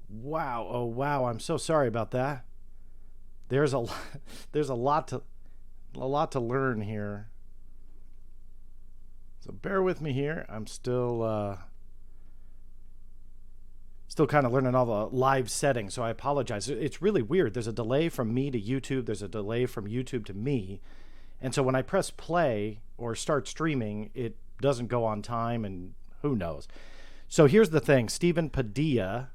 Wow. Oh, wow. I'm so sorry about that. There's a there's a lot to learn here. So bear with me here. I'm still kind of learning all the live settings, so I apologize. It's really weird. There's a delay from me to YouTube. There's a delay from YouTube to me. And so when I press play or start streaming, it doesn't go on time, and who knows. So here's the thing. Stephen Padilla,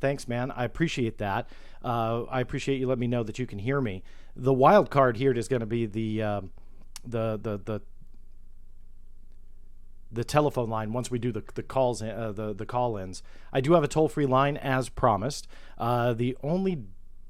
thanks, man. I appreciate that. I appreciate you letting me know that you can hear me. The wild card here is going to be the telephone line once we do the calls, the call-ins. I do have a toll-free line as promised. The only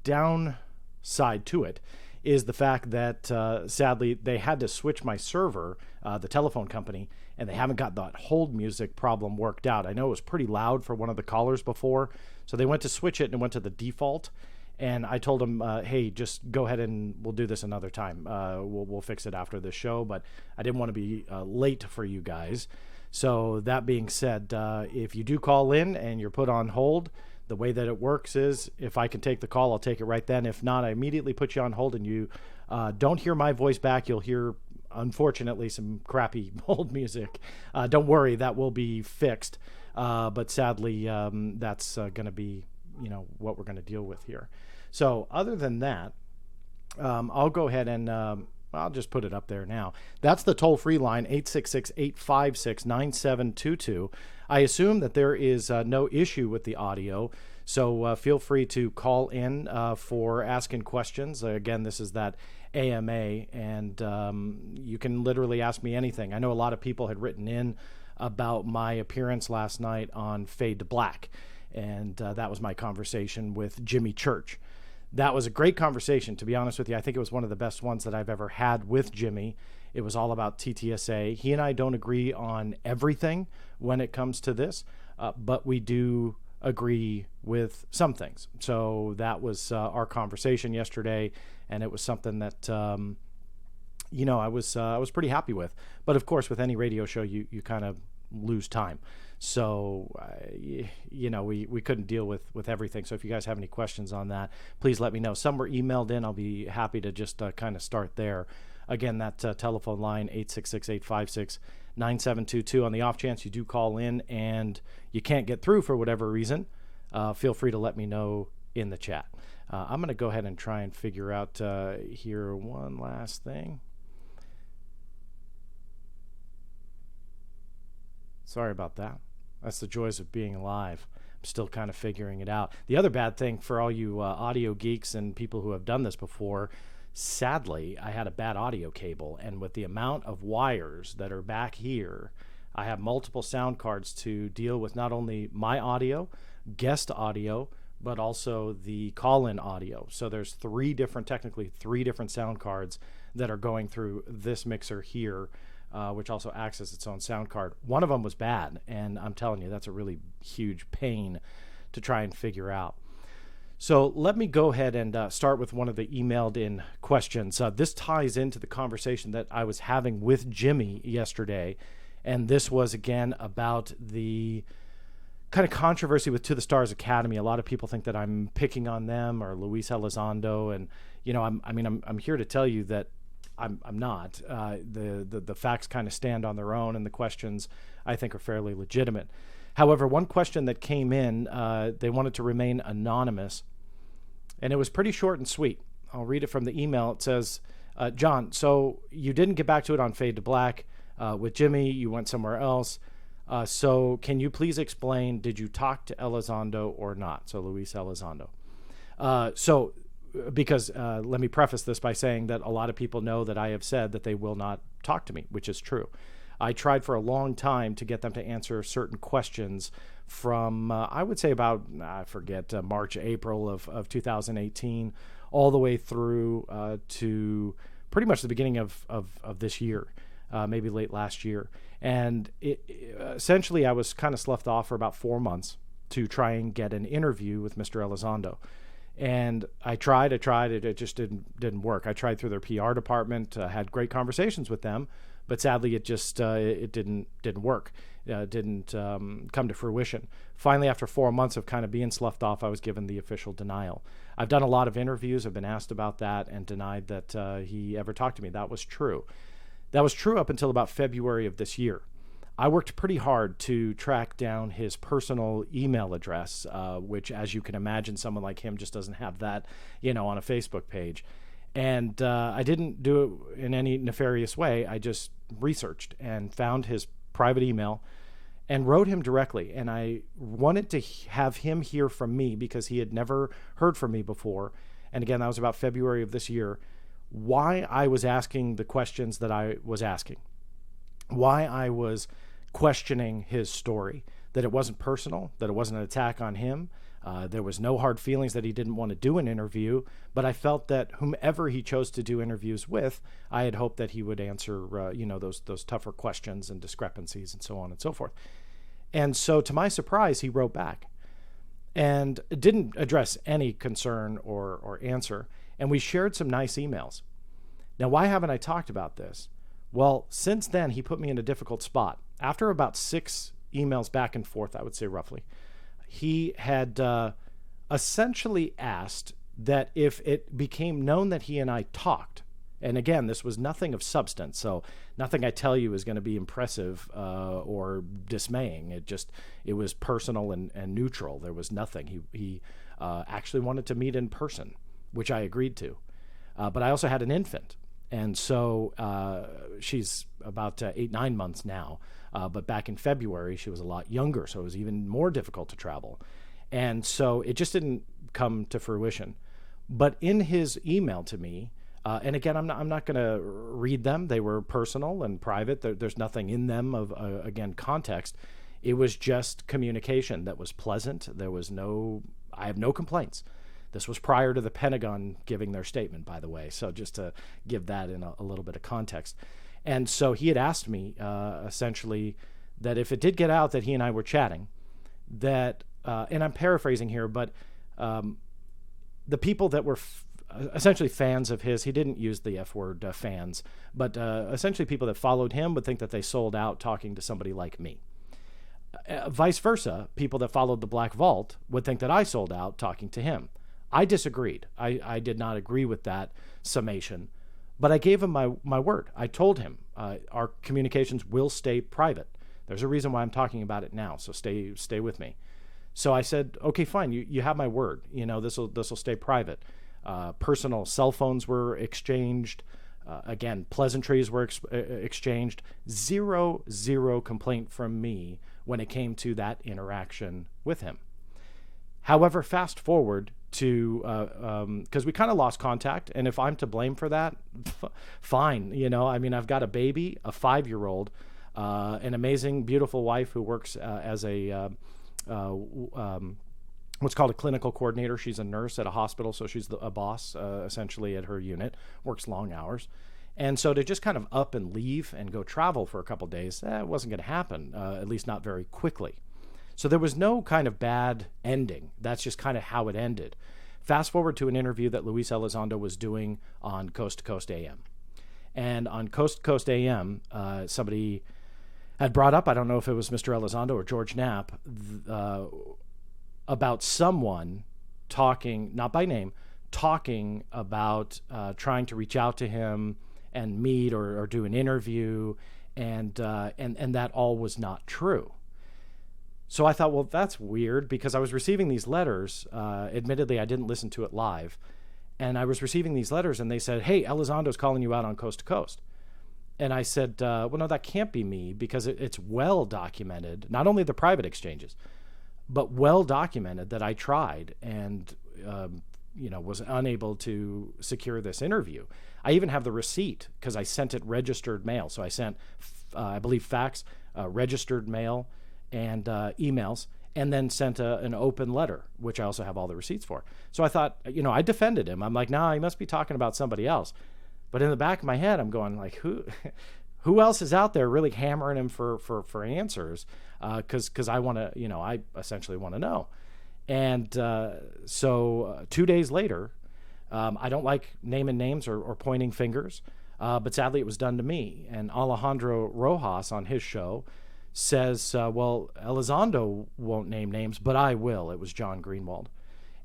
downside to it is the fact that sadly they had to switch my server, the telephone company, and they haven't got that hold music problem worked out. I know it was pretty loud for one of the callers before, so they went to switch it and it went to the default. And I told them, hey, just go ahead and we'll do this another time. We'll fix it after this show, but I didn't want to be late for you guys. So that being said, if you do call in and you're put on hold, the way that it works is if I can take the call, I'll take it right then. If not, I immediately put you on hold and you don't hear my voice back. You'll hear, unfortunately, some crappy hold music. Don't worry, that will be fixed. But sadly, that's going to be, what we're going to deal with here. So other than that, I'll go ahead and I'll just put it up there now. That's the toll-free line, 866-856-9722. I assume that there is no issue with the audio, so feel free to call in for asking questions. Again, this is that AMA, and you can literally ask me anything. I know a lot of people had written in about my appearance last night on Fade to Black, and that was my conversation with Jimmy Church. That was a great conversation, to be honest with you. I think it was one of the best ones that I've ever had with Jimmy. It was all about TTSA. He and I don't agree on everything when it comes to this, but we do agree with some things. So that was our conversation yesterday, and it was something that I was pretty happy with. But of course, with any radio show, you kind of lose time. So, we couldn't deal with everything. So if you guys have any questions on that, please let me know. Some were emailed in. I'll be happy to just kind of start there. Again, that telephone line, 866-856-9722. On the off chance you do call in and you can't get through for whatever reason, feel free to let me know in the chat. I'm going to go ahead and try and figure out here one last thing. Sorry about that. That's the joys of being alive. I'm still kind of figuring it out. The other bad thing for all you audio geeks and people who have done this before, sadly, I had a bad audio cable. And with the amount of wires that are back here, I have multiple sound cards to deal with not only my audio, guest audio, but also the call-in audio. So there's three different sound cards that are going through this mixer here, which also acts as its own sound card. One of them was bad, and I'm telling you, that's a really huge pain to try and figure out. So let me go ahead and start with one of the emailed in questions. This ties into the conversation that I was having with Jimmy yesterday, and this was, again, about the kind of controversy with To the Stars Academy. A lot of people think that I'm picking on them or Luis Elizondo, and I'm here to tell you that I'm not. The facts kind of stand on their own, and the questions I think are fairly legitimate. However, one question that came in, they wanted to remain anonymous, and it was pretty short and sweet. I'll read it from the email. It says, John, so you didn't get back to it on Fade to Black with Jimmy. You went somewhere else. So can you please explain, did you talk to Elizondo or not? So Luis Elizondo. Because let me preface this by saying that a lot of people know that I have said that they will not talk to me, which is true. I tried for a long time to get them to answer certain questions from, I would say about, March, April of 2018, all the way through to pretty much the beginning of this year, maybe late last year. And essentially, I was kind of sloughed off for about 4 months to try and get an interview with Mr. Elizondo. And I tried, it just didn't work. I tried through their PR department, had great conversations with them, but sadly it just it didn't work. didn't come to fruition. Finally, after 4 months of kind of being sloughed off, I was given the official denial. I've done a lot of interviews. I've been asked about that and denied that he ever talked to me. That was true. That was true up until about February of this year. I worked pretty hard to track down his personal email address, which, as you can imagine, someone like him just doesn't have that, on a Facebook page. And I didn't do it in any nefarious way. I just researched and found his private email and wrote him directly. And I wanted to have him hear from me because he had never heard from me before. And again, that was about February of this year, why I was asking the questions that I was asking, why I was questioning his story, that it wasn't personal, that it wasn't an attack on him. There was no hard feelings that he didn't want to do an interview, but I felt that whomever he chose to do interviews with, I had hoped that he would answer, those tougher questions and discrepancies and so on and so forth. And so to my surprise, he wrote back and didn't address any concern or answer. And we shared some nice emails. Now, why haven't I talked about this? Well, since then, he put me in a difficult spot. After about 6 emails back and forth, I would say roughly, he had essentially asked that if it became known that he and I talked, and again, this was nothing of substance, so nothing I tell you is going to be impressive or dismaying. It was personal and neutral. There was nothing. He actually wanted to meet in person, which I agreed to. But I also had an infant. And so she's about 8-9 months now. But back in February, she was a lot younger, so it was even more difficult to travel. And so it just didn't come to fruition. But in his email to me, and again, I'm not going to read them. They were personal and private. There's nothing in them of, again, context. It was just communication that was pleasant. I have no complaints. This was prior to the Pentagon giving their statement, by the way. So just to give that in a little bit of context. And so he had asked me essentially that if it did get out that he and I were chatting, that, and I'm paraphrasing here, but the people that were essentially fans of his, he didn't use the F word, fans, but essentially people that followed him would think that they sold out talking to somebody like me. Vice versa, people that followed the Black Vault would think that I sold out talking to him. I disagreed. I did not agree with that summation, but I gave him my word. I told him our communications will stay private. There's a reason why I'm talking about it now, so stay with me. So I said, okay, fine. You have my word. This will stay private. Personal cell phones were exchanged. Again, pleasantries were exchanged. Zero complaint from me when it came to that interaction with him. However, fast forward to, because we kind of lost contact, and if I'm to blame for that, fine. I've got a baby, a 5-year-old, an amazing, beautiful wife who works as a what's called a clinical coordinator. She's a nurse at a hospital, so she's a boss essentially at her unit, works long hours. And so to just kind of up and leave and go travel for a couple days, it wasn't going to happen, at least not very quickly. So there was no kind of bad ending. That's just kind of how it ended. Fast forward to an interview that Luis Elizondo was doing on Coast to Coast AM. And on Coast to Coast AM, somebody had brought up, I don't know if it was Mr. Elizondo or George Knapp, about someone talking, not by name, talking about trying to reach out to him and meet or do an interview, and that all was not true. So I thought, well, that's weird, because I was receiving these letters. Admittedly, I didn't listen to it live. And I was receiving these letters, and they said, hey, Elizondo's calling you out on Coast to Coast. And I said, well, no, that can't be me, because it's well documented, not only the private exchanges, but well documented that I tried and, was unable to secure this interview. I even have the receipt because I sent it registered mail. So I sent, I believe, fax, registered mail, and emails, and then sent an open letter, which I also have all the receipts for. So I thought, I defended him. I'm like, nah, he must be talking about somebody else. But in the back of my head, I'm going like, who else is out there really hammering him for answers? Because I want to, I essentially want to know. And so 2 days later, I don't like naming names or pointing fingers, but sadly it was done to me. And Alejandro Rojas on his show says, well, Elizondo won't name names, but I will. It was John Greenewald.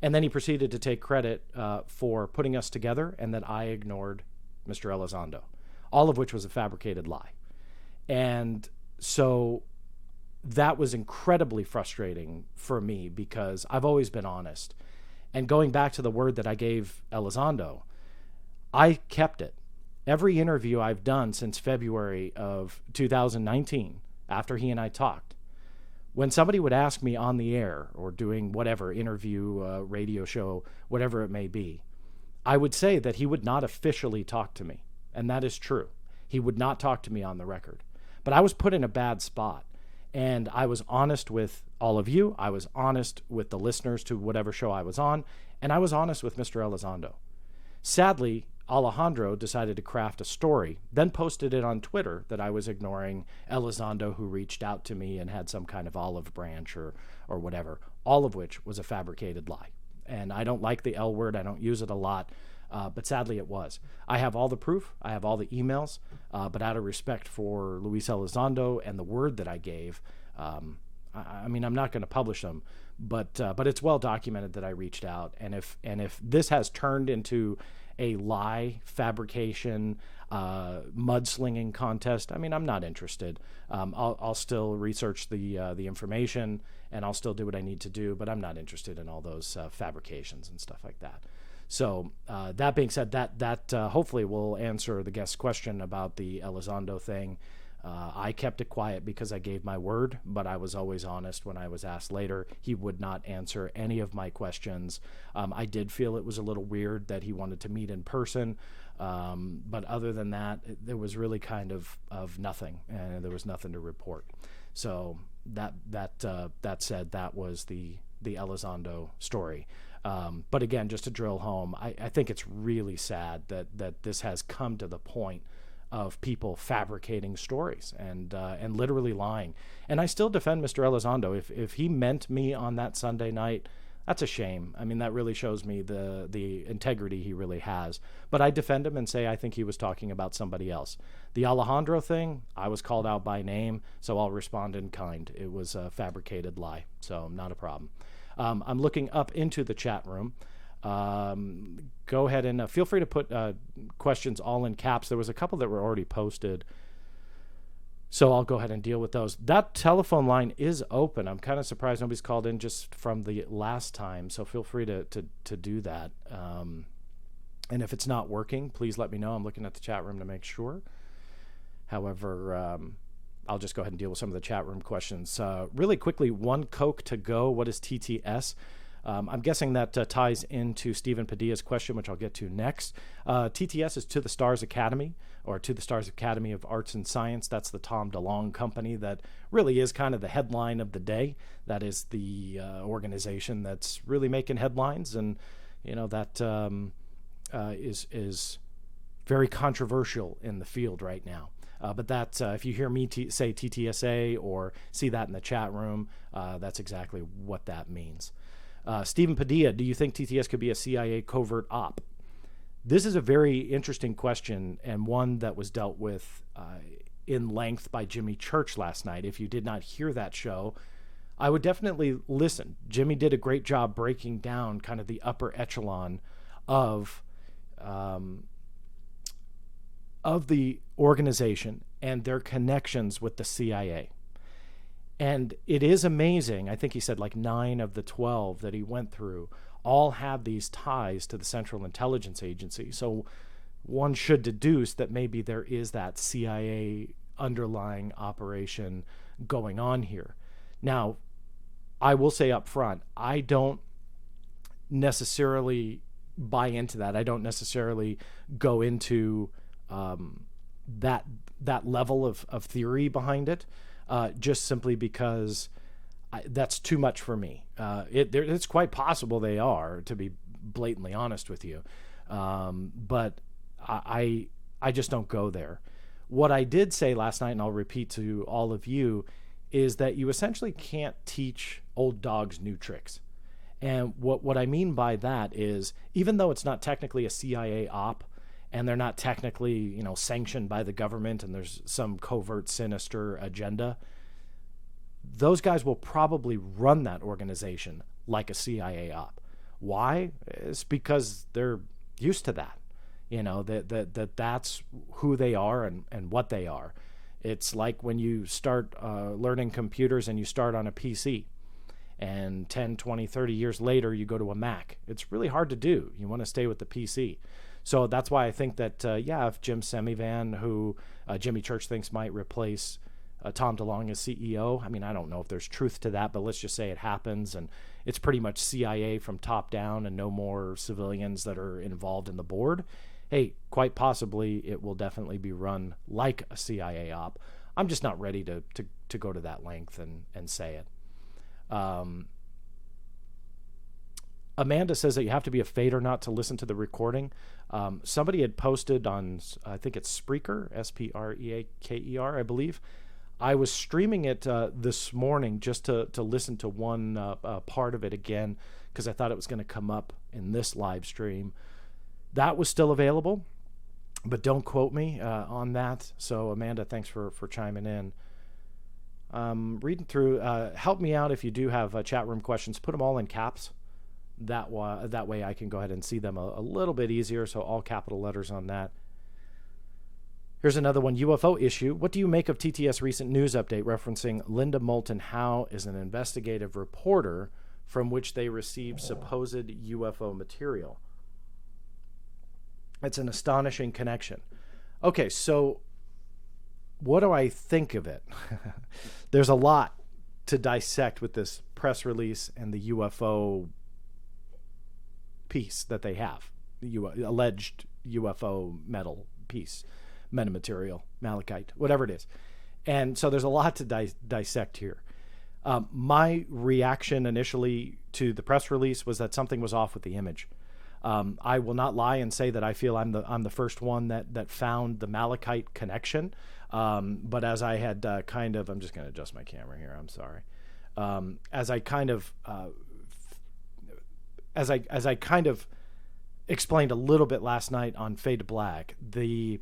And then he proceeded to take credit for putting us together and that I ignored Mr. Elizondo, all of which was a fabricated lie. And so that was incredibly frustrating for me because I've always been honest. And going back to the word that I gave Elizondo, I kept it. Every interview I've done since February of 2019, after he and I talked, when somebody would ask me on the air or doing whatever, interview, radio show, whatever it may be, I would say that he would not officially talk to me. And that is true. He would not talk to me on the record. But I was put in a bad spot. And I was honest with all of you. I was honest with the listeners to whatever show I was on. And I was honest with Mr. Elizondo. Sadly, Alejandro decided to craft a story, then posted it on Twitter that I was ignoring Elizondo, who reached out to me and had some kind of olive branch or whatever, all of which was a fabricated lie. And I don't like the L word. I don't use it a lot, but sadly it was. I have all the proof. I have all the emails, but out of respect for Luis Elizondo and the word that I gave, I mean, I'm not going to publish them, but it's well documented that I reached out. And if this has turned into a lie, fabrication, mudslinging contest, I mean, I'm not interested. I'll still research the information, and I'll still do what I need to do, but I'm not interested in all those fabrications and stuff like that. So that being said, that hopefully will answer the guest's question about the Elizondo thing. I kept it quiet because I gave my word, but I was always honest when I was asked later. He would not answer any of my questions. I did feel it was a little weird that he wanted to meet in person, but other than that, there was really kind of nothing, and there was nothing to report. So that said, that was the Elizondo story. But again, just to drill home, I think it's really sad that this has come to the point of people fabricating stories and literally lying. And I still defend Mr. Elizondo. If he meant me on that Sunday night, that's a shame. I mean, that really shows me the integrity he really has. But I defend him and say I think he was talking about somebody else. The Alejandro thing, I was called out by name, so I'll respond in kind. It was a fabricated lie, so not a problem. I'm looking up into the chat room. Go ahead and feel free to put questions all in caps. There was a couple that were already posted, so I'll go ahead and deal with those. That telephone line is open. I'm kind of surprised nobody's called in just from the last time, so feel free to do that. And if it's not working, please let me know. I'm looking at the chat room to make sure. However, I'll just go ahead and deal with some of the chat room questions. Really quickly, one Coke to go. What is TTS? I'm guessing that ties into Stephen Padilla's question, which I'll get to next. TTS is To the Stars Academy, or To the Stars Academy of Arts and Science. That's the Tom DeLonge company that really is kind of the headline of the day. That is the organization that's really making headlines, and you know that is very controversial in the field right now. But that if you hear me say TTSA or see that in the chat room, that's exactly what that means. Stephen Padilla, do you think TTS could be a CIA covert op? This is a very interesting question, and one that was dealt with in length by Jimmy Church last night. If you did not hear that show, I would definitely listen. Jimmy did a great job breaking down kind of the upper echelon of the organization and their connections with the CIA. And it is amazing. I think he said like 9 of the 12 that he went through all have these ties to the Central Intelligence Agency. So one should deduce that maybe there is that CIA underlying operation going on here. Now, I will say up front, I don't necessarily buy into that. I don't necessarily go into that level of theory behind it. Just simply because that's too much for me. It's quite possible they are, to be blatantly honest with you. But I just don't go there. What I did say last night, and I'll repeat to all of you, is that you essentially can't teach old dogs new tricks. And what I mean by that is, even though it's not technically a CIA op, and they're not technically, sanctioned by the government, and there's some covert, sinister agenda, those guys will probably run that organization like a CIA op. Why? It's because they're used to that. That's who they are and what they are. It's like when you start learning computers and you start on a PC, and 10, 20, 30 years later you go to a Mac. It's really hard to do. You want to stay with the PC. So that's why I think that, if Jim Semivan, who Jimmy Church thinks might replace Tom DeLonge as CEO, I mean, I don't know if there's truth to that, but let's just say it happens, and it's pretty much CIA from top down and no more civilians that are involved in the board. Hey, quite possibly it will definitely be run like a CIA op. I'm just not ready to go to that length and say it. Amanda says that you have to be a fader not to listen to the recording. Somebody had posted on, I think it's Spreaker, Spreaker, I believe. I was streaming it this morning just to listen to one part of it again, because I thought it was going to come up in this live stream. That was still available, but don't quote me on that. So Amanda, thanks for chiming in. Reading through, help me out if you do have chat room questions. Put them all in caps. That way I can go ahead and see them a little bit easier, so all capital letters on that. Here's another one, UFO issue. What do you make of TTS recent news update referencing Linda Moulton Howe is an investigative reporter from which they received supposed UFO material? It's an astonishing connection. Okay, so what do I think of it? There's a lot to dissect with this press release and the UFO piece that they have, the alleged UFO metal piece, metamaterial, malachite, whatever it is. And so there's a lot to dissect here. My reaction initially to the press release was that something was off with the image. I will not lie and say that I feel I'm the first one that found the malachite connection. But as I had I'm just going to adjust my camera here. I'm sorry. As I kind of explained a little bit last night on Fade to Black, the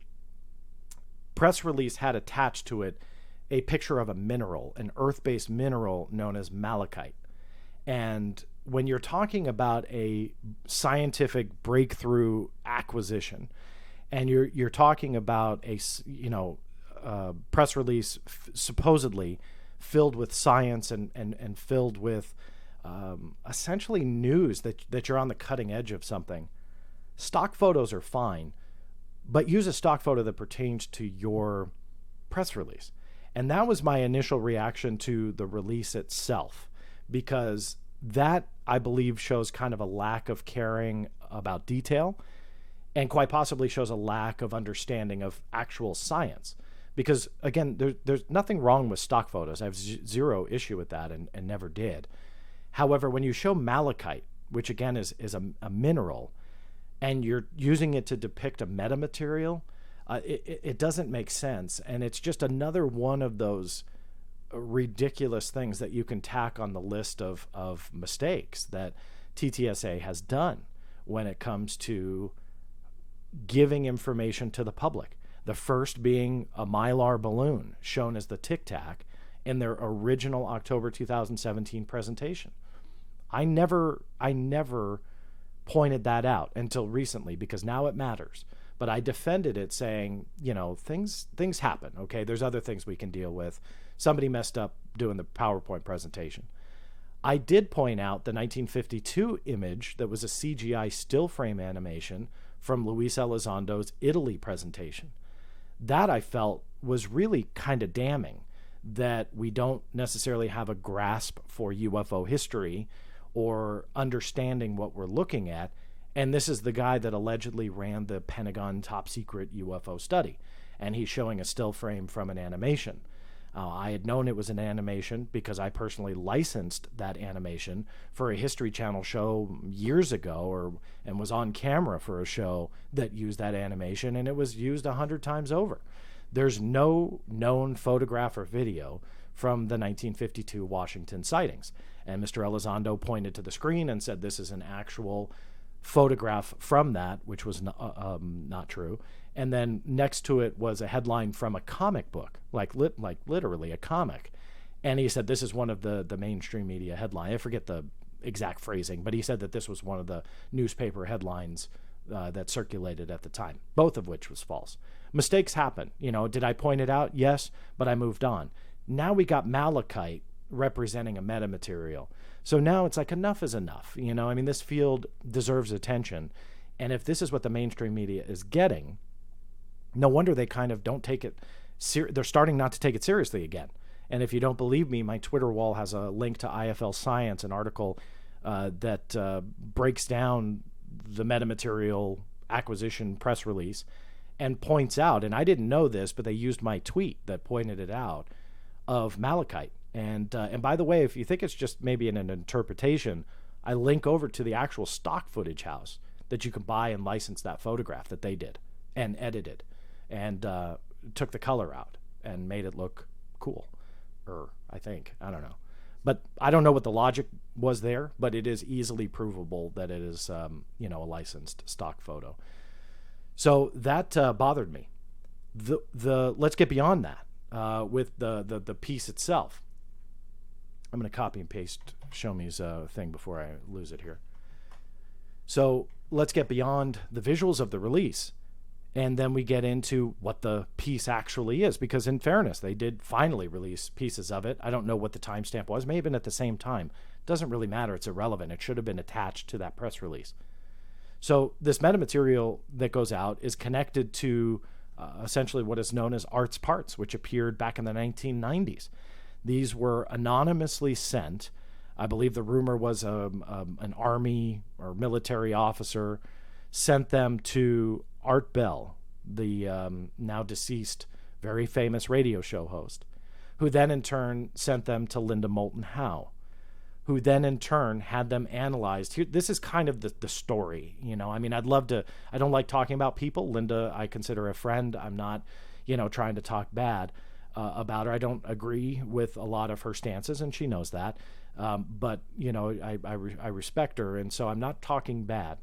press release had attached to it a picture of a mineral, an earth-based mineral known as malachite. And when you're talking about a scientific breakthrough acquisition, and you're talking about a press release supposedly filled with science and filled with essentially news that you're on the cutting edge of something, stock photos are fine, but use a stock photo that pertains to your press release. And that was my initial reaction to the release itself, because that, I believe, shows kind of a lack of caring about detail, and quite possibly shows a lack of understanding of actual science. Because, again, there's nothing wrong with stock photos. I have zero issue with that and never did. However, when you show malachite, which, again, is a mineral, and you're using it to depict a metamaterial, it doesn't make sense. And it's just another one of those ridiculous things that you can tack on the list of mistakes that TTSA has done when it comes to giving information to the public. The first being a Mylar balloon shown as the Tic Tac in their original October 2017 presentation. I never pointed that out until recently, because now it matters. But I defended it, saying, things happen. Okay, there's other things we can deal with. Somebody messed up doing the PowerPoint presentation. I did point out the 1952 image that was a CGI still frame animation from Luis Elizondo's Italy presentation. That, I felt, was really kind of damning, that we don't necessarily have a grasp for UFO history or understanding what we're looking at. And this is the guy that allegedly ran the Pentagon top secret UFO study, and he's showing a still frame from an animation. I had known it was an animation because I personally licensed that animation for a History Channel show years ago, and was on camera for a show that used that animation, and it was used 100 times over. There's no known photograph or video from the 1952 Washington sightings. And Mr. Elizondo pointed to the screen and said this is an actual photograph from that, which was not true. And then next to it was a headline from a comic book, like literally a comic. And he said this is one of the mainstream media headline. I forget the exact phrasing, but he said that this was one of the newspaper headlines that circulated at the time, both of which was false. Mistakes happen. Did I point it out? Yes, but I moved on. Now we got malachite representing a metamaterial. So now it's like enough is enough. This field deserves attention. And if this is what the mainstream media is getting, no wonder they kind of don't take it. They're starting not to take it seriously again. And if you don't believe me, my Twitter wall has a link to IFL Science, an article that breaks down the metamaterial acquisition press release and points out, and I didn't know this, but they used my tweet that pointed it out, of malachite. And by the way, if you think it's just maybe an interpretation, I link over to the actual stock footage house that you can buy and license that photograph that they did and edited and took the color out and made it look cool. I think. I don't know. But I don't know what the logic was there, but it is easily provable that it is, a licensed stock photo. So that bothered me. Let's get beyond that with the piece itself. I'm going to copy and paste Show Me's thing before I lose it here. So let's get beyond the visuals of the release. And then we get into what the piece actually is, because in fairness, they did finally release pieces of it. I don't know what the timestamp was. May have been at the same time. Doesn't really matter. It's irrelevant. It should have been attached to that press release. So this metamaterial that goes out is connected to essentially what is known as arts parts, which appeared back in the 1990s. These were anonymously sent. I believe the rumor was an army or military officer sent them to Art Bell, the now deceased, very famous radio show host, who then in turn sent them to Linda Moulton Howe, who then in turn had them analyzed. Here, this is kind of the story, I'd love to. I don't like talking about people. Linda, I consider a friend. I'm not, trying to talk bad about her. I don't agree with a lot of her stances, and she knows that. But I respect her, and so I'm not talking bad.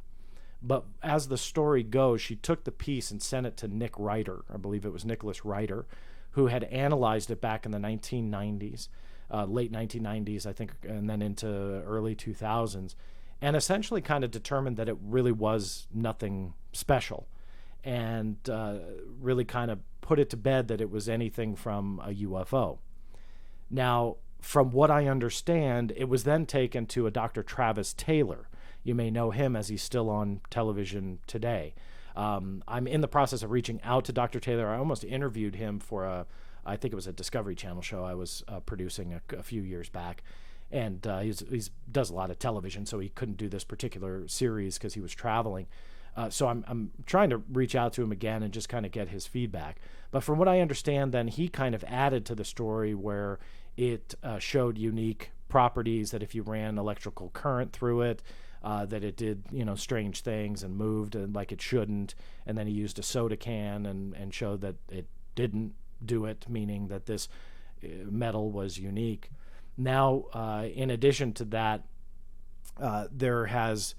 But as the story goes, she took the piece and sent it to Nick Ryder. I believe it was Nicholas Ryder, who had analyzed it back in the 1990s, late 1990s, I think, and then into early 2000s, and essentially kind of determined that it really was nothing special, and really kind of put it to bed that it was anything from a UFO. Now, from what I understand, it was then taken to a Dr. Travis Taylor. You may know him as he's still on television today. I'm in the process of reaching out to Dr. Taylor. I almost interviewed him for I think it was a Discovery Channel show I was producing a few years back. And he's does a lot of television, so he couldn't do this particular series because he was traveling. So I'm trying to reach out to him again and just kind of get his feedback. But from what I understand, then he kind of added to the story where it showed unique properties, that if you ran electrical current through it, that it did, strange things and moved and like it shouldn't. And then he used a soda can and showed that it didn't do it, meaning that this metal was unique. Now, in addition to that, there has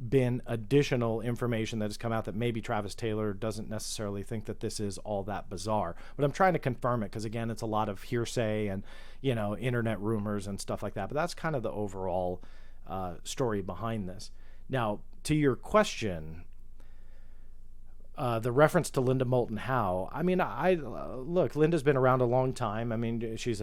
been additional information that has come out that maybe Travis Taylor doesn't necessarily think that this is all that bizarre. But I'm trying to confirm it because, again, it's a lot of hearsay and, internet rumors and stuff like that. But that's kind of the overall story behind this. Now, to your question, the reference to Linda Moulton Howe, look, Linda's been around a long time. She's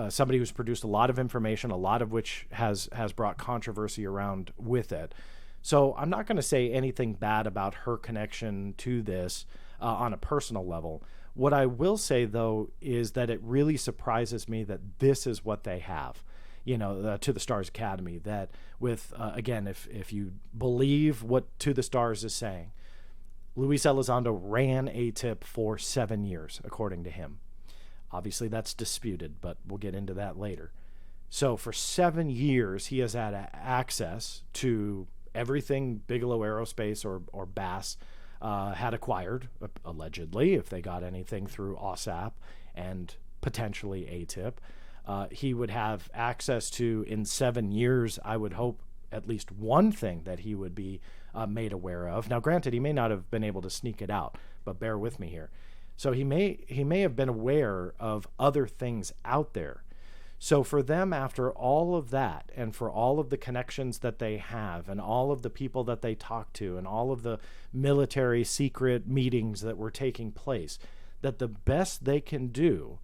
somebody who's produced a lot of information, a lot of which has brought controversy around with it. So I'm not going to say anything bad about her connection to this on a personal level. What I will say, though, is that it really surprises me that this is what they have. To the Stars Academy, that with, again, if you believe what To the Stars is saying, Luis Elizondo ran ATIP for 7 years, according to him. Obviously, that's disputed, but we'll get into that later. So for 7 years, he has had access to everything Bigelow Aerospace or Bass had acquired, allegedly, if they got anything through OSAP and potentially ATIP. He would have access to, in 7 years, I would hope, at least one thing that he would be made aware of. Now, granted, he may not have been able to sneak it out, but bear with me here. So he may have been aware of other things out there. So for them, after all of that, and for all of the connections that they have, and all of the people that they talk to, and all of the military secret meetings that were taking place, that the best they can do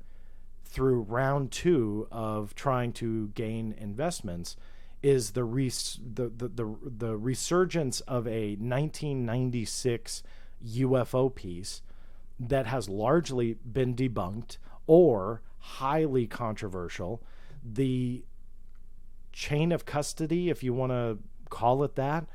through round 2 of trying to gain investments is the resurgence of a 1996 UFO piece that has largely been debunked or highly controversial. The chain of custody, if you want to call it that,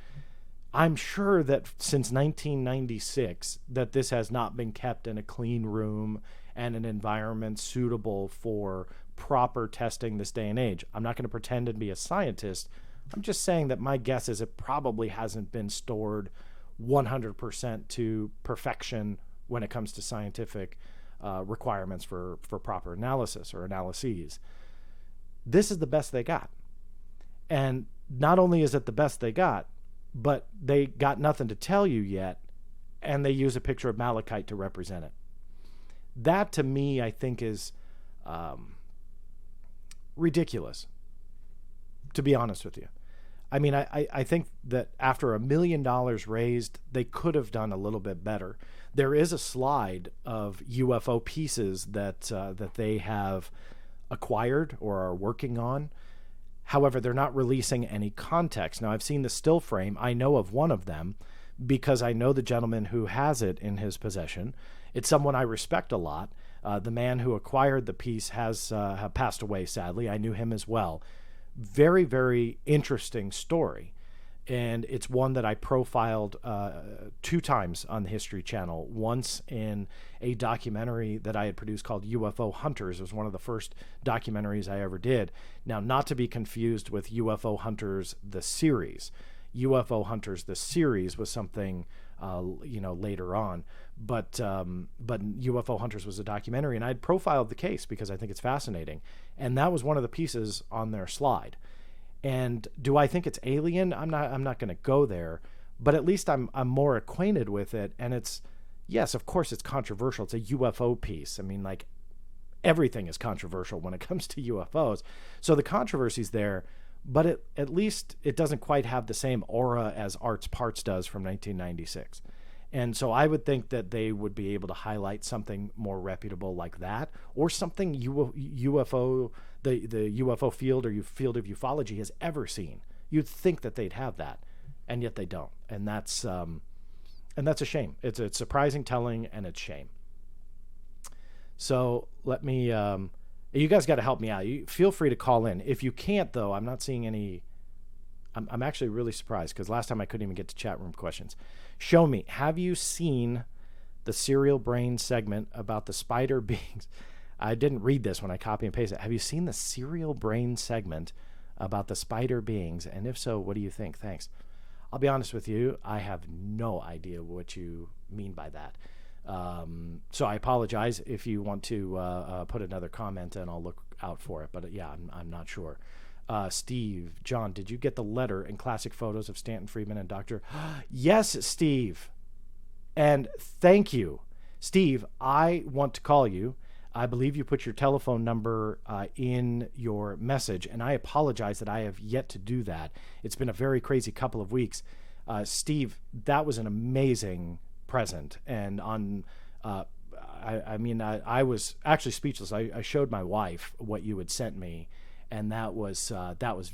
I'm sure that since 1996 that this has not been kept in a clean room and an environment suitable for proper testing this day and age. I'm not going to pretend to be a scientist. I'm just saying that my guess is it probably hasn't been stored 100% to perfection when it comes to scientific requirements for proper analysis or analyses. This is the best they got. And not only is it the best they got, but they got nothing to tell you yet, and they use a picture of malachite to represent it. That, to me, I think is ridiculous, to be honest with you. I mean, I think that after $1 million raised, they could have done a little bit better. There is a slide of UFO pieces that they have acquired or are working on. However, they're not releasing any context. Now, I've seen the still frame. I know of one of them because I know the gentleman who has it in his possession. It's someone I respect a lot. The man who acquired the piece has passed away, sadly. I knew him as well. Very, very interesting story. And it's one that I profiled 2 times on the History Channel. Once in a documentary that I had produced called Ufo Hunters. It was one of the first documentaries I ever did. Now, not to be confused with Ufo Hunters, the series. Ufo Hunters, the series, was something later on. But Ufo Hunters was a documentary, and I'd profiled the case because I think it's fascinating. And that was one of the pieces on their slide. And do I think it's alien? I'm not going to go there, but at least I'm more acquainted with it. And it's, yes, of course it's controversial. It's a UFO piece. I mean, like, everything is controversial when it comes to UFOs. So the controversy's there, but at least it doesn't quite have the same aura as Art's Parts does from 1996. And so I would think that they would be able to highlight something more reputable like that, or something UFO, the UFO field or field of ufology has ever seen. You'd think that they'd have that, and yet they don't. And that's a shame. It's surprising telling, and it's shame. So let me, you guys got to help me out. You feel free to call in. If you can't, though, I'm not seeing any. I'm actually really surprised because last time I couldn't even get to chat room questions. Show me. Have you seen the Serial Brain segment about the spider beings? I didn't read this when I copy and paste it. Have you seen the Serial Brain segment about the spider beings? And if so, what do you think? Thanks. I'll be honest with you. I have no idea what you mean by that. So I apologize if you want to put another comment and I'll look out for it. But yeah, I'm not sure. Steve, John, did you get the letter and classic photos of Stanton Friedman and Dr. Yes, Steve. And thank you. Steve, I want to call you. I believe you put your telephone number in your message, and I apologize that I have yet to do that. It's been a very crazy couple of weeks. Steve, that was an amazing present. And on, I was actually speechless. I showed my wife what you had sent me, and that was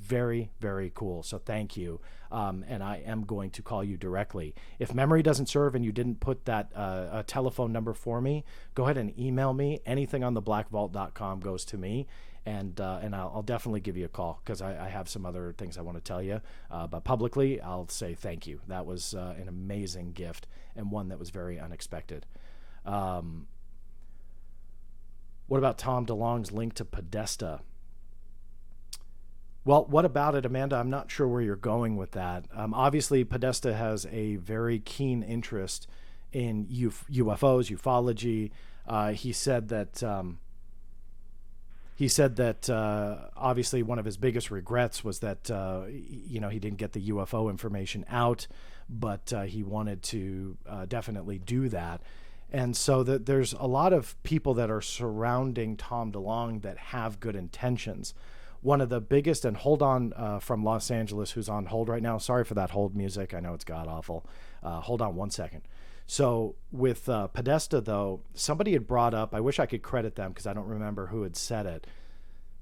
very, very cool. So thank you. And I am going to call you directly. If memory doesn't serve and you didn't put that a telephone number for me, go ahead and email me. Anything on theblackvault.com goes to me, and I'll definitely give you a call because I have some other things I want to tell you. But publicly, I'll say thank you. That was an amazing gift and one that was very unexpected. What about Tom DeLong's link to Podesta? Well, what about it, Amanda? I'm not sure where you're going with that. Obviously, Podesta has a very keen interest in UFOs, ufology. He said that obviously one of his biggest regrets was that he didn't get the UFO information out, but he wanted to definitely do that. And so that there's a lot of people that are surrounding Tom DeLonge that have good intentions. One of the biggest, and hold on from Los Angeles, who's on hold right now. Sorry for that hold music. I know it's god awful. Hold on one second. So with Podesta, though, somebody had brought up, I wish I could credit them because I don't remember who had said it,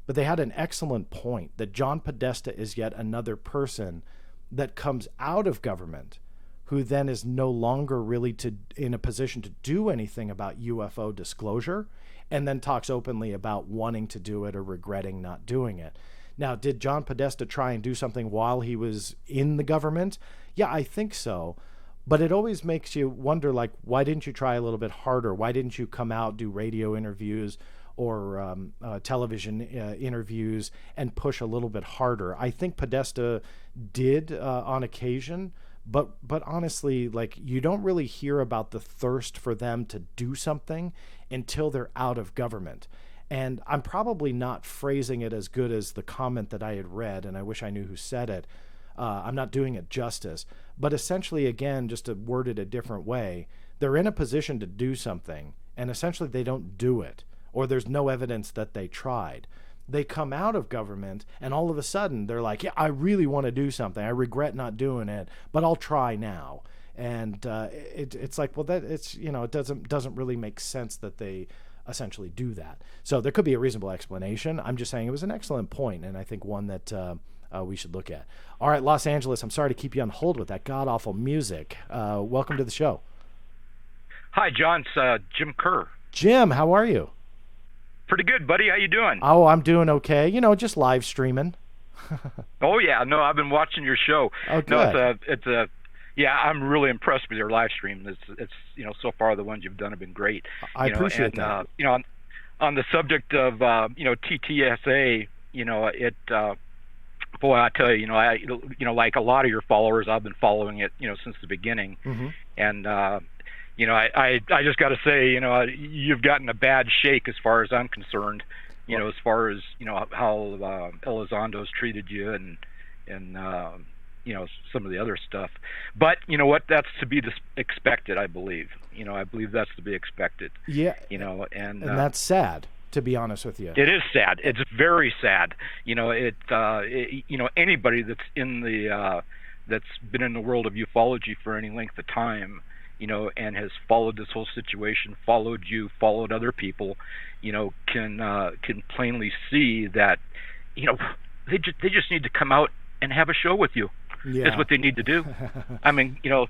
but they had an excellent point that John Podesta is yet another person that comes out of government who then is no longer really in a position to do anything about UFO disclosure, and then talks openly about wanting to do it or regretting not doing it. Now, did John Podesta try and do something while he was in the government? Yeah, I think so. But it always makes you wonder, like, why didn't you try a little bit harder? Why didn't you come out, do radio interviews or television interviews and push a little bit harder? I think Podesta did on occasion, but honestly, like, you don't really hear about the thirst for them to do something until they're out of government. And I'm probably not phrasing it as good as the comment that I had read, and I wish I knew who said it. I'm not doing it justice. But essentially, again, just to word it a different way, they're in a position to do something, and essentially they don't do it, or there's no evidence that they tried. They come out of government, and all of a sudden they're like, yeah, I really want to do something. I regret not doing it, but I'll try now. And it's like, well, that it's, you know, it doesn't really make sense that they essentially do that. So there could be a reasonable explanation. I'm just saying it was an excellent point, and I think one that we should look at. All right, Los Angeles, I'm sorry to keep you on hold with that god-awful music. Welcome to the show. Hi, John. It's Jim Kerr. Jim, how are you? Pretty good, buddy. How you doing? Oh, I'm doing okay. You know, just live streaming. Oh, yeah. No, I've been watching your show. Oh, good. No, yeah, I'm really impressed with your live stream. It's you know, so far the ones you've done have been great. I appreciate that. You know, on the subject of you know, TTSA, you know, boy, I tell you, you know, like a lot of your followers, I've been following it, you know, since the beginning, and you know, I just got to say, you know, you've gotten a bad shake as far as I'm concerned, you know, as far as, you know, how Elizondo's treated you and you know, some of the other stuff. But you know what? That's to be expected, I believe. You know, I believe that's to be expected. Yeah. You know, and that's sad, to be honest with you. It is sad. It's very sad. You know, you know, anybody that's in the that's been in the world of ufology for any length of time, you know, and has followed this whole situation, followed you, followed other people, you know, can plainly see that, you know, they just need to come out and have a show with you. Yeah. That's what they need to do. I mean, you know,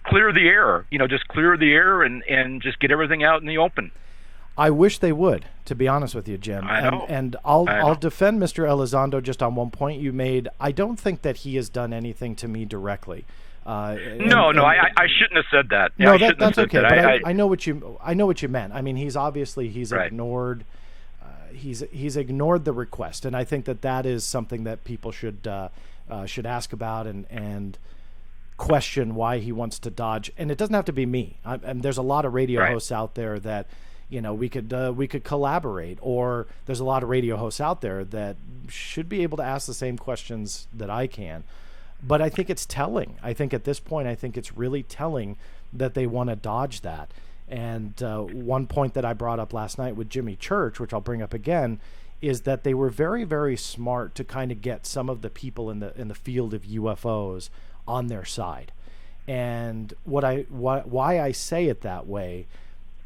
clear the air. You know, just clear the air and just get everything out in the open. I wish they would, to be honest with you, Jim. I know. And I'll defend Mr. Elizondo just on one point you made. I don't think that he has done anything to me directly. I shouldn't have said that. Yeah, no, that's okay. But I know what you meant. I mean, he's right. ignored. He's ignored the request, and I think that is something that people should ask about and question why he wants to dodge. And it doesn't have to be me. And there's a lot of radio hosts out there that, you know, we could collaborate, or there's a lot of radio hosts out there that should be able to ask the same questions that I can. But I think it's telling. I think at this point, it's really telling that they want to dodge that. And one point that I brought up last night with Jimmy Church, which I'll bring up again, is that they were very, very smart to kind of get some of the people in the field of UFOs on their side. And why I say it that way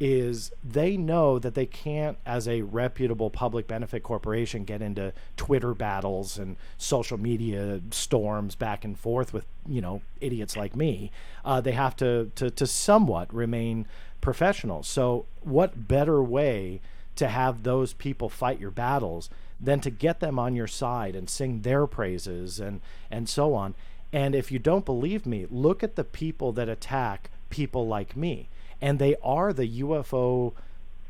is they know that they can't, as a reputable public benefit corporation, get into Twitter battles and social media storms back and forth with, you know, idiots like me. They have to somewhat remain professional. So what better way to have those people fight your battles than to get them on your side and sing their praises and so on. And if you don't believe me, look at the people that attack people like me. And they are the UFO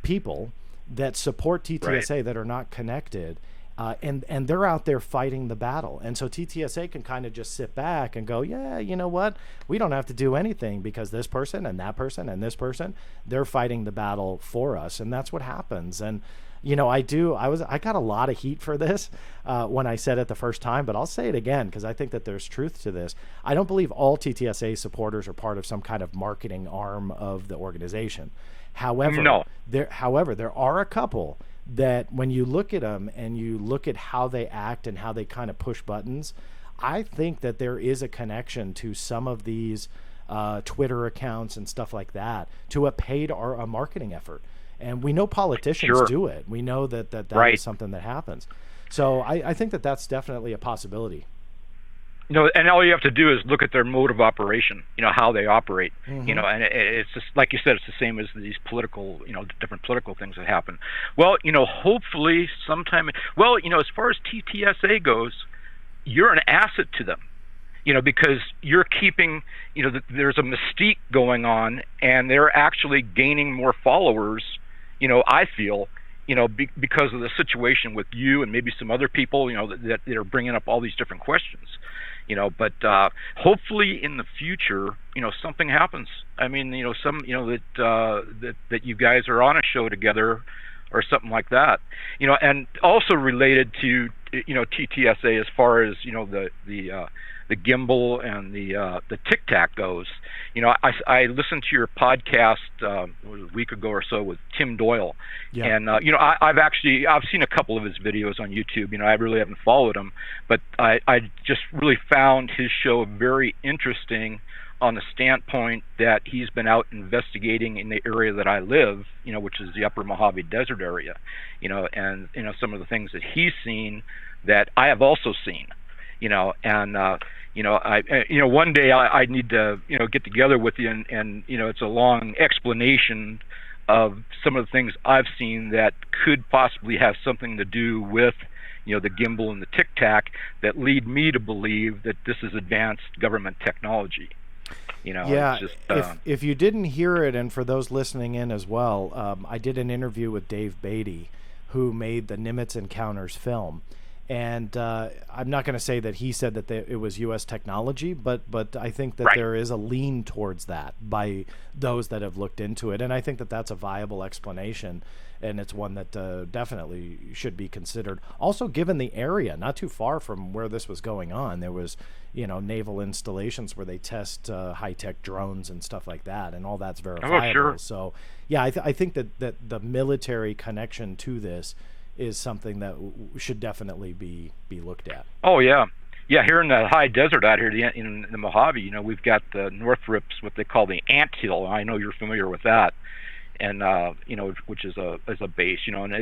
people that support TTSA that are not connected. And they're out there fighting the battle. And so TTSA can kind of just sit back and go, yeah, you know what? We don't have to do anything because this person and that person and this person, they're fighting the battle for us. And that's what happens. And, You know, I got a lot of heat for this when I said it the first time, but I'll say it again because I think that there's truth to this. I don't believe all TTSA supporters are part of some kind of marketing arm of the organization. However, there are a couple that when you look at them and you look at how they act and how they kind of push buttons, I think that there is a connection to some of these Twitter accounts and stuff like that to a paid or a marketing effort. And we know politicians do it. We know that is something that happens. So I think that that's definitely a possibility. You know, and all you have to do is look at their mode of operation, you know, how they operate, you know, and it's just, like you said, it's the same as these political, you know, different political things that happen. Well, you know, hopefully sometime, well, you know, as far as TTSA goes, you're an asset to them, you know, because you're keeping, you know, there's a mystique going on and they're actually gaining more followers, you know, I feel, you know, because of the situation with you and maybe some other people, you know, that are bringing up all these different questions, you know, but hopefully in the future, you know, something happens. I mean, you know, that you guys are on a show together or something like that, you know, and also related to, you know, TTSA as far as, you know, the gimbal and the Tic Tac goes. You know, I listened to your podcast a week ago or so with Tim Doyle, and you know, I've seen a couple of his videos on YouTube. You know, I really haven't followed him, but I just really found his show very interesting on the standpoint that he's been out investigating in the area that I live, you know, which is the Upper Mojave Desert area, you know, and you know some of the things that he's seen that I have also seen. You know, and you know, one day I need to, you know, get together with you, and you know, it's a long explanation of some of the things I've seen that could possibly have something to do with, you know, the gimbal and the Tic Tac that lead me to believe that this is advanced government technology. You know, yeah. It's just, if you didn't hear it, and for those listening in as well, I did an interview with Dave Beatty, who made the Nimitz Encounters film. And I'm not going to say that he said that it was U.S. technology, but I think that there is a lean towards that by those that have looked into it. And I think that that's a viable explanation, and it's one that definitely should be considered. Also, given the area, not too far from where this was going on, there was, you know, naval installations where they test high-tech drones and stuff like that, and all that's verifiable. Oh, sure. So, yeah, I think that the military connection to this is something that should definitely be looked at. Oh yeah, here in the high desert out here in the Mojave, you know, we've got the Northrop's, what they call the Ant Hill. I know you're familiar with that, and you know, which is a base, you know, and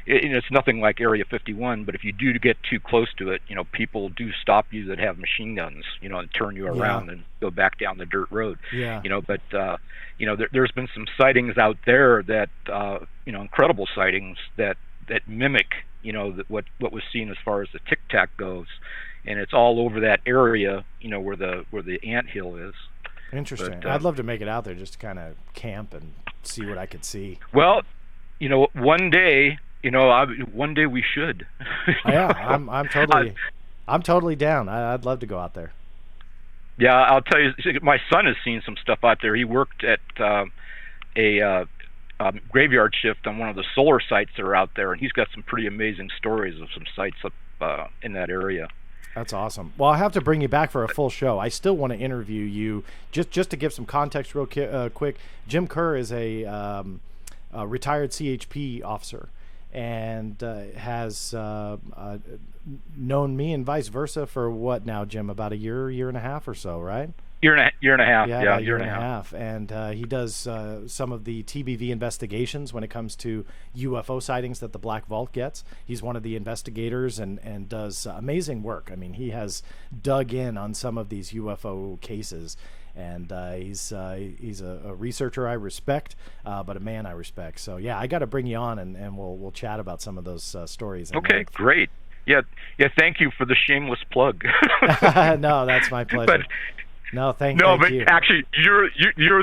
it's nothing like Area 51, but if you do get too close to it, you know, people do stop you that have machine guns, you know, and turn you around and go back down the dirt road. Yeah. You know, but you know, there's been some sightings out there that you know, incredible sightings that mimic, you know, what was seen as far as the Tic Tac goes, and it's all over that area, you know, where the Ant Hill is. Interesting. I'd love to make it out there just to kind of camp and see what I could see. Well, you know, one day we should. Yeah, I'm totally down. I'd love to go out there. Yeah, I'll tell you, my son has seen some stuff out there. He worked at a graveyard shift on one of the solar sites that are out there, and he's got some pretty amazing stories of some sites up in that area. That's awesome. Well, I have to bring you back for a full show. I still want to interview you. Just to give some context real quick, Jim Kerr is a retired CHP officer and has known me and vice versa for what now, Jim? About a year and a half or so, right? Year and a half. Yeah, year and a half. And he does some of the TBV investigations when it comes to UFO sightings that the Black Vault gets. He's one of the investigators and does amazing work. I mean, he has dug in on some of these UFO cases. And he's a researcher I respect, but a man I respect. So, yeah, I got to bring you on, and we'll chat about some of those stories. Okay, great. Yeah. Thank you for the shameless plug. No, that's my pleasure. No, thank you. But actually, you're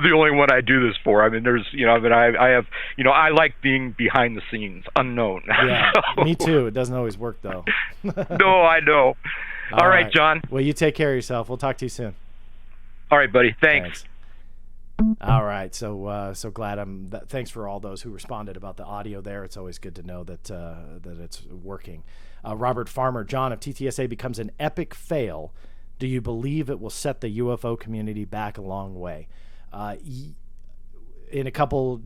the only one I do this for. I mean, there's, you know, but I have, you know, I like being behind the scenes, unknown. Yeah, me too. It doesn't always work though. No, I know. All right, John. Well, you take care of yourself. We'll talk to you soon. All right, buddy. Thanks. All right, so glad thanks for all those who responded about the audio there. It's always good to know that it's working. Robert Farmer, John, if TTSA becomes an epic fail, do you believe it will set the UFO community back a long way? In a couple,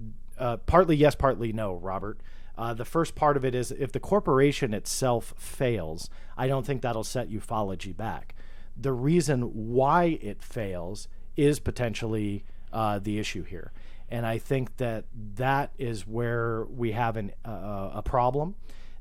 partly yes, partly no, Robert. The first part of it is if the corporation itself fails, I don't think that'll set ufology back. The reason why it fails is potentially the issue here. And I think that is where we have a problem,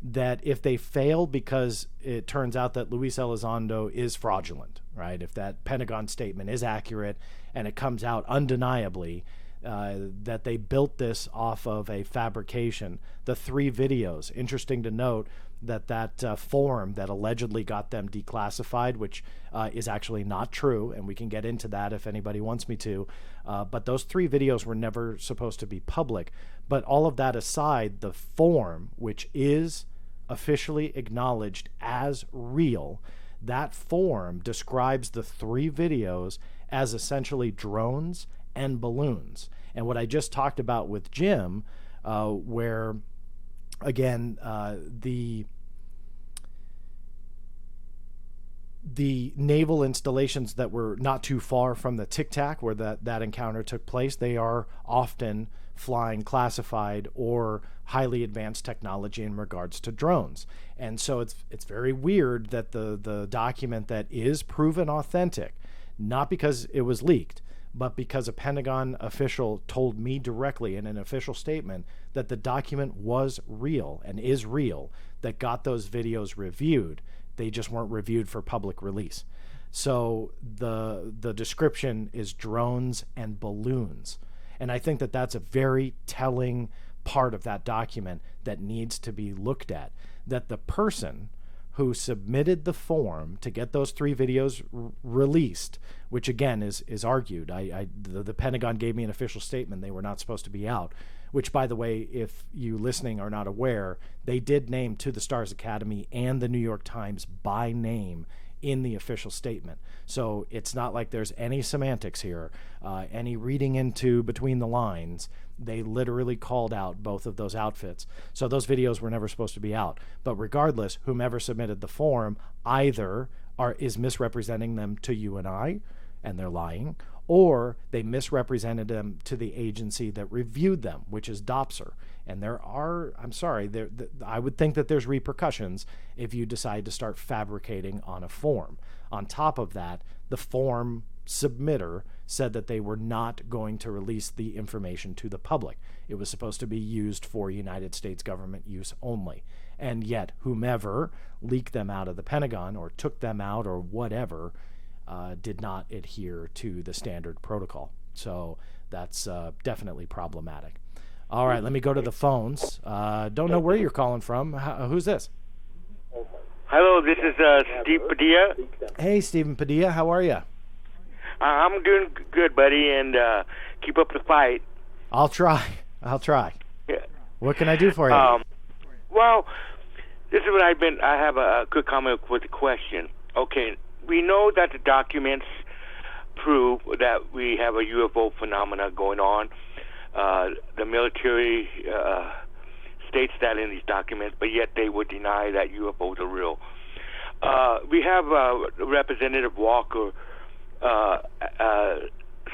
that if they fail because it turns out that Luis Elizondo is fraudulent, right? If that Pentagon statement is accurate and it comes out undeniably that they built this off of a fabrication, the 3 videos, interesting to note that form that allegedly got them declassified, which is actually not true, and we can get into that if anybody wants me to, but those 3 videos were never supposed to be public. But all of that aside, the form, which is officially acknowledged as real, that form describes the 3 videos as essentially drones and balloons. And what I just talked about with Jim, where again, the naval installations that were not too far from the Tic Tac where that encounter took place, they are often flying classified or highly advanced technology in regards to drones. And so it's very weird that the document that is proven authentic, not because it was leaked, but because a Pentagon official told me directly in an official statement that the document was real and is real, that got those videos reviewed. They just weren't reviewed for public release. So the description is drones and balloons. And I think that that's a very telling part of that document that needs to be looked at, that the person who submitted the form to get those 3 videos released, which again is argued. The Pentagon gave me an official statement they were not supposed to be out, which, by the way, if you listening are not aware, they did name To the Stars Academy and the New York Times by name in the official statement. So it's not like there's any semantics here, any reading into between the lines. They literally called out both of those outfits. So those videos were never supposed to be out. But regardless, whomever submitted the form either is misrepresenting them to you and I, and they're lying, or they misrepresented them to the agency that reviewed them, which is DOPSR. And I would think that there's repercussions if you decide to start fabricating on a form. On top of that, the form submitter said that they were not going to release the information to the public. It was supposed to be used for United States government use only. And yet, whomever leaked them out of the Pentagon or took them out or whatever did not adhere to the standard protocol. So that's definitely problematic. All right, let me go to the phones. Don't know where you're calling from. Who's this? Hello, this is Steve Padilla. Hey, Stephen Padilla, how are you? I'm doing good, buddy, and keep up the fight. I'll try. Yeah. What can I do for you? Well, this is what I have a quick comment with a question. Okay, we know that the documents prove that we have a UFO phenomena going on. The military states that in these documents, but yet they would deny that UFOs are real. We have Representative Walker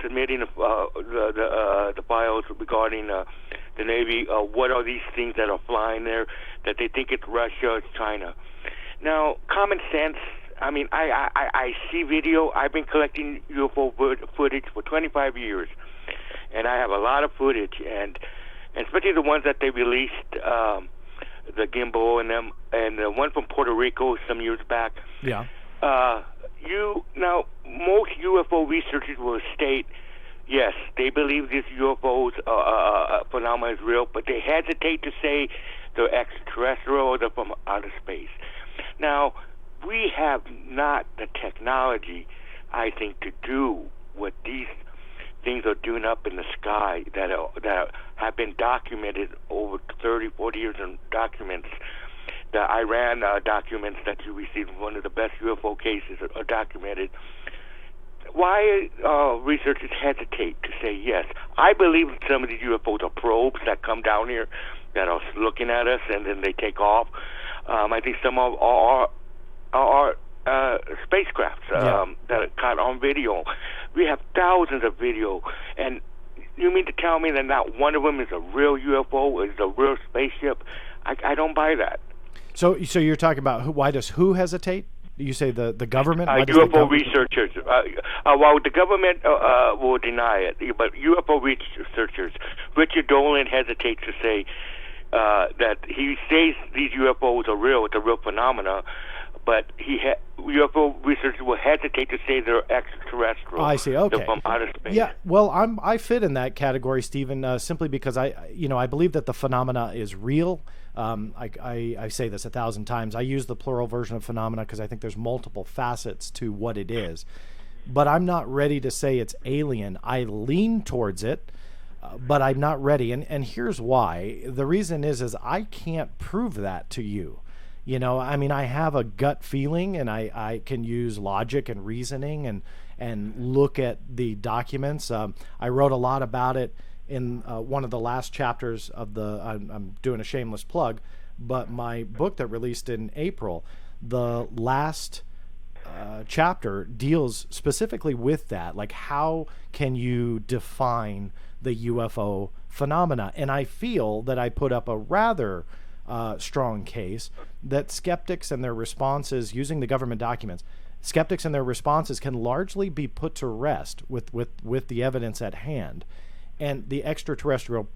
submitting the files regarding the Navy. What are these things that are flying there that they think it's Russia, it's China? Now, common sense. I mean, I see video. I've been collecting UFO footage for 25 years, and I have a lot of footage, and especially the ones that they released, the gimbal and them, and the one from Puerto Rico some years back. Yeah. Most UFO researchers will state, yes, they believe this UFO phenomenon is real, but they hesitate to say they're extraterrestrial or they're from outer space. Now, we have not the technology, I think, to do what these things are doing up in the sky that have been documented over 30, 40 years in documents. The Iran documents that you received, one of the best UFO cases are documented. why researchers hesitate to say yes? I believe some of these UFOs are probes that come down here that are looking at us and then they take off. I think some are spacecrafts that are caught on video. We have thousands of video, and you mean to tell me that not one of them is a real UFO, is a real spaceship? I don't buy that. So you're talking about why does who hesitate? You say the government? UFO researchers. Well, the government will deny it, but UFO researchers, Richard Dolan hesitates to say that he says these UFOs are real, it's a real phenomena, but UFO researchers will hesitate to say they're extraterrestrial. I see. Okay. They're from outer space. Yeah. Well, I fit in that category, Stephen, simply because I believe that the phenomena is real. I say this 1,000 times. I use the plural version of phenomena because I think there's multiple facets to what it is. But I'm not ready to say it's alien. I lean towards it, but I'm not ready. And here's why. The reason is I can't prove that to you. I have a gut feeling, and I can use logic and reasoning and look at the documents. I wrote a lot about it in one of the last chapters of I'm doing a shameless plug, but my book that released in April, the last chapter deals specifically with that. Like, how can you define the UFO phenomena? And I feel that I put up a rather strong case that skeptics and their responses using the government documents, skeptics and their responses can largely be put to rest with the evidence at hand. And the extraterrestrial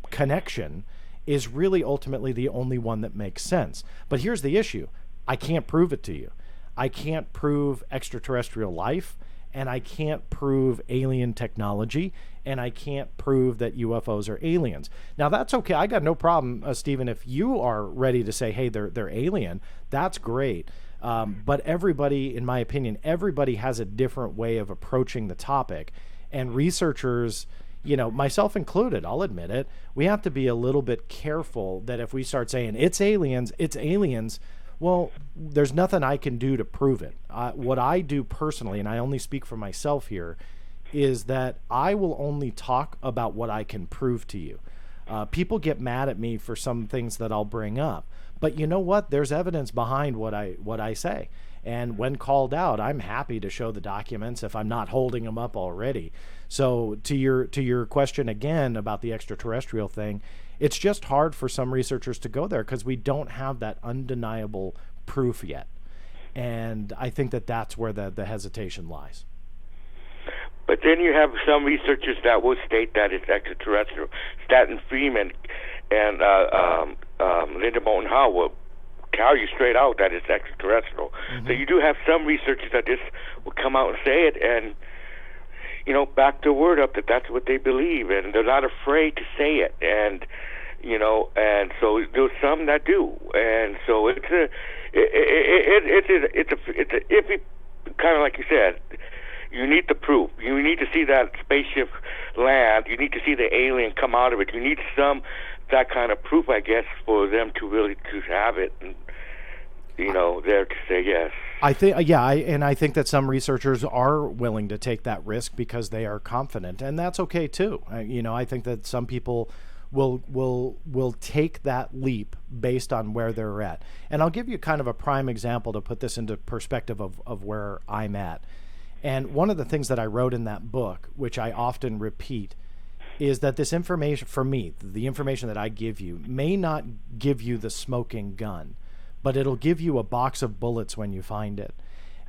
connection is really ultimately the only one that makes sense. But here's the issue. I can't prove it to you. I can't prove extraterrestrial life, and I can't prove alien technology, and I can't prove that UFOs are aliens. Now, that's okay. I got no problem, Stephen, if you are ready to say, hey, they're alien, that's great. But everybody, in my opinion, everybody has a different way of approaching the topic. And researchers, myself included, I'll admit it, we have to be a little bit careful that if we start saying it's aliens, well, there's nothing I can do to prove it. What I do personally, and I only speak for myself here, is that I will only talk about what I can prove to you. People get mad at me for some things that I'll bring up, but you know what? There's evidence behind what I say. And when called out, I'm happy to show the documents if I'm not holding them up already. So to your question again about the extraterrestrial thing, it's just hard for some researchers to go there because we don't have that undeniable proof yet. And I think that's where the hesitation lies. But then you have some researchers that will state that it's extraterrestrial. Stanton Freeman and Linda Moulton Howe will tell you straight out that it's extraterrestrial. Mm-hmm. So you do have some researchers that just will come out and say it and, back the word up that that's what they believe, and they're not afraid to say it. And, and so there's some that do. And so it's a iffy, kind of like you said. You need the proof. You need to see that spaceship land. You need to see the alien come out of it. You need that kind of proof, I guess, for them to really to have it, and, there to say yes. I think, I think that some researchers are willing to take that risk because they are confident, and that's okay too. I think that some people will take that leap based on where they're at. And I'll give you kind of a prime example to put this into perspective of where I'm at. And one of the things that I wrote in that book, which I often repeat, is that this information, for me, the information that I give you, may not give you the smoking gun, but it'll give you a box of bullets when you find it.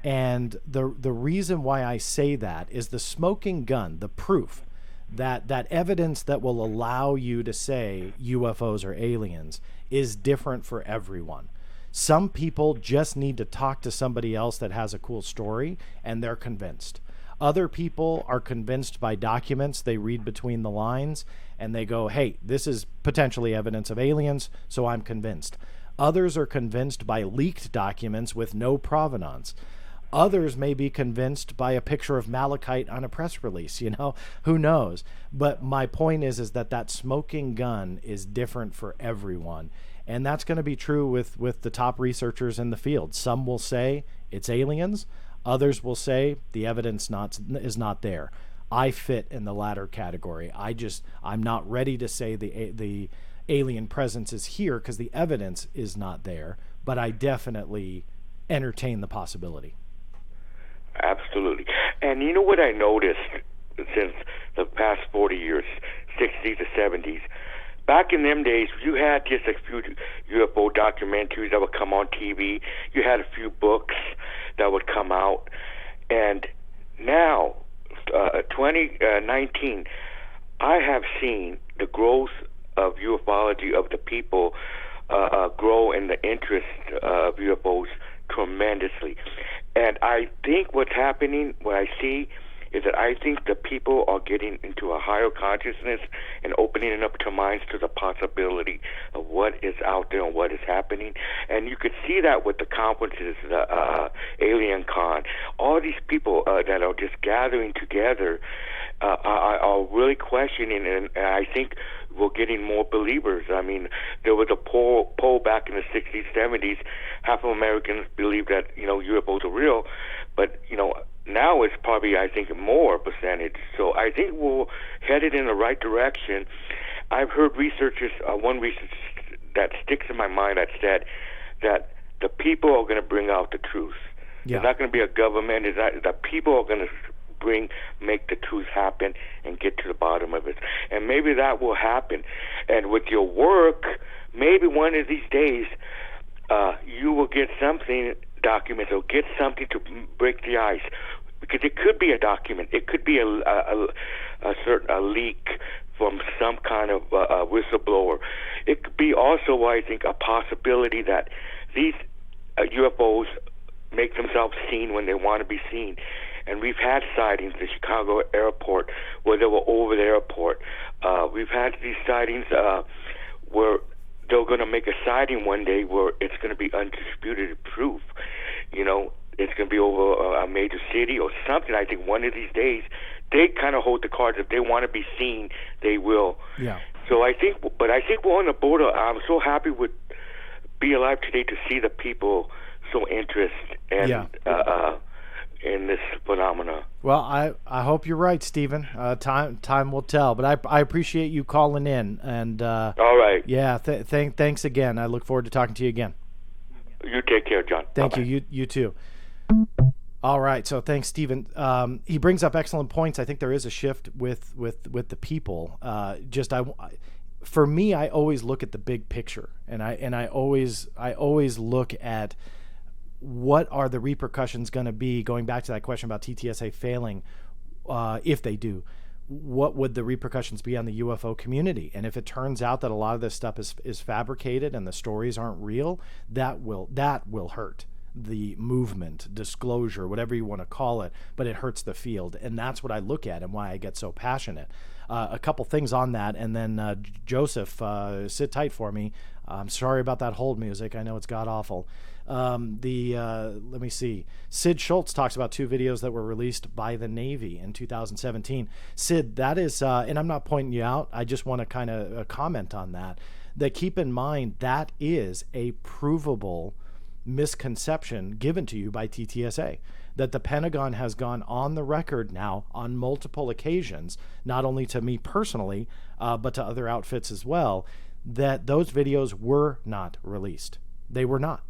And the reason why I say that is the smoking gun, the proof, that evidence that will allow you to say UFOs are aliens is different for everyone. Some people just need to talk to somebody else that has a cool story, and they're convinced. Other people are convinced by documents. They read between the lines, and they go, hey, this is potentially evidence of aliens, so I'm convinced. Others are convinced by leaked documents with no provenance. Others may be convinced by a picture of malachite on a press release, who knows? But my point is that smoking gun is different for everyone. And that's going to be true with the top researchers in the field. Some will say it's aliens. Others will say the evidence is not there. I fit in the latter category. I'm not ready to say the alien presence is here because the evidence is not there, but I definitely entertain the possibility. Absolutely. And you know what I noticed since the past 40 years, 60s to 70s, back in them days, you had just a few UFO documentaries that would come on TV. You had a few books that would come out. And now, 2019, I have seen the growth of ufology, of the people grow in the interest of UFOs tremendously. And I think what's happening, what I see, is that I think the people are getting into a higher consciousness and opening up their minds to the possibility of what is out there and what is happening. And you could see that with the conferences, the Alien Con, all these people that are just gathering together are really questioning, and I think we're getting more believers. I mean, there was a poll back in the 60s, 70s. Half of Americans believe that, UFOs are real, but, now it's probably, I think, more percentage. So I think we're headed in the right direction. I've heard researchers, one researcher that sticks in my mind that said that the people are going to bring out the truth. Yeah. It's not going to be a government. It's not, the people are going to make the truth happen and get to the bottom of it. And maybe that will happen. And with your work, maybe one of these days, you will get something documented or get something to break the ice. Because it could be a document. It could be a leak from some kind of whistleblower. It could be also, I think, a possibility that these UFOs make themselves seen when they want to be seen. And we've had sightings at the Chicago airport where they were over the airport. We've had these sightings where they're going to make a sighting one day where it's going to be undisputed proof. It's going to be over a major city or something. I think one of these days they kind of hold the cards. If they want to be seen, they will. Yeah. So I think we're on the border. I'm so happy with Be Alive today to see the people so interested in this phenomena. Well, I hope you're right, Stephen. Time will tell. But I appreciate you calling in. And all right. Yeah. Thanks again. I look forward to talking to you again. You take care, John. Thank Bye-bye. you. You too. All right. So thanks, Stephen. He brings up excellent points. I think there is a shift with the people. For me, I always look at the big picture, and I always look at what are the repercussions going to be. Going back to that question about TTSA failing, if they do, what would the repercussions be on the UFO community? And if it turns out that a lot of this stuff is fabricated and the stories aren't real, that will hurt the movement, disclosure, whatever you want to call it, but it hurts the field. And that's what I look at and why I get so passionate. A couple things on that, and then Joseph, sit tight for me. I'm sorry about that hold music. I know it's god-awful. Let me see. Sid Schultz talks about 2 videos that were released by the Navy in 2017. Sid, that is, and I'm not pointing you out, I just want to kind of comment on that keep in mind that is a provable misconception given to you by TTSA, that the Pentagon has gone on the record now on multiple occasions, not only to me personally, but to other outfits as well, that those videos were not released. They were not.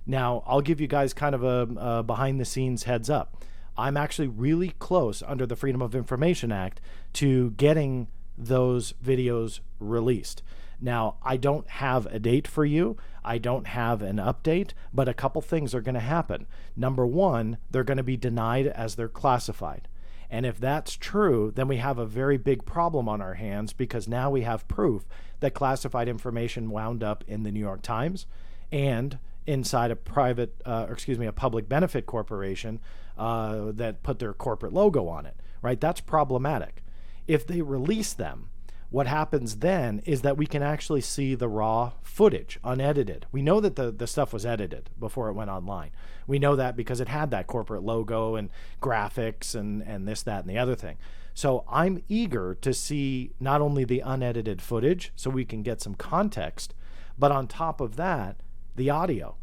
Now, I'll give you guys kind of a behind-the-scenes heads up. I'm actually really close under the Freedom of Information Act to getting those videos released. Now, I don't have a date for you. I don't have an update, but a couple things are going to happen. Number one, they're going to be denied as they're classified. And if that's true, then we have a very big problem on our hands, because now we have proof that classified information wound up in the New York Times and inside a public benefit corporation that put their corporate logo on it, right? That's problematic. If they release them, what happens then is that we can actually see the raw footage, unedited. We know that the stuff was edited before it went online. We know that because it had that corporate logo and graphics and this, that, and the other thing. So I'm eager to see not only the unedited footage so we can get some context, but on top of that, the audio.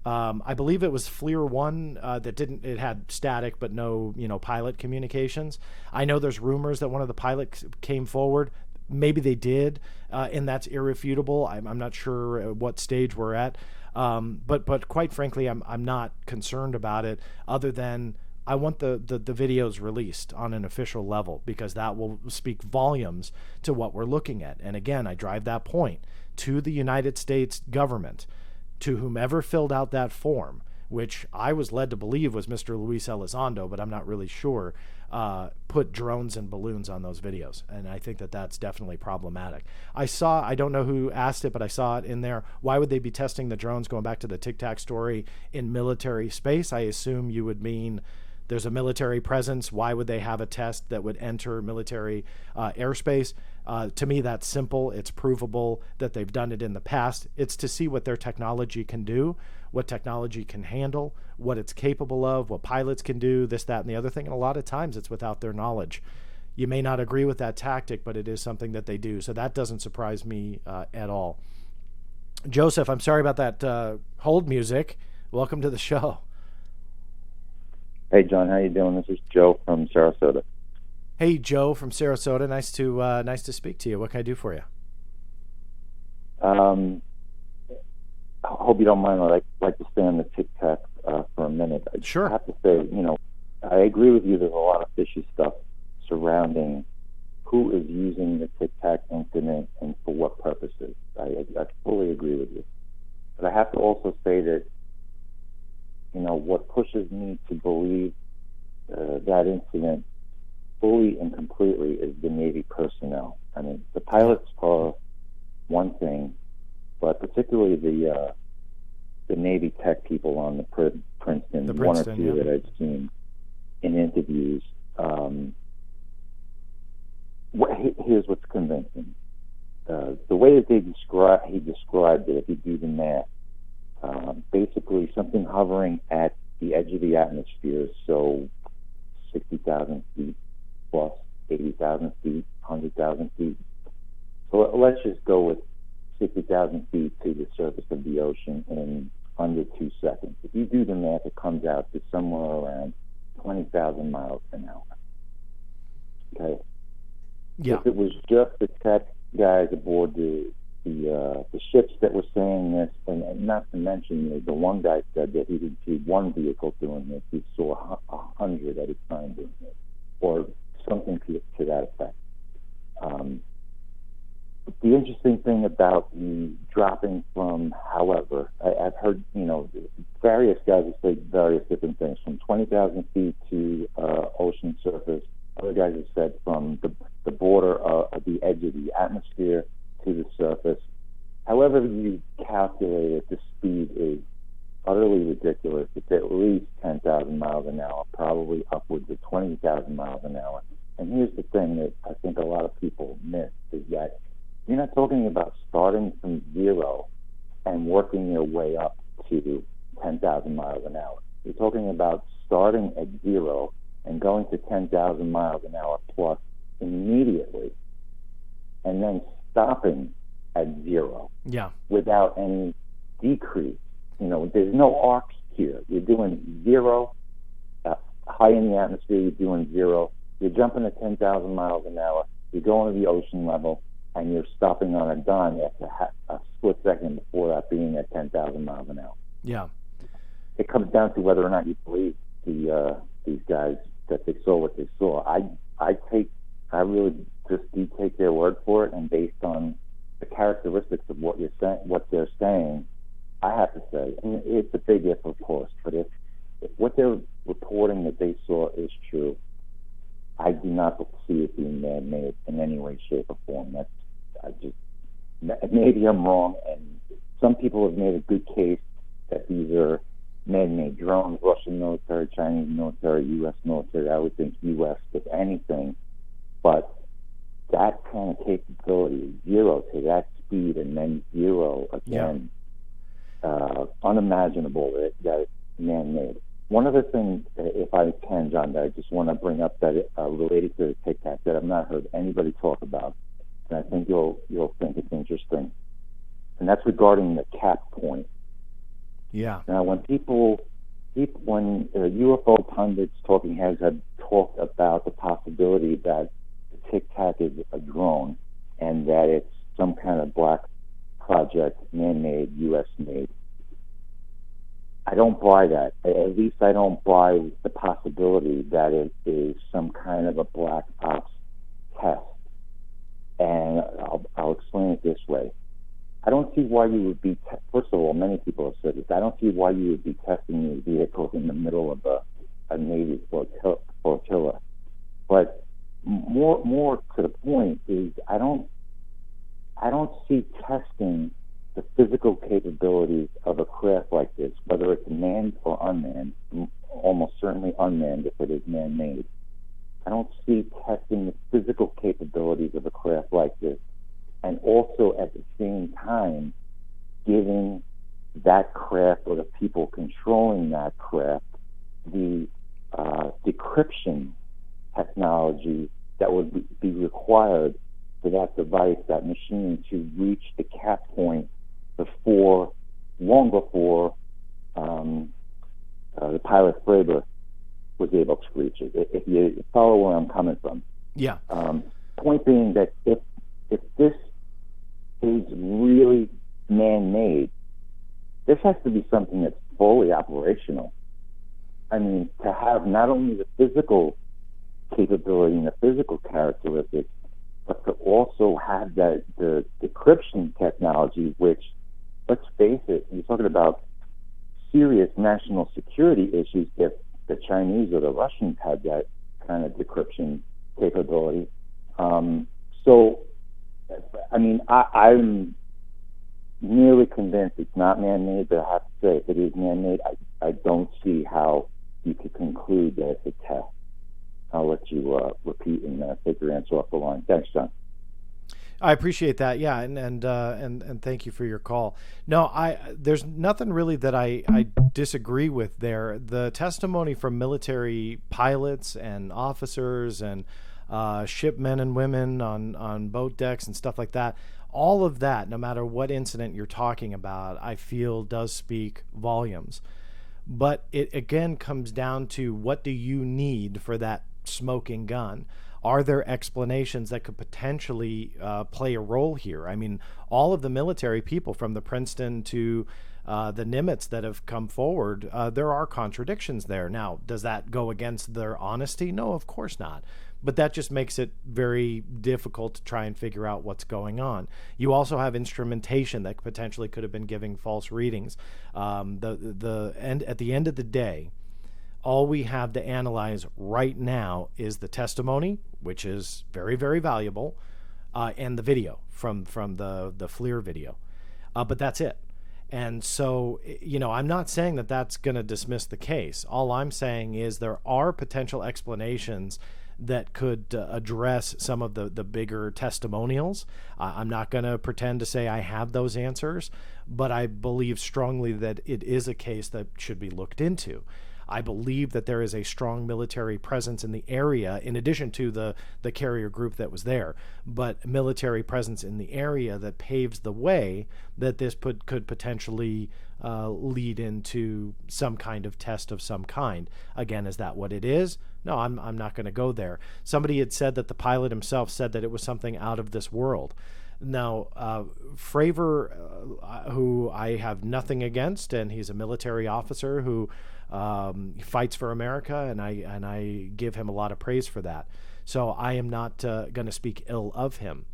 I believe it was FLIR 1 that didn't. It had static but no, pilot communications. I know there's rumors that one of the pilots came forward. Maybe they did, and that's irrefutable. I'm not sure at what stage we're at. But quite frankly, I'm not concerned about it, other than I want the videos released on an official level, because that will speak volumes to what we're looking at. And again, I drive that point to the United States government, to whomever filled out that form, which I was led to believe was Mr. Luis Elizondo, but I'm not really sure, put drones and balloons on those videos. And I think that that's definitely problematic. I don't know who asked it, but I saw it in there. Why would they be testing the drones, going back to the Tic Tac story, in military space? I assume you would mean there's a military presence. Why would they have a test that would enter military airspace? To me, that's simple. It's provable that they've done it in the past. It's to see what their technology can do, what technology can handle, what it's capable of, what pilots can do, this, that, and the other thing. And a lot of times it's without their knowledge. You may not agree with that tactic, but it is something that they do. So that doesn't surprise me at all. Joseph, I'm sorry about that hold music. Welcome to the show. Hey, John, how you doing? This is Joe from Sarasota. Hey, Joe from Sarasota. Nice to speak to you. What can I do for you? I hope you don't mind. I'd like to stay on the Tic Tac for a minute. Sure. I have to say, I agree with you. There's a lot of fishy stuff surrounding who is using the Tic Tac incident and for what purposes. I fully agree with you. But I have to also say that, what pushes me to believe that incident fully and completely is the Navy personnel. I mean, the pilots are one thing, but particularly the Navy tech people on the Princeton, one or two that I've seen in interviews. Here's what's convincing: the way that he described it. If you do the math, basically something hovering at the edge of the atmosphere, so 60,000 feet plus 80,000 feet, 100,000 feet. So let's just go with 60,000 feet to the surface of the ocean in under 2 seconds. If you do the math, it comes out to somewhere around 20,000 miles an hour. Okay. Yeah. If it was just the tech guys aboard the ships that were saying this, and not to mention the one guy said that he didn't see one vehicle doing this, he saw 100 at a time doing this, or something to that effect. The interesting thing about the dropping from, however, I've heard, various guys have said various different things, from 20,000 feet to ocean surface. Other guys have said from the border of the edge of the atmosphere to the surface. However you calculate it, the speed is utterly ridiculous. It's at least 10,000 miles an hour, probably upwards of 20,000 miles an hour. And here's the thing that I think a lot of people miss, is that you're not talking about starting from zero and working your way up to 10,000 miles an hour. You're talking about starting at zero and going to 10,000 miles an hour plus immediately, and then stopping at zero. Yeah. Without any decrease. There's no arcs here. You're doing zero, high in the atmosphere, you're doing zero. You're jumping at 10,000 miles an hour. You're going to the ocean level, and you're stopping on a dime after a split second before that, being at 10,000 miles an hour. Yeah. It comes down to whether or not you believe these guys that they saw what they saw. I really just do take their word for it, and based on the characteristics of what they're saying, I have to say, and it's a big if, of course, but if what they're reporting that they saw is true, I do not see it being man-made in any way, shape, or form. Maybe I'm wrong, and some people have made a good case that these are man-made drones, Russian military, Chinese military, U.S. military. I would think U.S. if anything, but that kind of capability, zero to that speed and then zero again, unimaginable that it's man-made. One other thing, if I can, John, that I just want to bring up that related to the Tic Tac that I've not heard anybody talk about, and I think you'll think it's interesting, and that's regarding the cap point. Yeah. Now, when when UFO pundits, talking heads have talked about the possibility that the Tic Tac is a drone and that it's some kind of black project, man-made, U.S.-made, I don't buy that. At least I don't buy the possibility that it is some kind of a black ops test. And I'll explain it this way. I don't see why you would be, first of all, many people have said this, I don't see why you would be testing these vehicles in the middle of a Navy flotilla. But more to the point is I don't see testing the physical capabilities of a craft like this, whether it's manned or unmanned, almost certainly unmanned if it is man-made. I don't see testing the physical capabilities of a craft like this, and also at the same time giving that craft or the people controlling that craft the decryption technology that would be required for that device, that machine, to reach the cap point long before the pilot Fravor was able to reach it. If you follow where I'm coming from. Yeah. Point being that if this is really man-made, this has to be something that's fully operational. I mean, to have not only the physical capability and the physical characteristics, but to also have the decryption technology, which, let's face it, you're talking about serious national security issues if the Chinese or the Russians had that kind of decryption capability. So, I mean, I'm nearly convinced it's not man-made, but I have to say, if it is man-made, I don't see how you could conclude that it's a test. I'll let you repeat and take your answer off the line. Thanks, John. I appreciate that. Yeah, and thank you for your call. No, there's nothing really that I disagree with there. The testimony from military pilots and officers and ship men and women on boat decks and stuff like that, all of that, no matter what incident you're talking about, I feel does speak volumes. But it again comes down to, what do you need for that smoking gun? Are there explanations that could potentially play a role here? I mean, all of the military people, from the Princeton to the Nimitz that have come forward, there are contradictions there. Now, does that go against their honesty? No, of course not. But that just makes it very difficult to try and figure out what's going on. You also have instrumentation that potentially could have been giving false readings. At the end of the day, all we have to analyze right now is the testimony, which is very, very valuable, and the video from the FLIR video. But that's it. And so, I'm not saying that that's going to dismiss the case. All I'm saying is there are potential explanations that could address some of the bigger testimonials. I'm not going to pretend to say I have those answers, but I believe strongly that it is a case that should be looked into. I believe that there is a strong military presence in the area, in addition to the carrier group that was there, but military presence in the area that paves the way that this could potentially lead into some kind of test of some kind. Again, is that what it is? No, I'm not going to go there. Somebody had said that the pilot himself said that it was something out of this world. Now, Fravor, who I have nothing against, and he's a military officer who fights for America, and I give him a lot of praise for that. So I am not going to speak ill of him.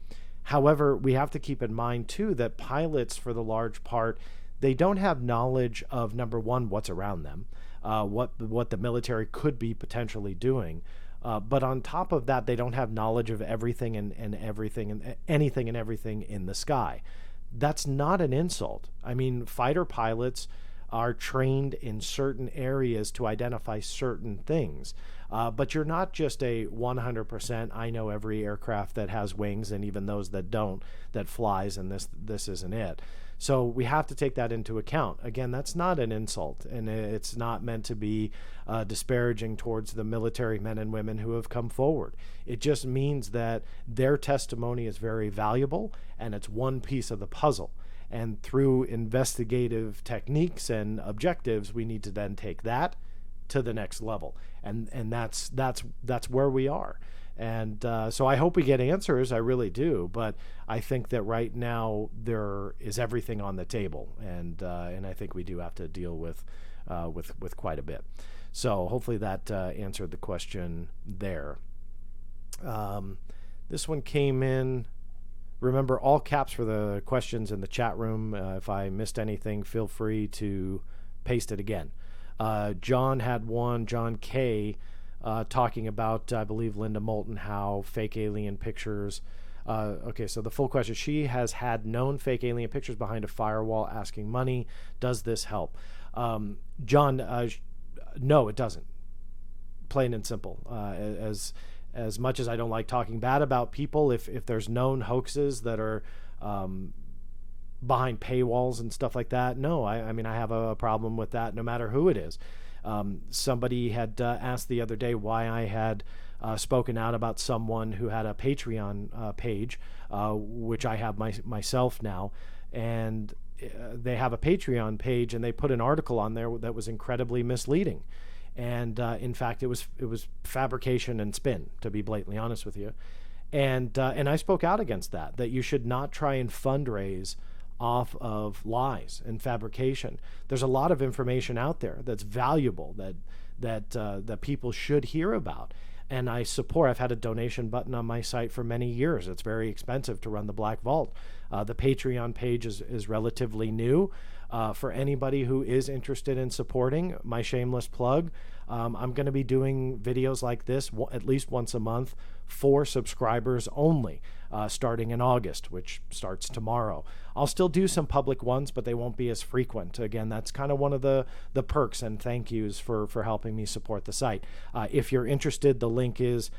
However, we have to keep in mind too that pilots, for the large part, they don't have knowledge of, number one, what's around them, what the military could be potentially doing. But on top of that, they don't have knowledge of everything and everything and anything and everything in the sky. That's not an insult. I mean, fighter pilots are trained in certain areas to identify certain things. But you're not just a 100%, I know every aircraft that has wings, and even those that don't, that flies, and this isn't it. So we have to take that into account. Again, that's not an insult, and it's not meant to be disparaging towards the military men and women who have come forward. It just means that their testimony is very valuable, and it's one piece of the puzzle. And through investigative techniques and objectives, we need to then take that to the next level. And that's where we are. And so I hope we get answers. I really do. But I think that right now there is everything on the table, and I think we do have to deal with quite a bit. So hopefully that answered the question there. This one came in. Remember, all caps for the questions in the chat room. If I missed anything, feel free to paste it again. John had one, John K., talking about, I believe, Linda Moulton, how fake alien pictures. Okay, so the full question. She has had known fake alien pictures behind a firewall asking money. Does this help? John, no, it doesn't. Plain and simple. As much as I don't like talking bad about people, if there's known hoaxes that are behind paywalls and stuff like that, no, I mean, I have a problem with that no matter who it is. Somebody had asked the other day why I had spoken out about someone who had a Patreon page, which I have myself now, and they have a Patreon page, and they put an article on there that was incredibly misleading. And in fact, it was fabrication and spin, to be blatantly honest with you. And I spoke out against that you should not try and fundraise off of lies and fabrication. There's a lot of information out there that's valuable that people should hear about. And I support. I've had a donation button on my site for many years. It's very expensive to run the Black Vault. The Patreon page is relatively new. For anybody who is interested in supporting, my shameless plug, I'm going to be doing videos like this at least once a month for subscribers only, starting in August, which starts tomorrow. I'll still do some public ones, but they won't be as frequent. Again, that's kind of one of the perks and thank yous for helping me support the site. If you're interested, the link is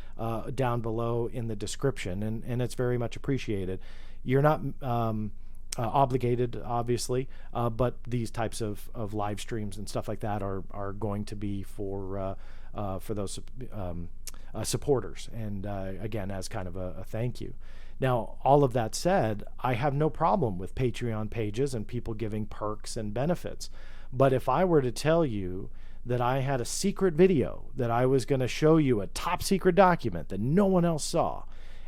down below in the description, and it's very much appreciated. You're not obligated, obviously, but these types of live streams and stuff like that are going to be for those supporters, and again, as kind of a thank you. Now, all of that said, I have no problem with Patreon pages and people giving perks and benefits, but if I were to tell you that I had a secret video that I was going to show you, a top secret document that no one else saw,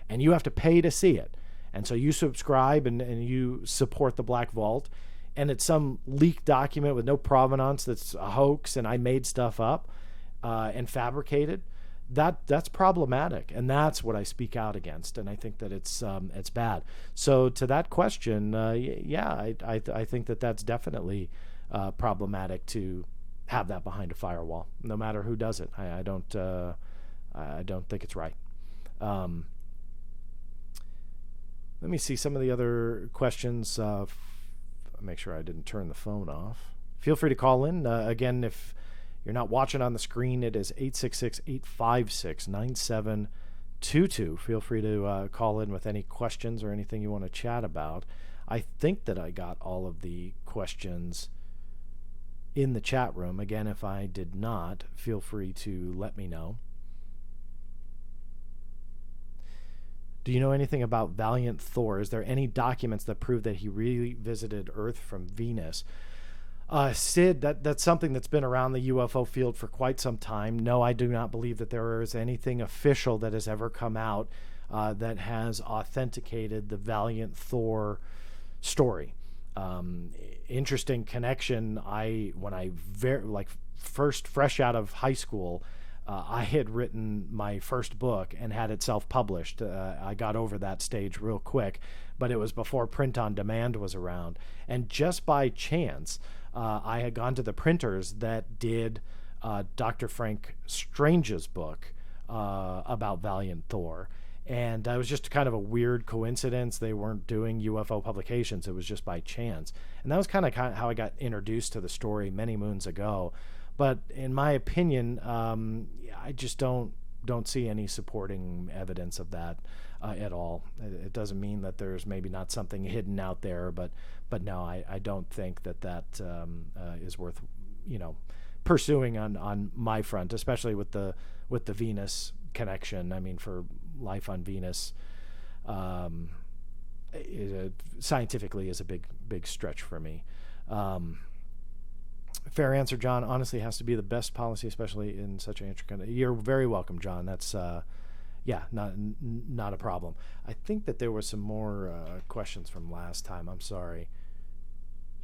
and you have to pay to see it, and so you subscribe and you support the Black Vault, and it's some leaked document with no provenance that's a hoax and I made stuff up and fabricated, that's problematic, and that's what I speak out against, and I think that it's bad. So to that question, I think that's definitely problematic to have that behind a firewall, no matter who does it. I don't think it's right. Let me see some of the other questions. Make sure I didn't turn the phone off. Feel free to call in. Again, if you're not watching on the screen, it is 866-856-9722. Feel free to call in with any questions or anything you want to chat about. I think that I got all of the questions in the chat room. Again, if I did not, feel free to let me know. Do you know anything about Valiant Thor? Is there any documents that prove that he really visited Earth from Venus? Sid, that's something that's been around the UFO field for quite some time. No, I do not believe that there is anything official that has ever come out that has authenticated the Valiant Thor story. Interesting connection. Fresh out of high school, I had written my first book and had it self-published. I got over that stage real quick, but it was before print on demand was around. And just by chance, I had gone to the printers that did Dr. Frank Strange's book about Valiant Thor. And it was just kind of a weird coincidence. They weren't doing UFO publications. It was just by chance. And that was kind of how I got introduced to the story many moons ago. But in my opinion, I just don't see any supporting evidence of that at all. It doesn't mean that there's maybe not something hidden out there, but no, I don't think that is worth pursuing on my front, especially with the Venus connection. I mean, for life on Venus, scientifically is a big stretch for me. Fair answer, John. Honestly, has to be the best policy, especially in such an intricate. You're very welcome, John. That's not a problem. I think that there were some more questions from last time. I'm sorry.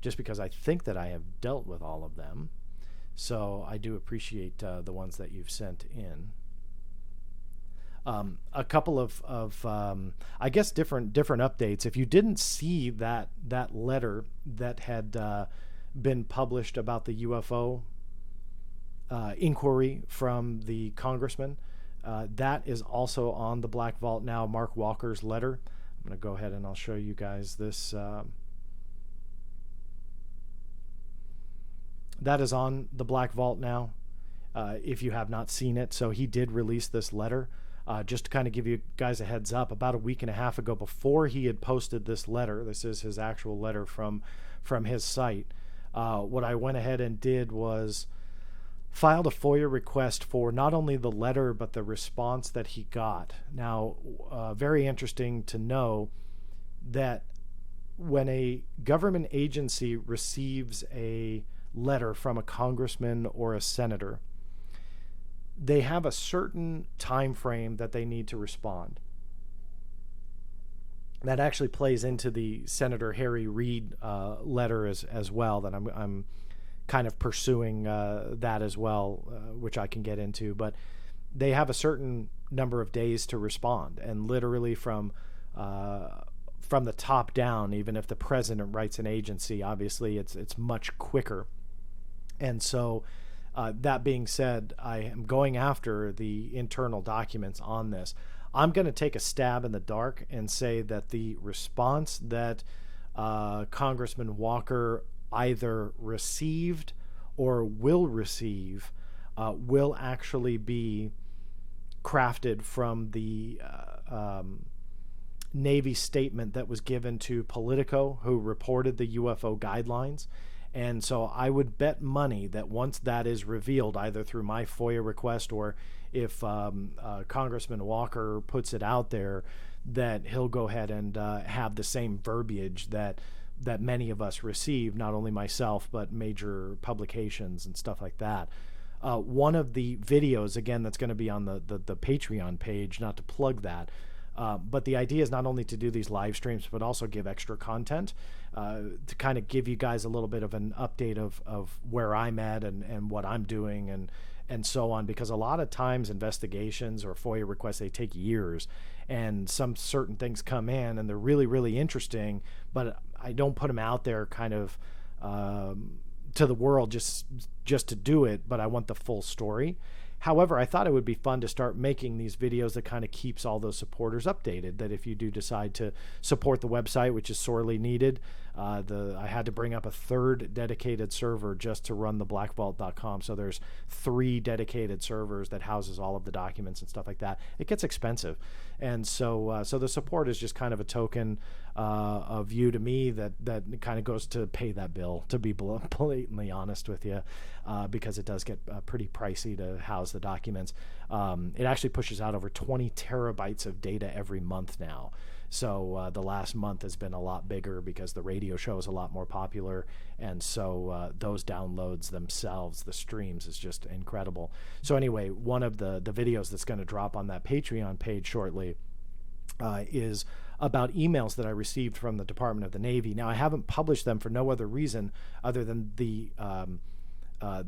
Just because I think that I have dealt with all of them, so I do appreciate the ones that you've sent in. A couple of I guess different updates. If you didn't see that letter that had been published about the UFO inquiry from the congressman, that is also on the Black Vault now. Mark Walker's letter. I'm going to go ahead and I'll show you guys this. That is on the Black Vault now, if you have not seen it. So he did release this letter. Just to kind of give you guys a heads up, about a week and a half ago, before he had posted this letter, this is his actual letter from his site, what I went ahead and did was filed a FOIA request for not only the letter, but the response that he got. Now, very interesting to know that when a government agency receives a letter from a congressman or a senator, they have a certain time frame that they need to respond. That actually plays into the Senator Harry Reid letter as well, that I'm kind of pursuing that as well, which I can get into. But they have a certain number of days to respond, and literally from the top down, even if the president writes an agency, obviously it's much quicker. And so that being said, I am going after the internal documents on this. I'm going to take a stab in the dark and say that the response that Congressman Walker either received or will receive will actually be crafted from the Navy statement that was given to Politico, who reported the UFO guidelines. And so I would bet money that once that is revealed, either through my FOIA request or if Congressman Walker puts it out there, that he'll go ahead and have the same verbiage that many of us receive, not only myself, but major publications and stuff like that. One of the videos, again, that's going to be on the Patreon page, not to plug that, but the idea is not only to do these live streams, but also give extra content to kind of give you guys a little bit of an update of where I'm at and what I'm doing and so on, because a lot of times investigations or FOIA requests, they take years, and some certain things come in and they're really, really interesting, but I don't put them out there kind of to the world just to do it, but I want the full story. However, I thought it would be fun to start making these videos that kind of keeps all those supporters updated, that if you do decide to support the website, which is sorely needed, I had to bring up a third dedicated server just to run the blackvault.com. So there's 3 dedicated servers that houses all of the documents and stuff like that. It gets expensive. And so the support is just kind of a token of you to me that kind of goes to pay that bill, to be blatantly honest with you, because it does get pretty pricey to house the documents. It actually pushes out over 20 terabytes of data every month now. So the last month has been a lot bigger because the radio show is a lot more popular, and so those downloads themselves, the streams, is just incredible. So anyway, one of the videos that's going to drop on that Patreon page shortly is about emails that I received from the Department of the Navy. Now, I haven't published them for no other reason other than the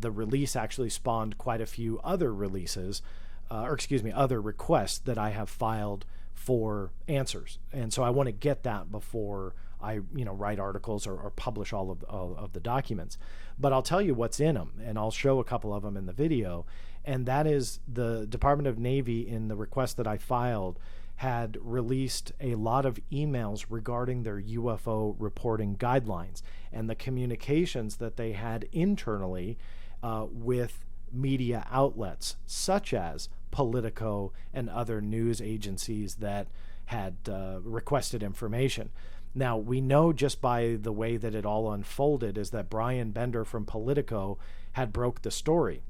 release actually spawned quite a few other releases, other requests that I have filed for answers. And so I want to get that before I write articles or publish all of the documents. But I'll tell you what's in them, and I'll show a couple of them in the video. And that is the Department of Navy, in the request that I filed, had released a lot of emails regarding their UFO reporting guidelines and the communications that they had internally with media outlets such as Politico and other news agencies that had requested information. Now, we know just by the way that it all unfolded is that Brian Bender from Politico had broke the story.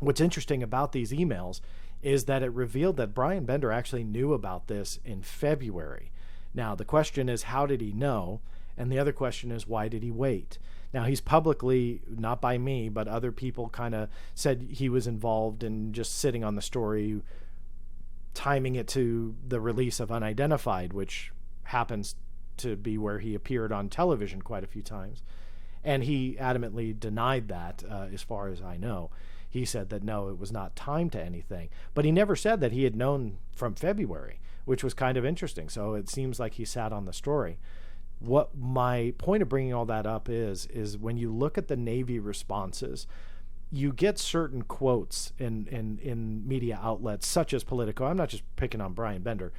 What's interesting about these emails is that it revealed that Brian Bender actually knew about this in February. Now, the question is, how did he know? And the other question is, why did he wait? Now, he's publicly, not by me, but other people kind of said he was involved in just sitting on the story, timing it to the release of Unidentified, which happens to be where he appeared on television quite a few times. And he adamantly denied that, as far as I know. He said that, no, it was not timed to anything. But he never said that he had known from February, which was kind of interesting. So it seems like he sat on the story. What my point of bringing all that up is when you look at the Navy responses, you get certain quotes in media outlets such as Politico. I'm not just picking on Brian Bender.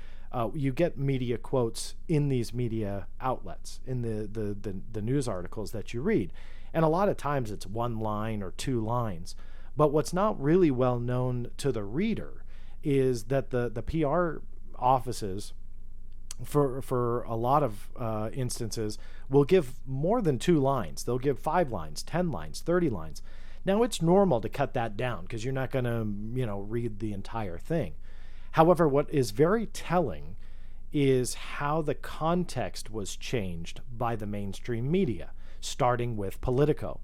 You get media quotes in these media outlets, in the news articles that you read. And a lot of times it's one line or two lines. But what's not really well known to the reader is that the PR offices, for a lot of instances, will give more than 2 lines. They'll give 5 lines, 10 lines, 30 lines. Now, it's normal to cut that down because you're not going to, read the entire thing. However, what is very telling is how the context was changed by the mainstream media, starting with Politico,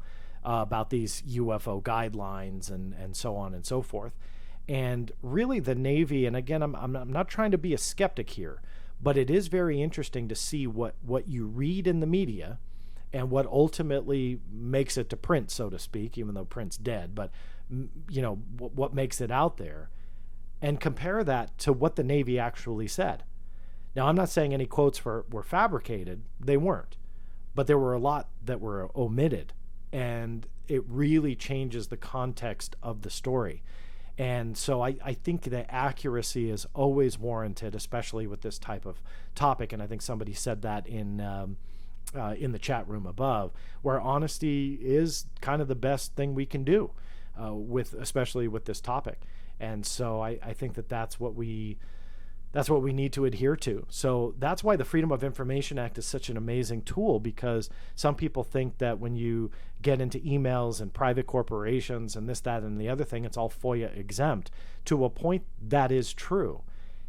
about these UFO guidelines and so on and so forth. And really the Navy, and again, I'm not trying to be a skeptic here, but it is very interesting to see what you read in the media and what ultimately makes it to print, so to speak, even though print's dead, but what makes it out there, and compare that to what the Navy actually said. Now, I'm not saying any quotes were fabricated. They weren't. But there were a lot that were omitted, and it really changes the context of the story. And so I think the accuracy is always warranted, especially with this type of topic. And I think somebody said that in the chat room above, where honesty is kind of the best thing we can do, especially with this topic. And so I think that's what we need to adhere to. So that's why the Freedom of Information Act is such an amazing tool, because some people think that when you get into emails and private corporations and this, that, and the other thing, it's all FOIA exempt. To a point, that is true.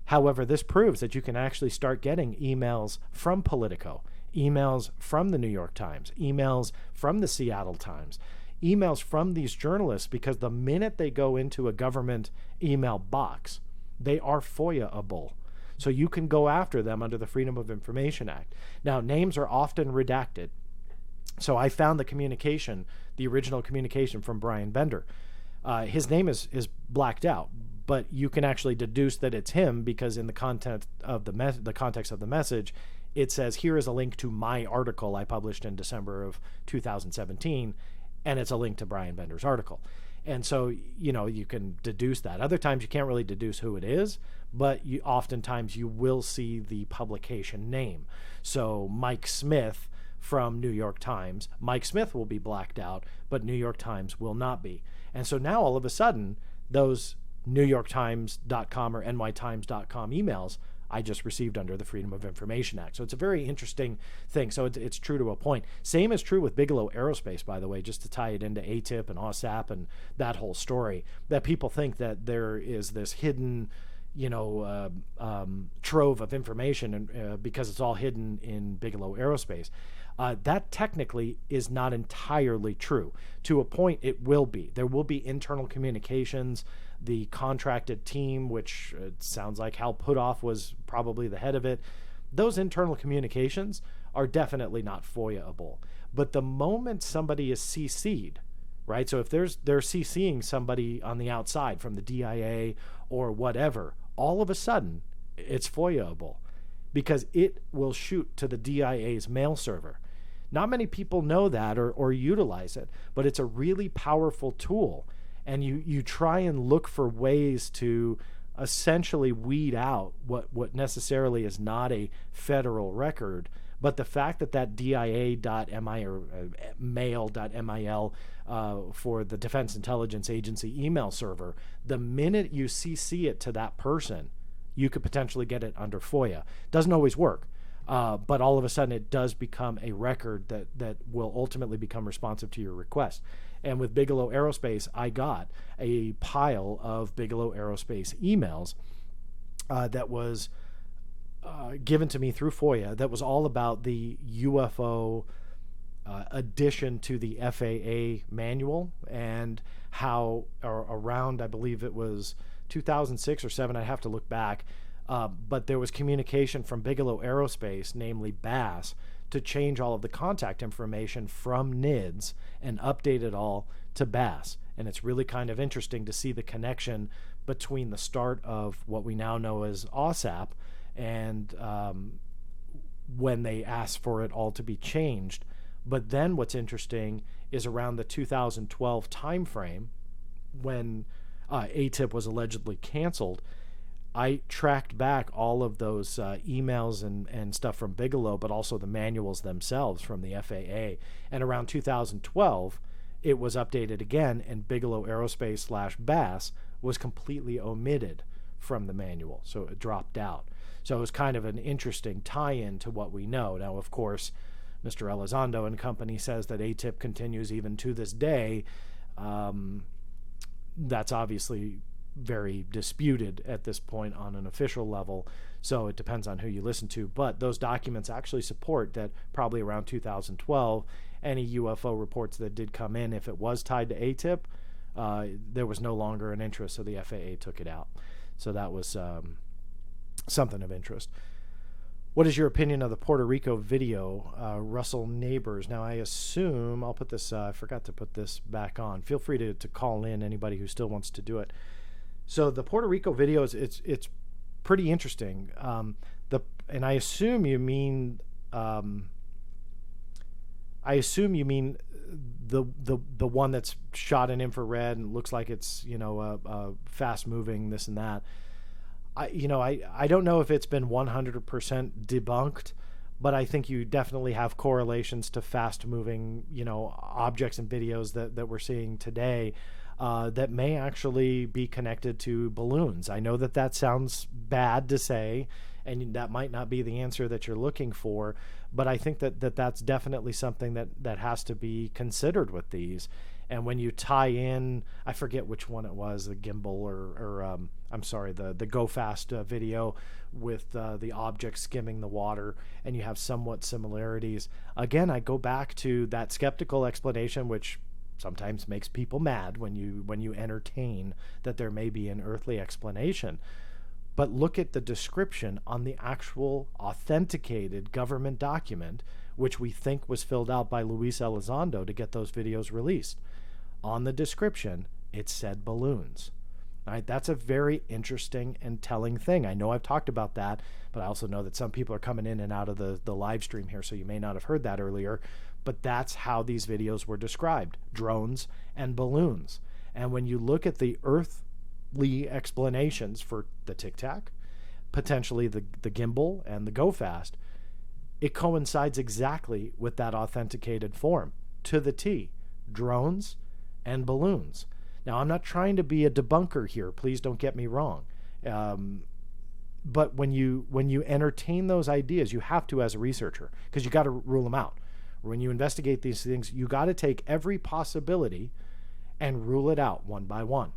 However, this proves that you can actually start getting emails from Politico, emails from the New York Times, emails from the Seattle Times, emails from these journalists, because the minute they go into a government email box, they are FOIA-able. So you can go after them under the Freedom of Information Act. Now, names are often redacted. So I found the original communication from Brian Bender. His name is blacked out, but you can actually deduce that it's him, because in the context of the message, it says, here is a link to my article I published in December of 2017, and it's a link to Brian Bender's article. And so, you can deduce that. Other times you can't really deduce who it is, but oftentimes you will see the publication name. So Mike Smith from New York Times, Mike Smith will be blacked out, but New York Times will not be. And so now all of a sudden, those NewYorkTimes.com or NYTimes.com emails I just received under the Freedom of Information Act. So it's a very interesting thing. So it's true to a point. Same is true with Bigelow Aerospace, by the way, just to tie it into ATIP and OSAP and that whole story, that people think that there is this hidden, trove of information, and because it's all hidden in Bigelow Aerospace. That technically is not entirely true. To a point, it will be. There will be internal communications. The contracted team, which it sounds like Hal Puthoff was probably the head of it, those internal communications are definitely not FOIA-able. But the moment somebody is CC'd, right? So if they're CCing somebody on the outside from the DIA or whatever, all of a sudden it's FOIA-able, because it will shoot to the DIA's mail server. Not many people know that or utilize it, but it's a really powerful tool. And you try and look for ways to essentially weed out what necessarily is not a federal record. But the fact that DIA.mi or mail.mil for the Defense Intelligence Agency email server, the minute you CC it to that person, you could potentially get it under FOIA. Doesn't always work. But all of a sudden it does become a record that will ultimately become responsive to your request. And with Bigelow Aerospace, I got a pile of Bigelow Aerospace emails that was given to me through Foia that was all about the UFO addition to the FAA manual, and how around, I believe it was 2006 or 7, I have to look back, but there was communication from Bigelow Aerospace, namely Bass, to change all of the contact information from NIDS and update it all to Bass. And it's really kind of interesting to see the connection between the start of what we now know as OSAP and when they asked for it all to be changed. But then what's interesting is around the 2012 timeframe, when ATIP was allegedly canceled, I tracked back all of those emails and stuff from Bigelow, but also the manuals themselves from the FAA. And around 2012, it was updated again, and Bigelow Aerospace / Bass was completely omitted from the manual. So it dropped out. So it was kind of an interesting tie-in to what we know. Now, of course, Mr. Elizondo and company says that ATIP continues even to this day. That's obviously very disputed at this point on an official level, so it depends on who you listen to. But those documents actually support that probably around 2012, any UFO reports that did come in, if it was tied to ATIP, there was no longer an interest, so the FAA took it out. So that was something of interest. What is your opinion of the Puerto Rico video, Russell Neighbors? Now, I assume, I'll put this, I forgot to put this back on. Feel free to call in, anybody who still wants to do it. So the Puerto Rico video, it's pretty interesting. And I assume you mean, the one that's shot in infrared and looks like it's, fast moving, this and that. I don't know if it's been 100% debunked, but I think you definitely have correlations to fast moving, objects and videos that we're seeing today that may actually be connected to balloons. I know that sounds bad to say, and that might not be the answer that you're looking for, but I think that's definitely something that has to be considered with these. And when you tie in, I forget which one it was, the gimbal or I'm sorry, the Go Fast video with the object skimming the water, and you have somewhat similarities. Again, I go back to that skeptical explanation, which sometimes makes people mad when you entertain that there may be an earthly explanation. But look at the description on the actual authenticated government document, which we think was filled out by Luis Elizondo to get those videos released. On the description, it said balloons. All right, that's a very interesting and telling thing. I know I've talked about that, but I also know that some people are coming in and out of the live stream here, so you may not have heard that earlier. But that's how these videos were described: drones and balloons. And when you look at the earthly explanations for the Tic Tac, potentially the gimbal and the Go Fast, it coincides exactly with that authenticated form to the T: drones and balloons. Now, I'm not trying to be a debunker here. Please don't get me wrong. But when you entertain those ideas, you have to as a researcher, because you got to rule them out. When you investigate these things, you got to take every possibility and rule it out one by one.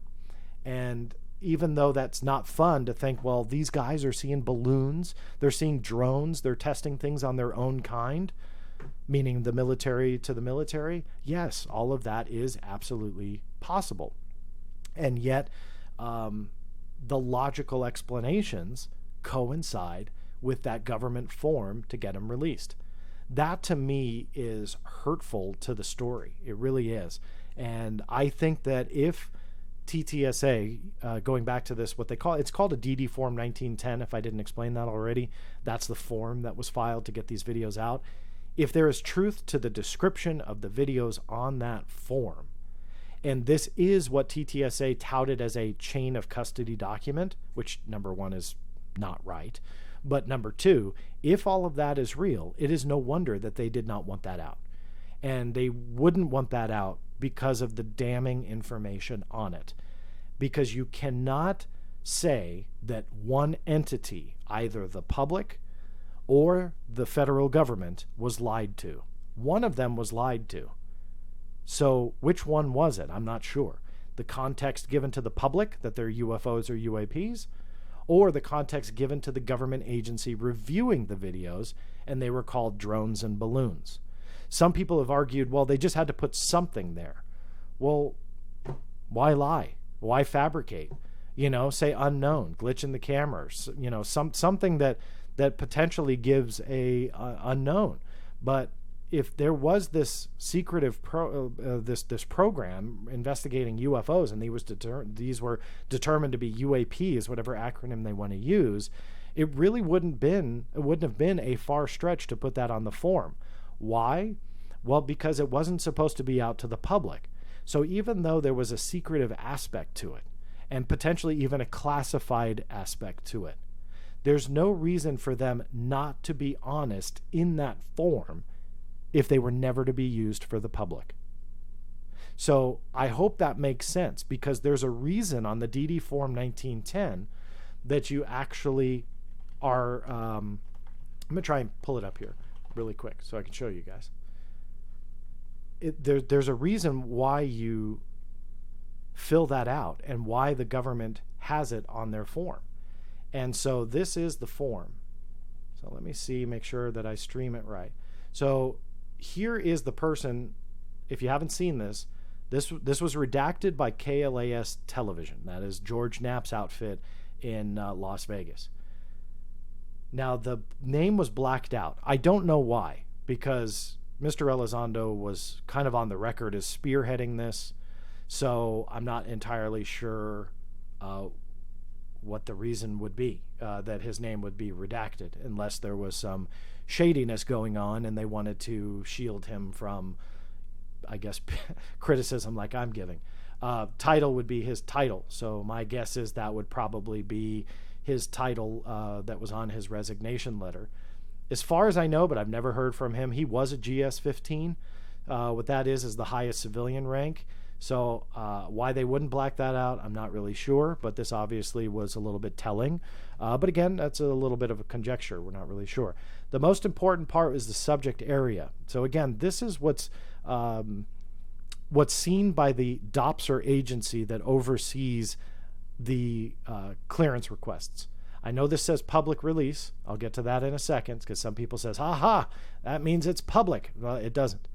And even though that's not fun to think, well, these guys are seeing balloons, they're seeing drones, they're testing things on their own kind, meaning the military to the military. Yes, all of that is absolutely possible. And yet, the logical explanations coincide with that government form to get them released. That, to me, is hurtful to the story. It really is. And I think that if TTSA, going back to this, it's called a DD Form 1910, if I didn't explain that already. That's the form that was filed to get these videos out. If there is truth to the description of the videos on that form, and this is what TTSA touted as a chain of custody document, which, number one, is not right. But number two, if all of that is real, it is no wonder that they did not want that out. And they wouldn't want that out because of the damning information on it. Because you cannot say that one entity, either the public or the federal government, was lied to. One of them was lied to. So which one was it? I'm not sure. The context given to the public that they're UFOs or UAPs, or the context given to the government agency reviewing the videos, and they were called drones and balloons. Some people have argued, well, they just had to put something there. Well, why lie? Why fabricate? Say unknown, glitch in the cameras, something that potentially gives a unknown. But if there was this secretive this program investigating UFOs, and these were determined to be UAPs, whatever acronym they want to use, it really wouldn't have been a far stretch to put that on the form. Why? Well, because it wasn't supposed to be out to the public. So even though there was a secretive aspect to it, and potentially even a classified aspect to it, there's no reason for them not to be honest in that form if they were never to be used for the public. So I hope that makes sense, because there's a reason on the DD Form 1910 that you actually are... I'm going to try and pull it up here really quick so I can show you guys. There's a reason why you fill that out and why the government has it on their form. And so this is the form. So let me make sure that I stream it right. So here is the person. If you haven't seen this was redacted by KLAS Television. That is George Knapp's outfit in Las Vegas. Now, the name was blacked out. I don't know why, because Mr. Elizondo was kind of on the record as spearheading this. So I'm not entirely sure what the reason would be that his name would be redacted, unless there was some shadiness going on and they wanted to shield him from, I guess, criticism like I'm giving. Title would be his title. So my guess is that would probably be his title that was on his resignation letter. As far as I know, but I've never heard from him, he was a GS-15. What that is the highest civilian rank. So why they wouldn't black that out, I'm not really sure, but this obviously was a little bit telling. But again, that's a little bit of a conjecture. We're not really sure. The most important part is the subject area. So again, this is what's seen by the DOPSR agency that oversees the clearance requests. I know this says public release. I'll get to that in a second, because some people says, that means it's public. Well, it doesn't.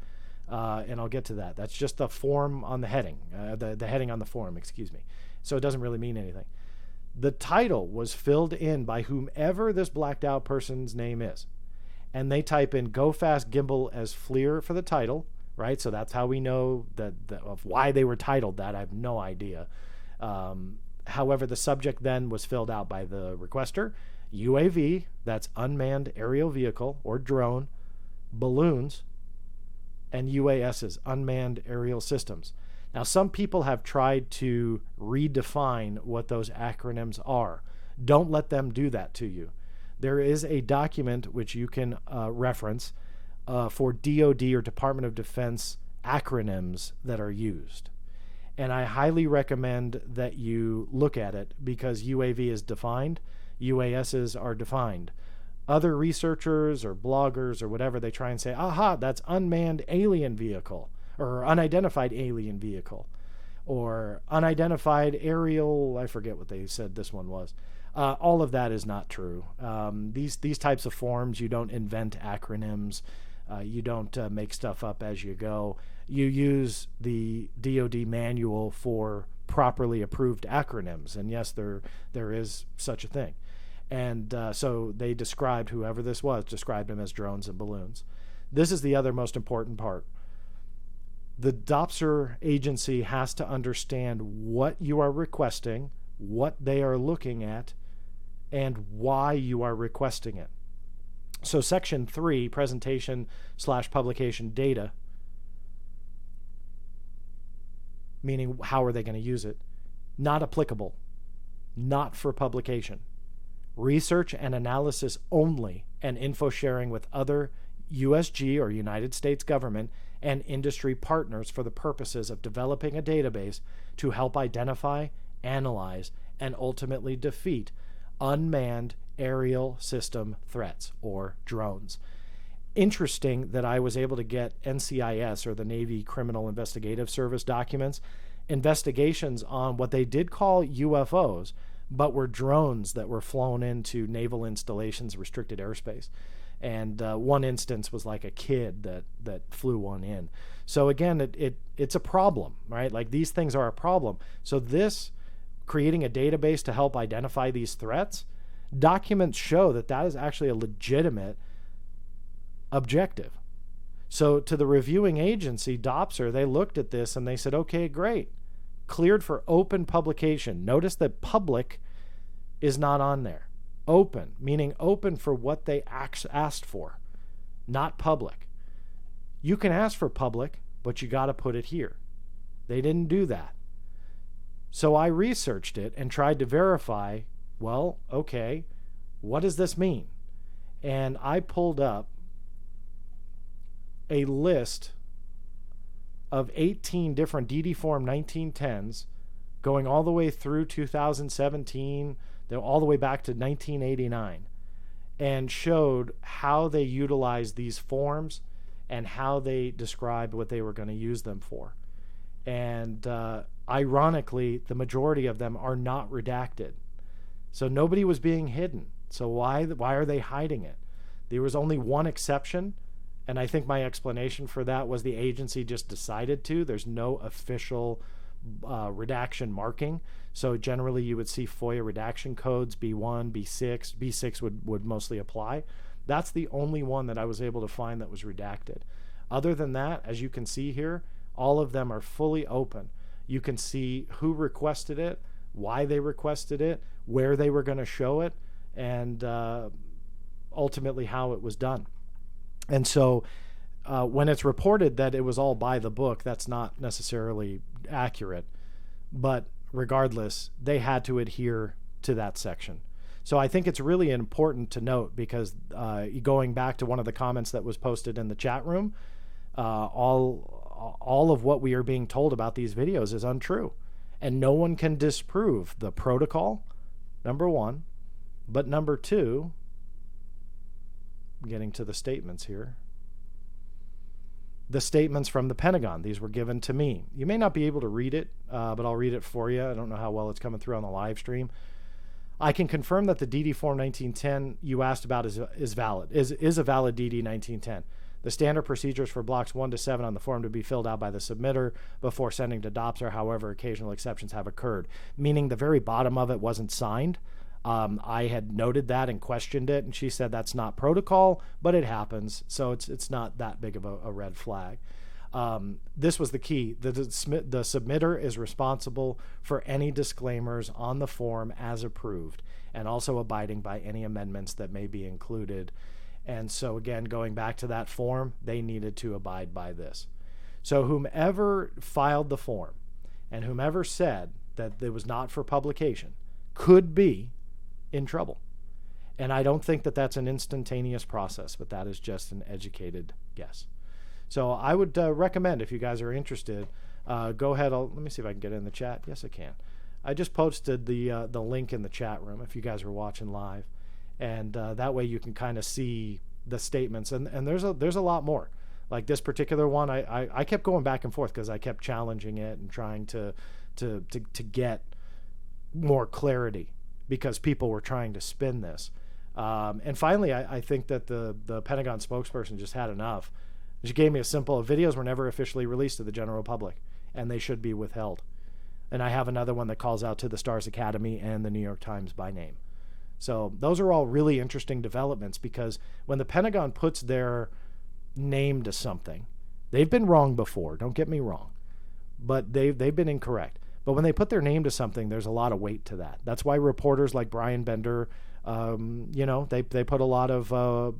And I'll get to that. That's just the form on the heading, the heading on the form, excuse me. So it doesn't really mean anything. The title was filled in by whomever this blacked out person's name is. And they type in Go Fast Gimbal as FLIR for the title, right? So that's how we know that of why they were titled that. I have no idea. However, the subject then was filled out by the requester. UAV, that's unmanned aerial vehicle or drone, balloons, and UASs, unmanned aerial systems. Now, some people have tried to redefine what those acronyms are. Don't let them do that to you. There is a document which you can reference for DoD or Department of Defense acronyms that are used. And I highly recommend that you look at it, because UAV is defined, UASs are defined. Other researchers or bloggers or whatever, they try and say, that's unmanned alien vehicle, or unidentified alien vehicle, or unidentified aerial, I forget what they said this one was. All of that is not true. These types of forms, you don't invent acronyms. You don't make stuff up as you go. You use the DoD manual for properly approved acronyms. And yes, there is such a thing. And so they described, whoever this was, described them as drones and balloons. This is the other most important part. The DOPSR agency has to understand what you are requesting, what they are looking at, and why you are requesting it. So Section 3, presentation/publication data, meaning how are they going to use it, not applicable, not for publication. Research and analysis only, and info sharing with other USG or United States government and industry partners for the purposes of developing a database to help identify, analyze, and ultimately defeat unmanned aerial system threats, or drones. Interesting that I was able to get NCIS, or the Navy Criminal Investigative Service documents, investigations on what they did call UFOs, but were drones that were flown into naval installations, restricted airspace. And one instance was like a kid that flew one in. So again, it's a problem, right? Like these things are a problem. So this, creating a database to help identify these threats, documents show that that is actually a legitimate objective. So to the reviewing agency, DOPSR, they looked at this and they said, okay, great. Cleared for open publication. Notice that public is not on there. Open, meaning open for what they asked for, not public. You can ask for public, but you got to put it here. They didn't do that. So I researched it and tried to verify, well, okay, what does this mean? And I pulled up a list of 18 different DD Form 1910s going all the way through 2017, all the way back to 1989, and showed how they utilized these forms and how they described what they were going to use them for. And ironically, the majority of them are not redacted. So nobody was being hidden. So why are they hiding it? There was only one exception, and I think my explanation for that was the agency just decided to. There's no official redaction marking. So generally you would see FOIA redaction codes, B1, B6. B6 would mostly apply. That's the only one that I was able to find that was redacted. Other than that, as you can see here, all of them are fully open. You can see who requested it, why they requested it, where they were going to show it, and ultimately how it was done. And so when it's reported that it was all by the book, that's not necessarily accurate. But regardless, they had to adhere to that section. So I think it's really important to note, because going back to one of the comments that was posted in the chat room, all of what we are being told about these videos is untrue. And no one can disprove the protocol, number one. But number two, getting to the statements here. The statements from the Pentagon, these were given to me. You may not be able to read it, but I'll read it for you. I don't know how well it's coming through on the live stream. I can confirm that the DD Form 1910 you asked about is valid, is a valid DD 1910. The standard procedures for blocks 1 to 7 on the form to be filled out by the submitter before sending to DOPSR. However, occasional exceptions have occurred, meaning the very bottom of it wasn't signed. I had noted that and questioned it, and she said that's not protocol, but it happens, so it's not that big of a red flag. This was the key. The submitter is responsible for any disclaimers on the form as approved, and also abiding by any amendments that may be included. And so again, going back to that form, they needed to abide by this. So whomever filed the form and whomever said that it was not for publication could be in trouble. And I don't think that that's an instantaneous process, but that is just an educated guess. So I would recommend, if you guys are interested, go ahead. Let me see if I can get it in the chat. Yes, I can. I just posted the link in the chat room if you guys are watching live. And that way you can kind of see the statements. And there's a lot more. Like this particular one, I kept going back and forth because I kept challenging it and trying to get more clarity, because people were trying to spin this. And finally, I think that the Pentagon spokesperson just had enough. She gave me a simple: videos were never officially released to the general public, and they should be withheld. And I have another one that calls out to the Stars Academy and the New York Times by name. So those are all really interesting developments, because when the Pentagon puts their name to something, they've been wrong before, don't get me wrong, but they've been incorrect. But when they put their name to something, there's a lot of weight to that. That's why reporters like Brian Bender, they put a lot of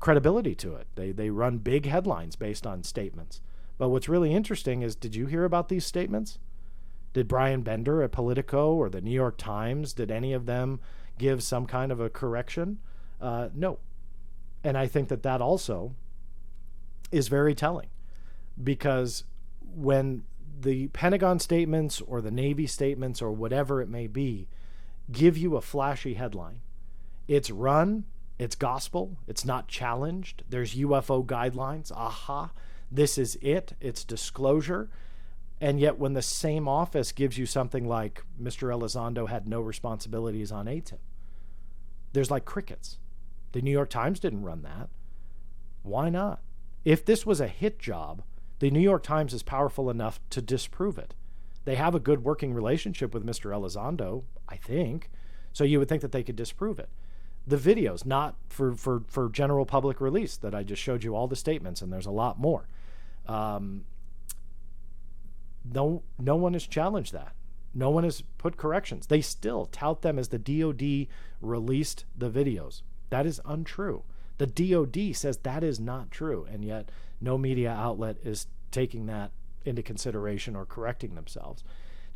credibility to it. They run big headlines based on statements. But what's really interesting is, did you hear about these statements? Did Brian Bender at Politico or the New York Times, did any of them give some kind of a correction? No. And I think that also is very telling, because when the Pentagon statements or the Navy statements or whatever it may be give you a flashy headline, it's run, it's gospel, it's not challenged, there's UFO guidelines, aha, this is it, it's disclosure. And yet when the same office gives you something like Mr. Elizondo had no responsibilities on ATIP, there's like crickets. The New York Times didn't run that. Why not? If this was a hit job, the New York Times is powerful enough to disprove it. They have a good working relationship with Mr. Elizondo, I think, so you would think that they could disprove it. The videos, not for general public release, that I just showed you all the statements, and there's a lot more. No one has challenged that. No one has put corrections. They still tout them as the DOD released the videos. That is untrue. The DOD says that is not true, and yet no media outlet is taking that into consideration or correcting themselves.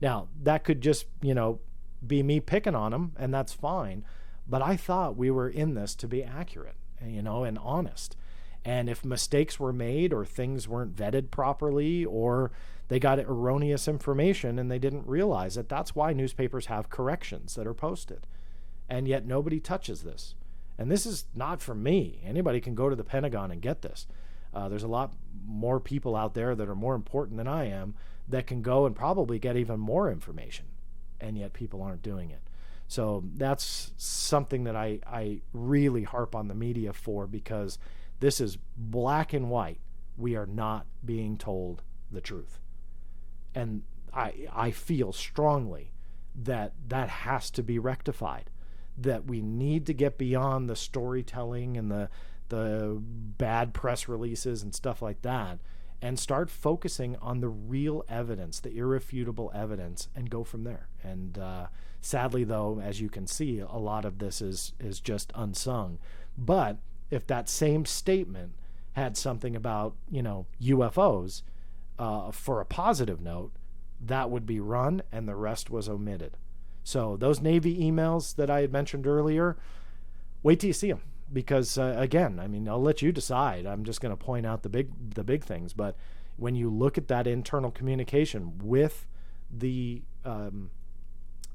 Now, that could just, be me picking on them, and that's fine, but I thought we were in this to be accurate, and honest. And if mistakes were made or things weren't vetted properly or they got erroneous information and they didn't realize it, that's why newspapers have corrections that are posted. And yet nobody touches this. And this is not from me. Anybody can go to the Pentagon and get this. There's a lot more people out there that are more important than I am that can go and probably get even more information. And yet people aren't doing it. So that's something that I really harp on the media for, because this is black and white. We are not being told the truth. And I feel strongly that has to be rectified, that we need to get beyond the storytelling and the bad press releases and stuff like that and start focusing on the real evidence, the irrefutable evidence, and go from there. And sadly, though, as you can see, a lot of this is just unsung. But if that same statement had something about, UFOs for a positive note, that would be run and the rest was omitted. So those Navy emails that I had mentioned earlier, wait till you see them. Because again, I'll let you decide. I'm just going to point out the big things. But when you look at that internal communication with the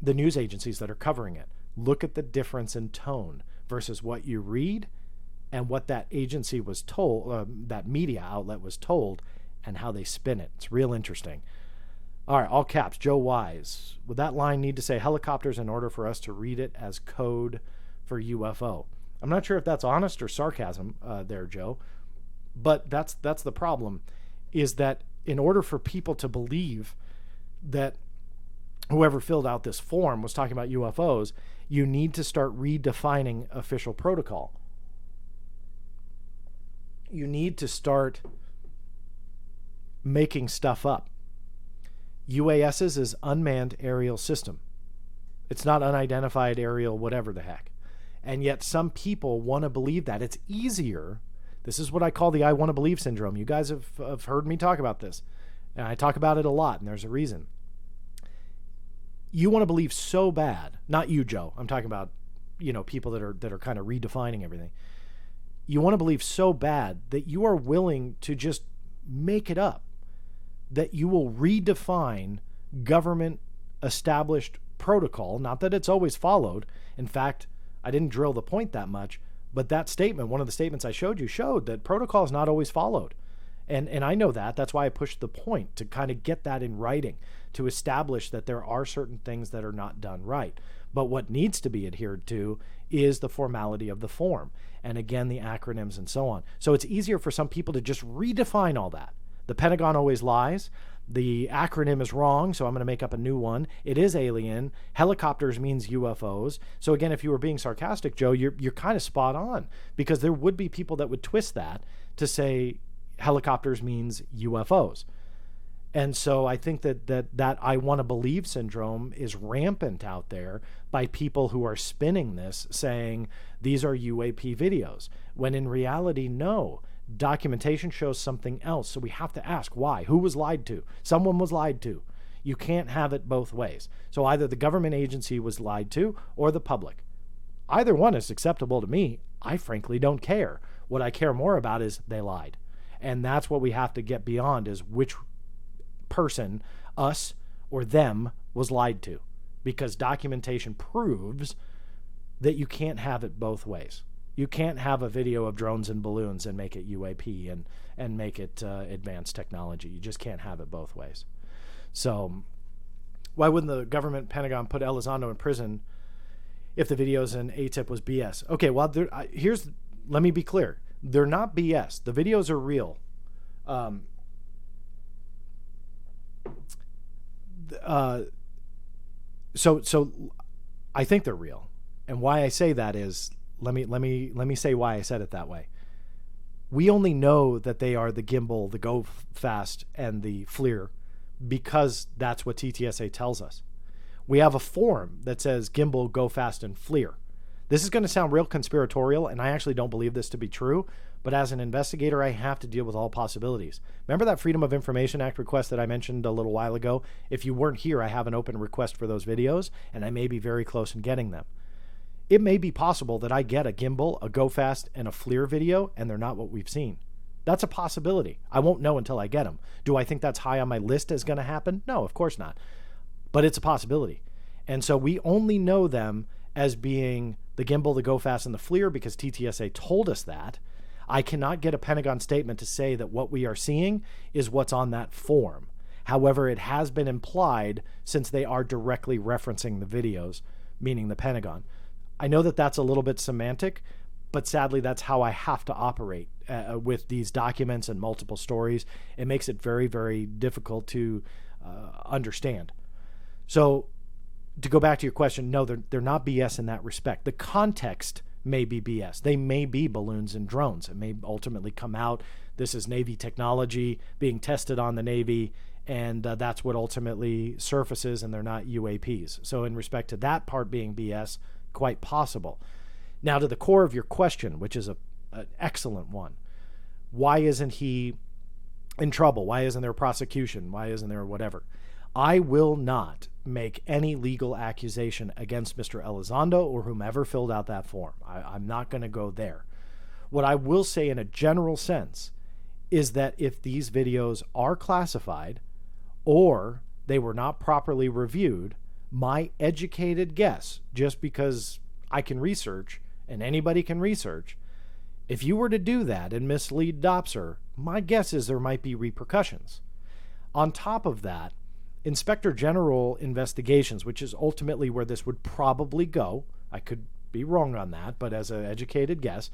news agencies that are covering it, look at the difference in tone versus what you read and what that agency was told, that media outlet was told, and how they spin it. It's real interesting. All right, all caps, Joe Wise. Would that line need to say helicopters in order for us to read it as code for UFO? I'm not sure if that's honest or sarcasm there, Joe, but that's the problem, is that in order for people to believe that whoever filled out this form was talking about UFOs, you need to start redefining official protocol. You need to start making stuff up. UASs is unmanned aerial system. It's not unidentified aerial whatever the heck. And yet some people want to believe that. It's easier. This is what I call the I want to believe syndrome. You guys have heard me talk about this. And I talk about it a lot, and there's a reason. You want to believe so bad. Not you, Joe. I'm talking about, people that are kind of redefining everything. You want to believe so bad that you are willing to just make it up, that you will redefine government established protocol. Not that it's always followed. In fact, I didn't drill the point that much, but that statement, one of the statements I showed you, showed that protocol is not always followed. And I know that. That's why I pushed the point, to kind of get that in writing, to establish that there are certain things that are not done right. But what needs to be adhered to is the formality of the form. And again, the acronyms and so on. So it's easier for some people to just redefine all that. The Pentagon always lies. The acronym is wrong, so I'm going to make up a new one. It is alien. Helicopters means UFOs. So again, if you were being sarcastic, Joe, you're kind of spot on, because there would be people that would twist that to say helicopters means UFOs. And so I think that I want to believe syndrome is rampant out there by people who are spinning this, saying these are UAP videos, when in reality, no. Documentation shows something else. So we have to ask why. Who was lied to? Someone was lied to. You can't have it both ways. So either the government agency was lied to or the public. Either one is acceptable to me. I frankly don't care. What I care more about is they lied. And that's what we have to get beyond, is which person, us or them, was lied to. Because documentation proves that you can't have it both ways. You can't have a video of drones and balloons and make it UAP and make it advanced technology. You just can't have it both ways. So why wouldn't the government Pentagon put Elizondo in prison if the videos and ATIP was BS? Okay, well, let me be clear. They're not BS. The videos are real. So I think they're real. And why I say that is, let me say why I said it that way. We only know that they are the gimbal, the go fast, and the FLIR because that's what TTSA tells us. We have a form that says gimbal, go fast, and FLIR. This is going to sound real conspiratorial, and I actually don't believe this to be true, but as an investigator, I have to deal with all possibilities. Remember that Freedom of Information Act request that I mentioned a little while ago? If you weren't here, I have an open request for those videos, and I may be very close in getting them. It may be possible that I get a gimbal, a go fast, and a FLIR video, and they're not what we've seen. That's a possibility. I won't know until I get them. Do I think that's high on my list as going to happen? No, of course not. But it's a possibility. And so we only know them as being the gimbal, the go fast, and the FLIR because TTSA told us that. I cannot get a Pentagon statement to say that what we are seeing is what's on that form. However, it has been implied since they are directly referencing the videos, meaning the Pentagon. I know that that's a little bit semantic, but sadly that's how I have to operate with these documents and multiple stories. It makes it very, very difficult to understand. So to go back to your question, no, they're not BS in that respect. The context may be BS. They may be balloons and drones. It may ultimately come out, this is Navy technology being tested on the Navy, and that's what ultimately surfaces, and they're not UAPs. So in respect to that part being BS, quite possible. Now to the core of your question, which is an excellent one. Why isn't he in trouble? Why isn't there prosecution? Why isn't there whatever? I will not make any legal accusation against Mr. Elizondo or whomever filled out that form. I'm not going to go there. What I will say in a general sense is that if these videos are classified or they were not properly reviewed, my educated guess, just because I can research and anybody can research, if you were to do that and mislead DOPSR, my guess is there might be repercussions. On top of that, Inspector General investigations, which is ultimately where this would probably go, I could be wrong on that, but as an educated guess,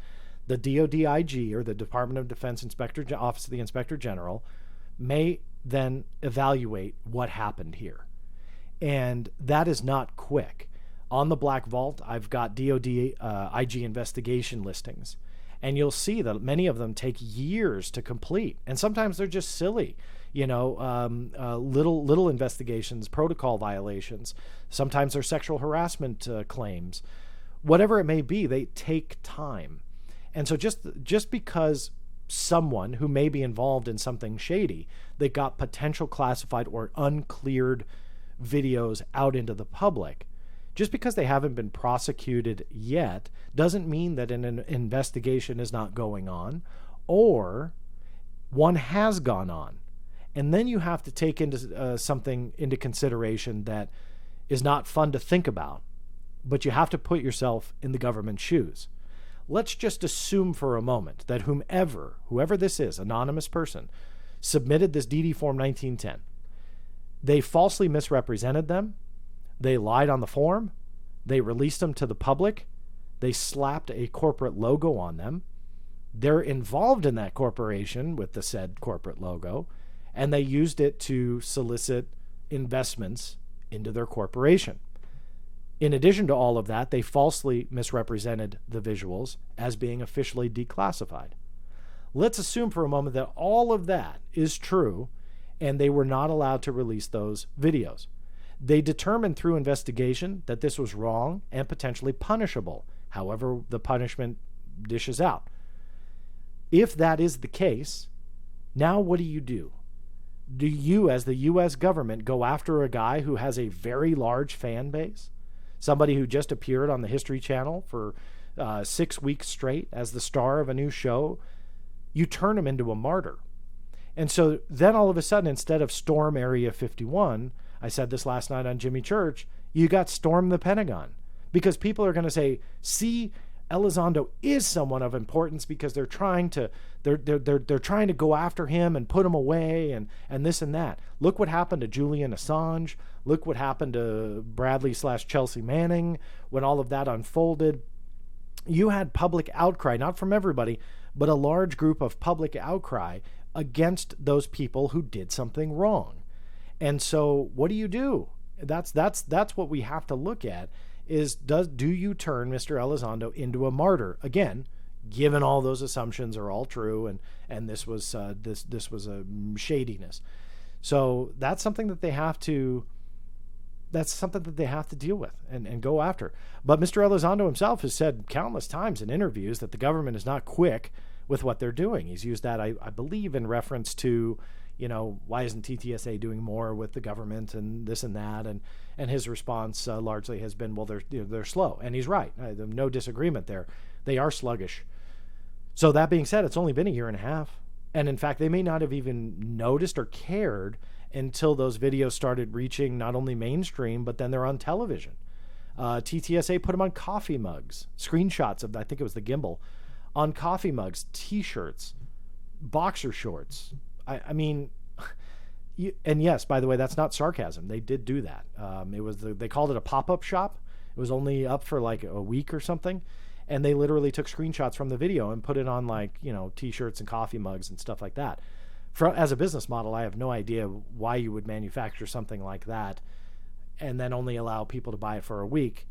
the DODIG, or the Department of Defense Office of the Inspector General, may then evaluate what happened here. And that is not quick. On the Black Vault, I've got DODIG investigation listings, and you'll see that many of them take years to complete, and sometimes they're just silly. Little investigations, protocol violations. Sometimes they're sexual harassment claims. Whatever it may be, they take time. And so just because someone who may be involved in something shady, they got potential classified or uncleared videos out into the public, just because they haven't been prosecuted yet doesn't mean that an investigation is not going on, or one has gone on. And then you have to take into something into consideration that is not fun to think about, but you have to put yourself in the government's shoes. Let's just assume for a moment that whoever this is, anonymous person, submitted this DD Form 1910. They falsely misrepresented them. They lied on the form. They released them to the public. They slapped a corporate logo on them. They're involved in that corporation with the said corporate logo, and they used it to solicit investments into their corporation. In addition to all of that, they falsely misrepresented the visuals as being officially declassified. Let's assume for a moment that all of that is true, and they were not allowed to release those videos. They determined through investigation that this was wrong and potentially punishable, however the punishment dishes out. If that is the case, now what do? Do you, as the U.S. government, go after a guy who has a very large fan base? Somebody who just appeared on the History Channel for 6 weeks straight as the star of a new show? You turn him into a martyr. And so then all of a sudden, instead of storm Area 51, I said this last night on Jimmy Church, you got storm the Pentagon. Because people are going to say, see, Elizondo is someone of importance because they're trying to go after him and put him away and this and that. Look what happened to Julian Assange. Look what happened to Bradley/Chelsea Manning when all of that unfolded. You had public outcry, not from everybody, but a large group of public outcry against those people who did something wrong. And so what do? That's what we have to look at is do you turn Mr. Elizondo into a martyr? Again, given all those assumptions are all true and this was this was a shadiness. So that's something that they have to deal with and go after. But Mr. Elizondo himself has said countless times in interviews that the government is not quick with what they're doing. He's used that, I believe, in reference to, why isn't TTSA doing more with the government and this and that? And his response largely has been, well, they're slow. And he's right. No disagreement there. They are sluggish. So that being said, it's only been a year and a half. And in fact, they may not have even noticed or cared until those videos started reaching not only mainstream, but then they're on television. TTSA put them on coffee mugs, screenshots of, I think it was the gimbal, on coffee mugs, T-shirts, boxer shorts. I mean, and yes, by the way, that's not sarcasm. They did do that. They called it a pop-up shop. It was only up for like a week or something. And they literally took screenshots from the video and put it on T-shirts and coffee mugs and stuff like that. As a business model, I have no idea why you would manufacture something like that and then only allow people to buy it for a week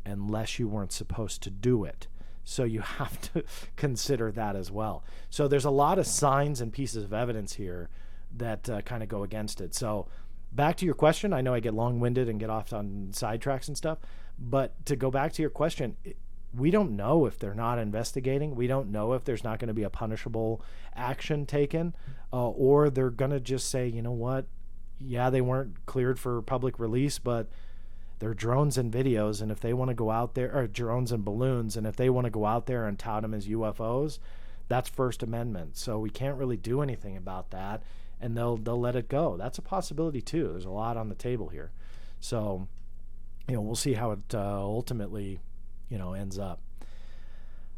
unless you weren't supposed to do it. So you have to consider that as well. So there's a lot of signs and pieces of evidence here that kind of go against it. So back to your question, I know I get long-winded and get off on sidetracks and stuff, but to go back to your question, we don't know if they're not investigating. We don't know if there's not going to be a punishable action taken, or they're going to just say, you know what? Yeah, they weren't cleared for public release, but they're drones and videos, and if they want to go out there, or drones and balloons, and if they want to go out there and tout them as UFOs, that's First Amendment. So we can't really do anything about that, and they'll let it go. That's a possibility too. There's a lot on the table here. So, we'll see how it ultimately ends up.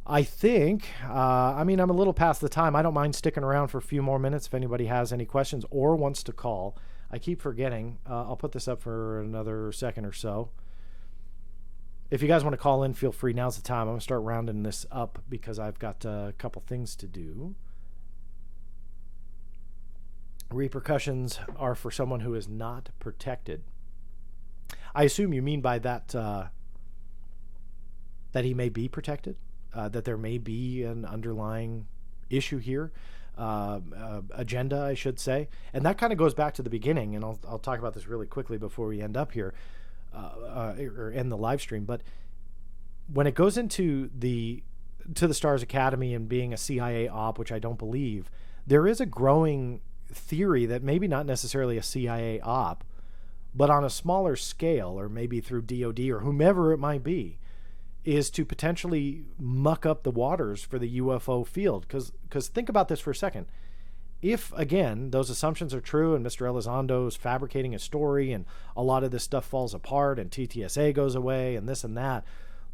I think, I'm a little past the time. I don't mind sticking around for a few more minutes if anybody has any questions or wants to call. I keep forgetting. I'll put this up for another second or so. If you guys want to call in, feel free. Now's the time. I'm going to start rounding this up because I've got a couple things to do. Repercussions are for someone who is not protected. I assume you mean by that that he may be protected, that there may be an underlying issue here, agenda, I should say. And that kind of goes back to the beginning, and I'll talk about this really quickly before we end up here, or end the live stream. But when it goes into the Stars Academy and being a CIA op, which I don't believe, there is a growing theory that maybe not necessarily a CIA op, but on a smaller scale, or maybe through DOD or whomever it might be, is to potentially muck up the waters for the UFO field. Because think about this for a second. If, again, those assumptions are true and Mr. Elizondo is fabricating a story and a lot of this stuff falls apart and TTSA goes away and this and that,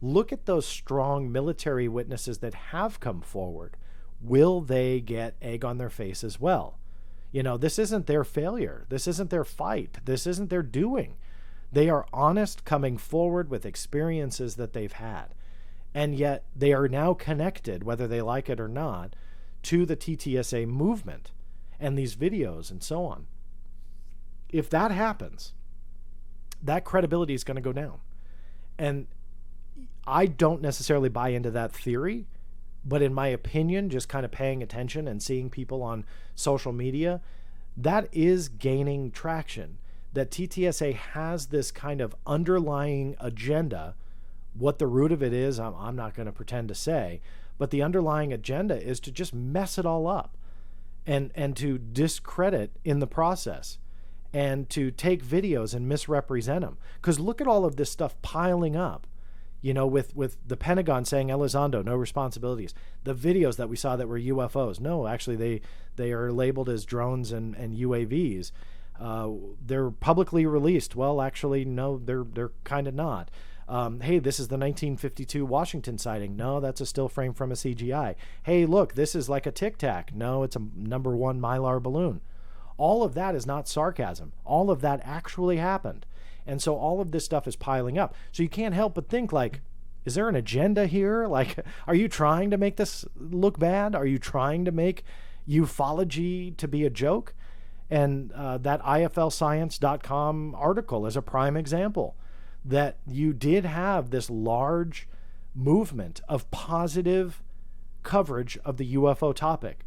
look at those strong military witnesses that have come forward. Will they get egg on their face as well? This isn't their failure. This isn't their fight. This isn't their doing. They are honest, coming forward with experiences that they've had. And yet they are now connected, whether they like it or not, to the TTSA movement and these videos and so on. If that happens, that credibility is going to go down. And I don't necessarily buy into that theory, but in my opinion, just kind of paying attention and seeing people on social media, that is gaining traction. That TTSA has this kind of underlying agenda. What the root of it is, I'm not going to pretend to say, but the underlying agenda is to just mess it all up and to discredit in the process and to take videos and misrepresent them. Because look at all of this stuff piling up, with the Pentagon saying Elizondo, no responsibilities. The videos that we saw that were UFOs, no, actually they are labeled as drones and UAVs. They're publicly released. Well, actually, no, they're kind of not. Hey, this is the 1952 Washington sighting. No, that's a still frame from a CGI. Hey, look, this is like a Tic Tac. No, it's a number 1 Mylar balloon. All of that is not sarcasm. All of that actually happened. And so all of this stuff is piling up. So you can't help but think, like, is there an agenda here? Like, are you trying to make this look bad? Are you trying to make ufology to be a joke? And that IFLscience.com article is a prime example that you did have this large movement of positive coverage of the UFO topic.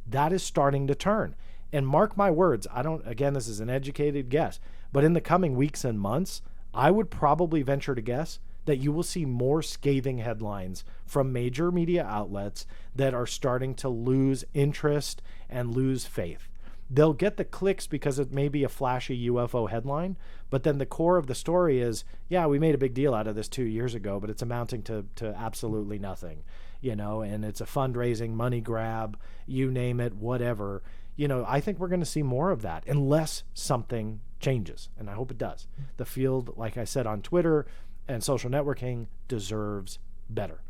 That is starting to turn. And mark my words, again, this is an educated guess, but in the coming weeks and months, I would probably venture to guess that you will see more scathing headlines from major media outlets that are starting to lose interest and lose faith. They'll get the clicks because it may be a flashy UFO headline, but then the core of the story is, yeah, we made a big deal out of this 2 years ago, but it's amounting to absolutely nothing, and it's a fundraising money grab, you name it, whatever. I think we're going to see more of that unless something changes, and I hope it does. The field, like I said on Twitter and social networking, deserves better.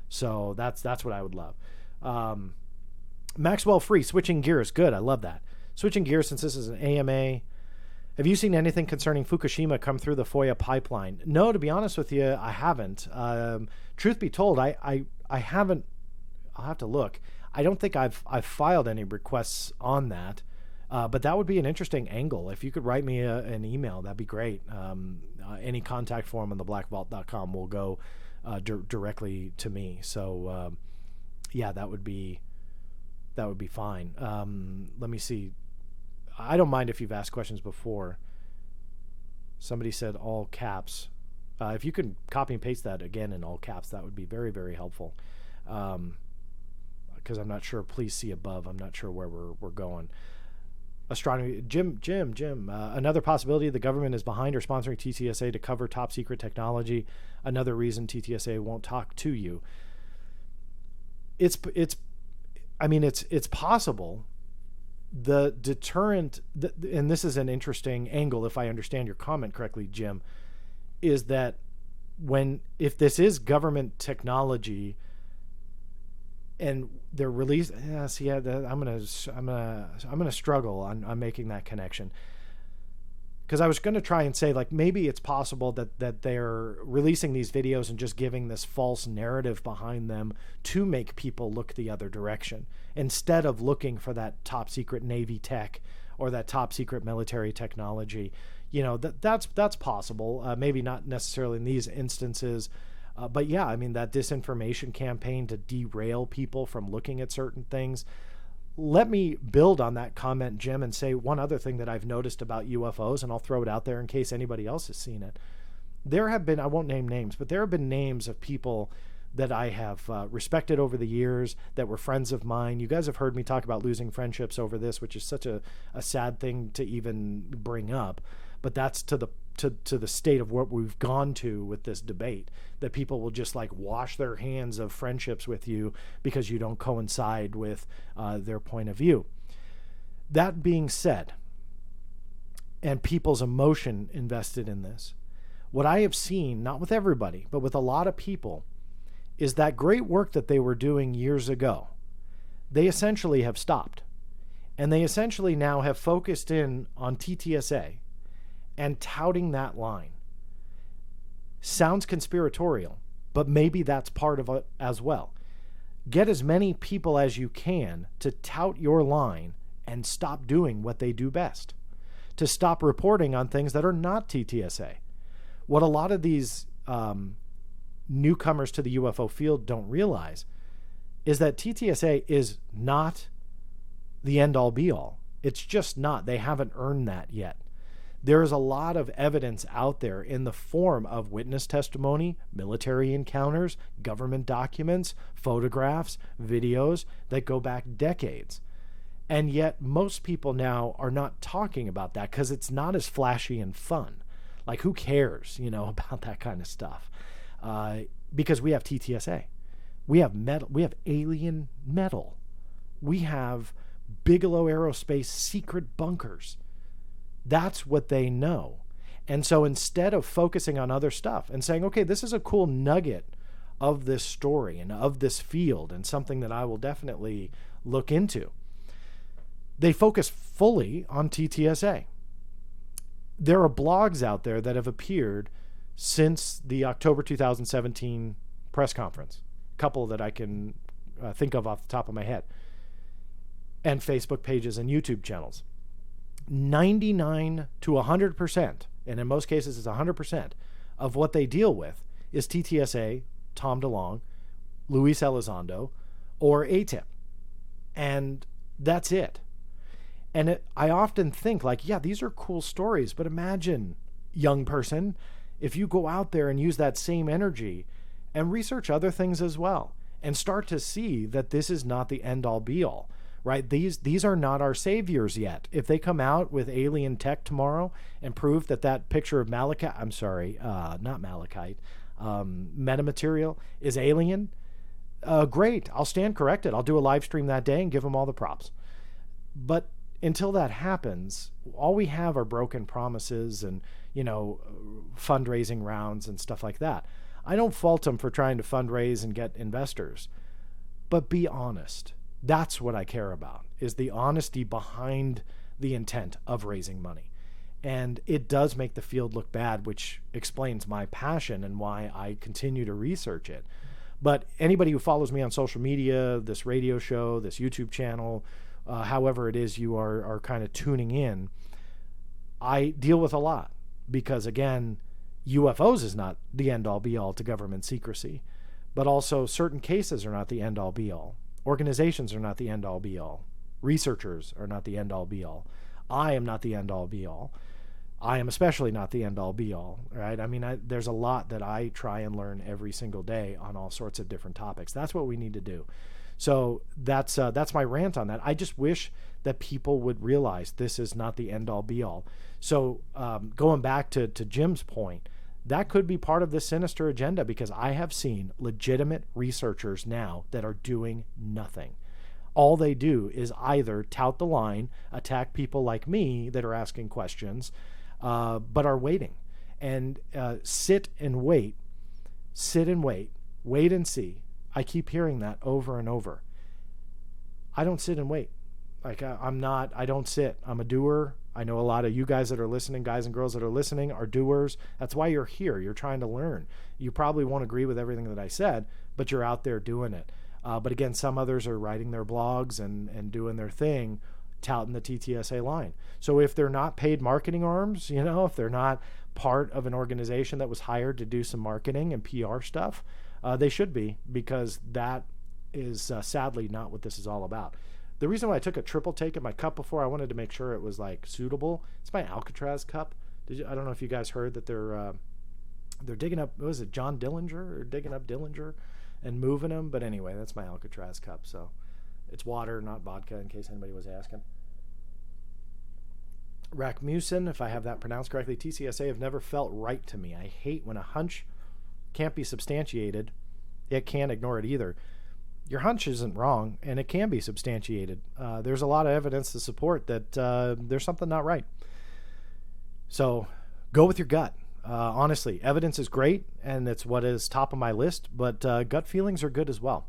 So that's what I would love. Maxwell Free, switching gears. Good, I love that. Switching gears, since this is an AMA, have you seen anything concerning Fukushima come through the Foia pipeline? No, to be honest with you, I haven't. Truth be told, I haven't. I'll have to look. I don't think I've filed any requests on that, but that would be an interesting angle. If you could write me an email, that'd be great. Any contact form on theblackvault.com will go directly to me. So, yeah, that would be fine. Let me see. I don't mind if you've asked questions before. Somebody said all caps. If you could copy and paste that again in all caps, that would be very, very helpful. Because I'm not sure. Please see above. I'm not sure where we're going. Astronomy. Jim. Another possibility: the government is behind or sponsoring TTSA to cover top secret technology. Another reason TTSA won't talk to you. It's possible. The deterrent, and this is an interesting angle, if I understand your comment correctly, Jim, is that if this is government technology and they're released, I'm gonna struggle on making that connection. Because I was going to try and say, like, maybe it's possible that they're releasing these videos and just giving this false narrative behind them to make people look the other direction instead of looking for that top secret Navy tech or that top secret military technology. That's possible. Maybe not necessarily in these instances, but yeah, I mean, that disinformation campaign to derail people from looking at certain things. Let me build on that comment, Jim, and say one other thing that I've noticed about UFOs, and I'll throw it out there in case anybody else has seen it. There have been, I won't name names, but there have been names of people that I have respected over the years that were friends of mine. You guys have heard me talk about losing friendships over this, which is such a sad thing to even bring up. But that's to the state of what we've gone to with this debate, that people will just like wash their hands of friendships with you because you don't coincide with their point of view. That being said, and people's emotion invested in this, what I have seen, not with everybody, but with a lot of people, is that great work that they were doing years ago, they essentially have stopped. And they essentially now have focused in on TTSA and touting that line. Sounds conspiratorial, but maybe that's part of it as well. Get as many people as you can to tout your line and stop doing what they do best. To stop reporting on things that are not TTSA. What a lot of these newcomers to the UFO field don't realize is that TTSA is not the end-all be-all. It's just not. They haven't earned that yet. There is a lot of evidence out there in the form of witness testimony, military encounters, government documents, photographs, videos that go back decades. And yet most people now are not talking about that because it's not as flashy and fun. Like, who cares, about that kind of stuff? Because we have TTSA. We have metal. We have alien metal. We have Bigelow Aerospace secret bunkers. That's what they know. And so instead of focusing on other stuff and saying, okay, this is a cool nugget of this story and of this field and something that I will definitely look into, they focus fully on TTSA. There are blogs out there that have appeared since the October 2017 press conference, a couple that I can think of off the top of my head, and Facebook pages and YouTube channels. 99 to 100%, and in most cases it's 100%, of what they deal with is TTSA, Tom DeLonge, Luis Elizondo, or ATIP. And that's it. And I often think, like, yeah, these are cool stories, but imagine, young person, if you go out there and use that same energy and research other things as well and start to see that this is not the end-all be-all, right? These are not our saviors yet. If they come out with alien tech tomorrow and prove that picture of Malachite, not Malachite, metamaterial is alien, great. I'll stand corrected. I'll do a live stream that day and give them all the props. But until that happens, all we have are broken promises and, fundraising rounds and stuff like that. I don't fault them for trying to fundraise and get investors, but be honest. That's what I care about, is the honesty behind the intent of raising money. And it does make the field look bad, which explains my passion and why I continue to research it. But anybody who follows me on social media, this radio show, this YouTube channel, however it is you are kind of tuning in, I deal with a lot because, again, UFOs is not the end-all be-all to government secrecy, but also certain cases are not the end-all be-all. Organizations are not the end-all be-all. Researchers are not the end-all be-all. I am not the end-all be-all. I am especially not the end-all be-all, right? I mean, there's a lot that I try and learn every single day on all sorts of different topics. That's what we need to do. So that's my rant on that. I just wish that people would realize this is not the end-all be-all. So going back to Jim's point, that could be part of this sinister agenda, because I have seen legitimate researchers now that are doing nothing. All they do is either tout the line, attack people like me that are asking questions, but are waiting. And sit and wait, wait and see. I keep hearing that over and over. I don't sit and wait. Like, I don't sit. I'm a doer. I know a lot of you guys that are listening, guys and girls that are listening, are doers. That's why you're here. You're trying to learn. You probably won't agree with everything that I said, but you're out there doing it. But again, some others are writing their blogs and doing their thing, touting the TTSA line. So if they're not paid marketing arms, if they're not part of an organization that was hired to do some marketing and PR stuff, they should be, because that is sadly not what this is all about. The reason why I took a triple take at my cup before, I wanted to make sure it was like suitable. It's my Alcatraz cup. I don't know if you guys heard that they're digging up, what was it, John Dillinger, or digging up Dillinger and moving him. But anyway, that's my Alcatraz cup. So it's water, not vodka, in case anybody was asking. Rasmussen, if I have that pronounced correctly, TCSA have never felt right to me. I hate when a hunch can't be substantiated. It can't ignore it either. Your hunch isn't wrong, and it can be substantiated. There's a lot of evidence to support that there's something not right. So go with your gut. Honestly, evidence is great, and it's what is top of my list, but gut feelings are good as well.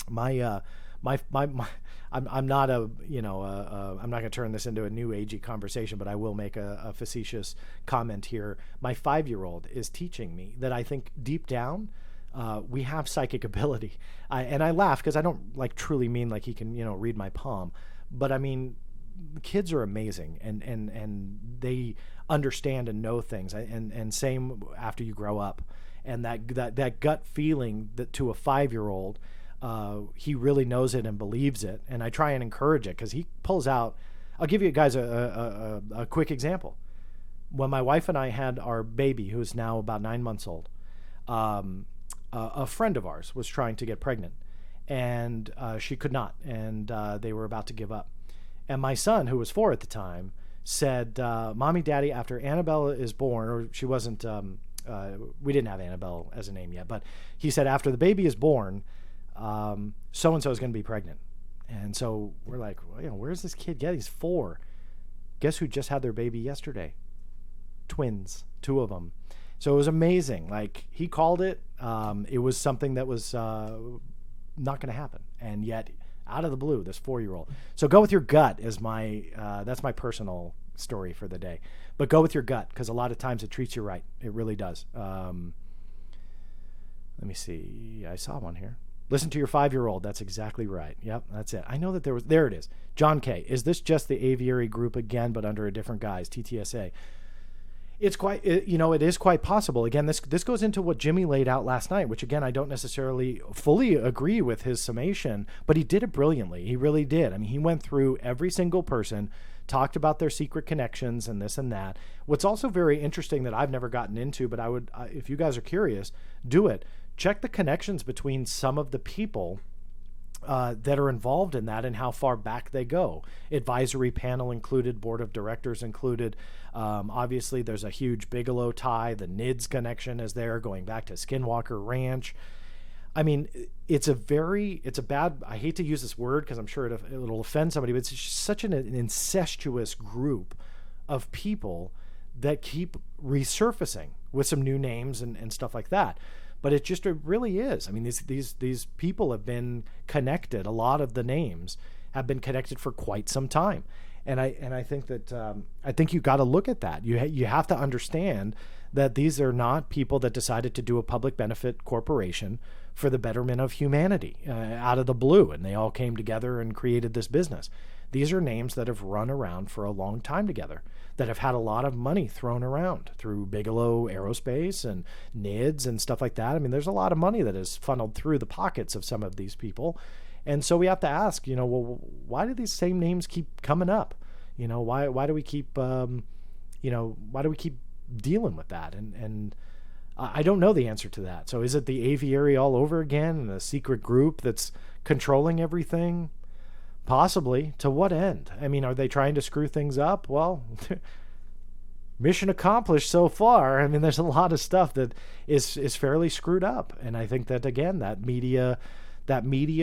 I'm not I'm not going to turn this into a new agey conversation, but I will make a facetious comment here. My 5-year-old is teaching me that I think deep down, we have psychic ability. And I laugh because I don't truly mean like he can, read my palm, but I mean, kids are amazing and they understand and know things, and same after you grow up. And that gut feeling that to a 5-year-old, he really knows it and believes it. And I try and encourage it, because he pulls out. I'll give you guys a quick example. When my wife and I had our baby, who is now about 9 months old, a friend of ours was trying to get pregnant, and she could not, and they were about to give up. And my son, who was 4 at the time, said, Mommy, Daddy, after Annabelle is born, or she wasn't, we didn't have Annabelle as a name yet, but he said, after the baby is born, so-and-so is going to be pregnant. And so we're like, well, where's this kid get? He's 4. Guess who just had their baby yesterday? twins, 2 of them. So it was amazing. Like, he called it. It was something that was not going to happen. And yet, out of the blue, this 4-year-old. So go with your gut is that's my personal story for the day. But go with your gut, because a lot of times it treats you right. It really does. Let me see. I saw one here. Listen to your 5-year-old. That's exactly right. Yep, that's it. I know that there it is. John K. Is this just the aviary group again, but under a different guise, TTSA? It's quite, it is quite possible. Again, this goes into what Jimmy laid out last night, which, again, I don't necessarily fully agree with his summation, but he did it brilliantly. He really did. I mean, he went through every single person, talked about their secret connections and this and that. What's also very interesting that I've never gotten into, but I would, if you guys are curious, do it. Check the connections between some of the people that are involved in that and how far back they go. Advisory panel included, board of directors included. Obviously, there's a huge Bigelow tie. The NIDS connection is there, going back to Skinwalker Ranch. I mean, it's a bad, I hate to use this word because I'm sure it'll offend somebody, but it's just such an incestuous group of people that keep resurfacing with some new names and stuff like that. But it really is. I mean, these people have been connected. A lot of the names have been connected for quite some time, and I think that I think you got to look at that. You have to understand that these are not people that decided to do a public benefit corporation for the betterment of humanity out of the blue, and they all came together and created this business. These are names that have run around for a long time together, that have had a lot of money thrown around through Bigelow Aerospace and NIDS and stuff like that. I mean, there's a lot of money that is funneled through the pockets of some of these people. And so we have to ask, well, why do these same names keep coming up? Why do we keep, why do we keep dealing with that? And I don't know the answer to that. So is it the aviary all over again and a secret group that's controlling everything? Possibly. To what end? I mean, are they trying to screw things up? Well, mission accomplished so far. I mean, there's a lot of stuff that is fairly screwed up. And I think that, again, that media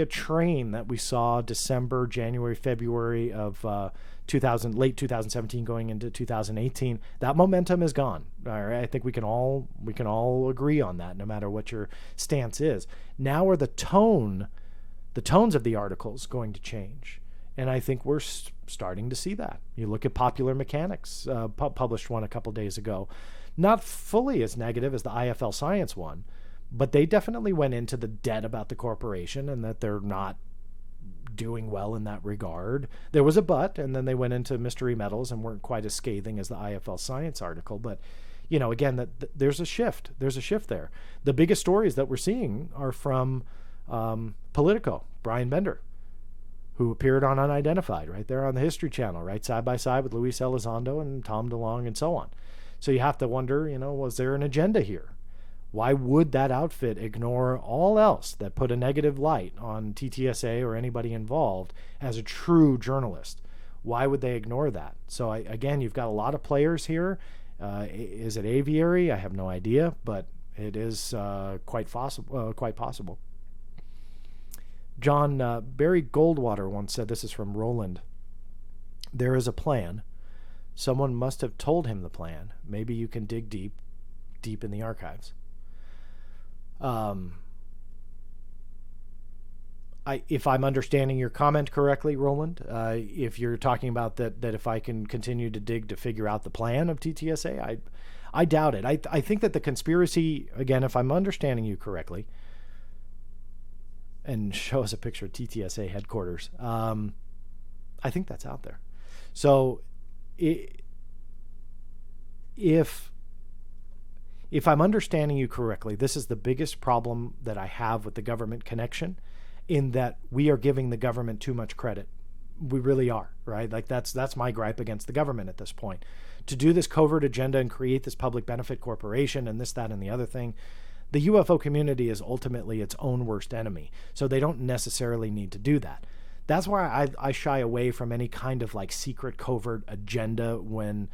train that we saw December, January, February of late 2017 going into 2018, that momentum is gone. All right? I think we can all agree on that, no matter what your stance is. Now are the tones of the articles going to change? And I think we're starting to see that. You look at Popular Mechanics, published one a couple days ago, not fully as negative as the IFL Science one, but they definitely went into the debt about the corporation and that they're not doing well in that regard. There was a but, and then they went into mystery metals and weren't quite as scathing as the IFL Science article. But, again, there's a shift. There's a shift there. The biggest stories that we're seeing are from Politico, Brian Bender, who appeared on Unidentified right there on the History Channel, right side by side with Luis Elizondo and Tom DeLonge and so on. So you have to wonder, was there an agenda here? Why would that outfit ignore all else that put a negative light on TTSA or anybody involved as a true journalist? Why would they ignore that? So again, you've got a lot of players here. Is it aviary? I have no idea, but it is quite possible. John Barry Goldwater once said, this is from Roland, there is a plan. Someone must have told him the plan. Maybe you can dig deep in the archives. If I'm understanding your comment correctly, Roland, if you're talking about that if I can continue to dig to figure out the plan of TTSA, I doubt it. I think that the conspiracy, again, if I'm understanding you correctly, and show us a picture of TTSA headquarters, I think that's out there. So if I'm understanding you correctly, this is the biggest problem that I have with the government connection, in that we are giving the government too much credit. We really are, right? Like that's my gripe against the government at this point. To do this covert agenda and create this public benefit corporation and this, that, and the other thing, the UFO community is ultimately its own worst enemy. So they don't necessarily need to do that. That's why I shy away from any kind of like secret covert agenda when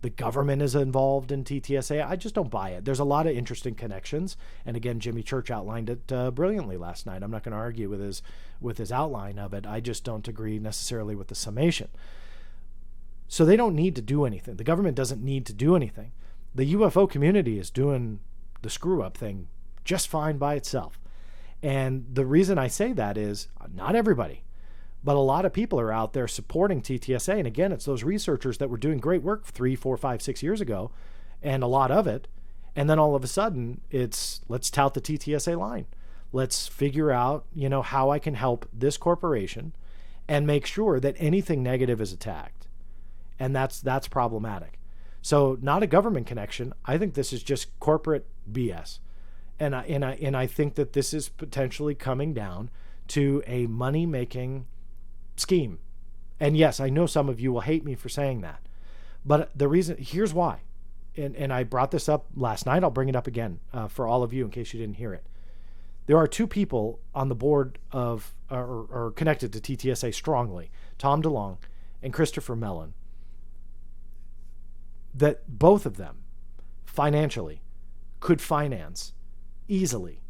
the government is involved in TTSA. I just don't buy it. There's a lot of interesting connections. And again, Jimmy Church outlined it brilliantly last night. I'm not going to argue with his outline of it. I just don't agree necessarily with the summation. So they don't need to do anything. The government doesn't need to do anything. The UFO community is doing the screw-up thing just fine by itself. And the reason I say that is not everybody, but a lot of people are out there supporting TTSA. And again, it's those researchers that were doing great work 3, 4, 5, 6 years ago, and a lot of it. And then all of a sudden, it's let's tout the TTSA line. Let's figure out, how I can help this corporation and make sure that anything negative is attacked. And that's problematic. So not a government connection. I think this is just corporate BS. And I think that this is potentially coming down to a money-making scheme. And yes, I know some of you will hate me for saying that. But the reason, here's why. And I brought this up last night. I'll bring it up again for all of you in case you didn't hear it. There are 2 people on the board of, or connected to TTSA strongly, Tom DeLonge and Christopher Mellon, that both of them financially could finance easily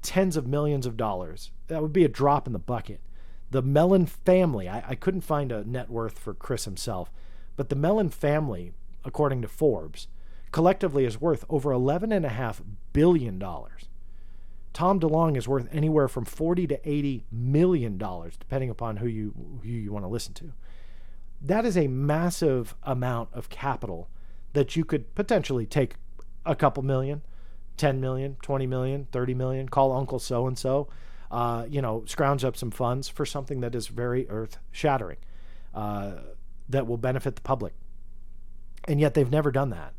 tens of millions of dollars. That would be a drop in the bucket. The Mellon family, I couldn't find a net worth for Chris himself, but the Mellon family, according to Forbes, collectively is worth over $11.5 billion. Tom DeLonge is worth anywhere from $40 to $80 million, depending upon who you want to listen to. That is a massive amount of capital that you could potentially take a couple million, 10 million, 20 million, 30 million, call Uncle so-and-so, scrounge up some funds for something that is very earth-shattering, that will benefit the public. And yet they've never done that.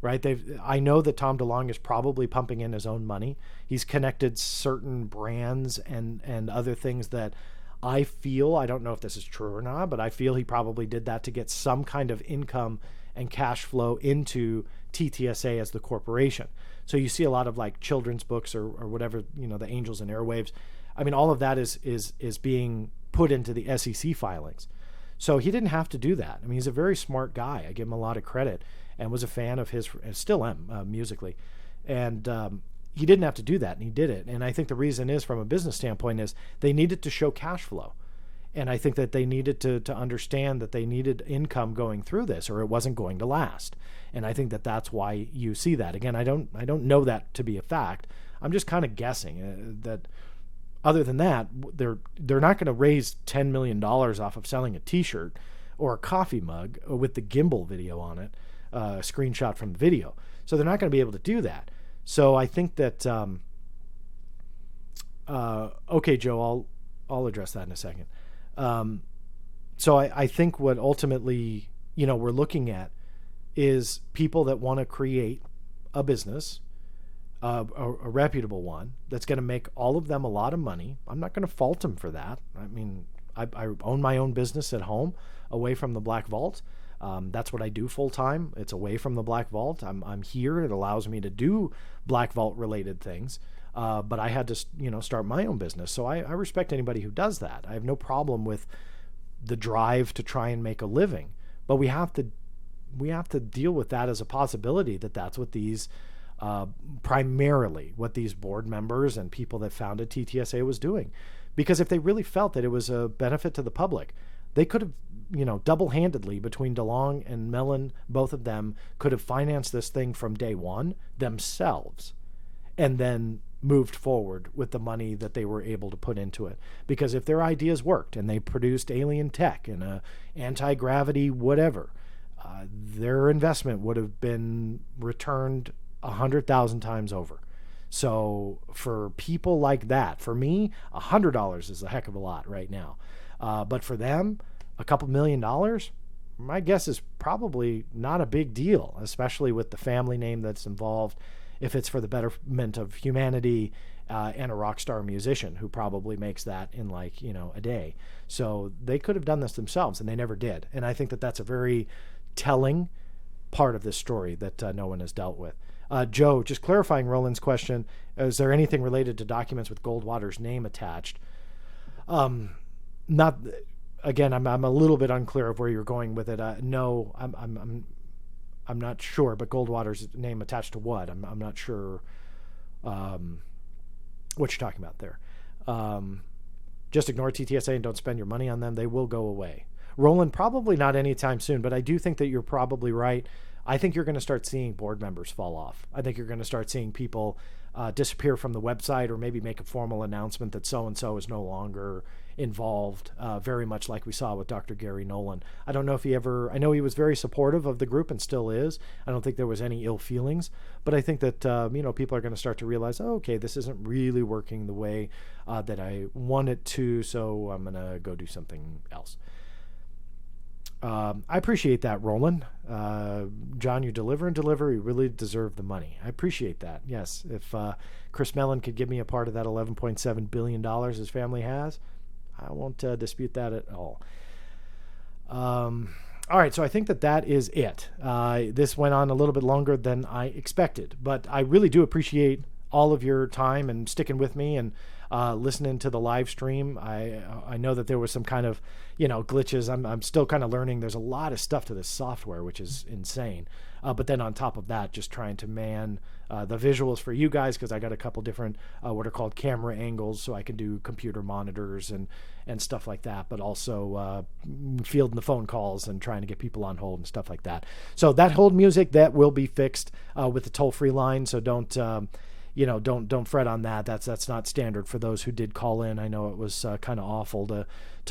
Right? I know that Tom DeLonge is probably pumping in his own money. He's connected certain brands and other things that I feel, I don't know if this is true or not, but I feel he probably did that to get some kind of income and cash flow into TTSA as the corporation. So you see a lot of like children's books or whatever, the Angels and Airwaves. I mean, all of that is being put into the SEC filings. So he didn't have to do that. I mean, he's a very smart guy. I give him a lot of credit. And was a fan of his, and still am musically. And he didn't have to do that, and he did it. And I think the reason is, from a business standpoint, is they needed to show cash flow. And I think that they needed to understand that they needed income going through this, or it wasn't going to last. And I think that that's why you see that. Again, I don't know that to be a fact. I'm just kind of guessing that. Other than that, they're not going to raise $10 million off of selling a T-shirt or a coffee mug with the gimbal video on it. Screenshot from the video. So they're not going to be able to do that. So I think that, okay, Joe, I'll address that in a second. So I think what ultimately, we're looking at is people that want to create a business, a reputable one that's going to make all of them a lot of money. I'm not going to fault them for that. I mean, I own my own business at home away from the Black Vault. That's what I do full time. It's away from the Black Vault. I'm here. It allows me to do Black Vault related things. But I had to, start my own business. So I respect anybody who does that. I have no problem with the drive to try and make a living, but we have to deal with that as a possibility that's what these, primarily what these board members and people that founded TTSA was doing. Because if they really felt that it was a benefit to the public, they could have, double-handedly between DeLonge and Mellon, both of them could have financed this thing from day one themselves and then moved forward with the money that they were able to put into it. Because if their ideas worked and they produced alien tech and a anti-gravity whatever, their investment would have been returned 100,000 times over. So for people like that, for me, $100 is a heck of a lot right now. But for them, a couple $1 million, my guess is probably not a big deal, especially with the family name that's involved, if it's for the betterment of humanity, and a rock star musician who probably makes that in a day. So they could have done this themselves, and they never did. And I think that that's a very telling part of this story that no one has dealt with. Joe, just clarifying Roland's question, is there anything related to documents with Goldwater's name attached? Not... Again, I'm a little bit unclear of where you're going with it. No, I'm not sure. But Goldwater's name attached to what? I'm not sure what you're talking about there. Just ignore TTSA and don't spend your money on them. They will go away. Roland, probably not anytime soon. But I do think that you're probably right. I think you're going to start seeing board members fall off. I think you're going to start seeing people disappear from the website, or maybe make a formal announcement that so-and-so is no longer involved, very much like we saw with Dr. Gary Nolan. I don't know if I know he was very supportive of the group and still is. I don't think there was any ill feelings, but I think that, people are going to start to realize, oh, okay, this isn't really working the way that I want it to, so I'm going to go do something else. I appreciate that, Roland. John, you deliver and deliver. You really deserve the money. I appreciate that. Yes, if Chris Mellon could give me a part of that $11.7 billion his family has, I won't dispute that at all. All right, so I think that is it. This went on a little bit longer than I expected, but I really do appreciate all of your time and sticking with me and listening to the live stream. I know that there was some kind of glitches. I'm still kind of learning. There's a lot of stuff to this software, which is insane. But then on top of that, just trying to man the visuals for you guys, because I got a couple different what are called camera angles, so I can do computer monitors and stuff like that, but also fielding the phone calls and trying to get people on hold and stuff like that. So that hold music, that will be fixed with the toll-free line, so don't fret on that. That's not standard for those who did call in. I know it was kind of awful to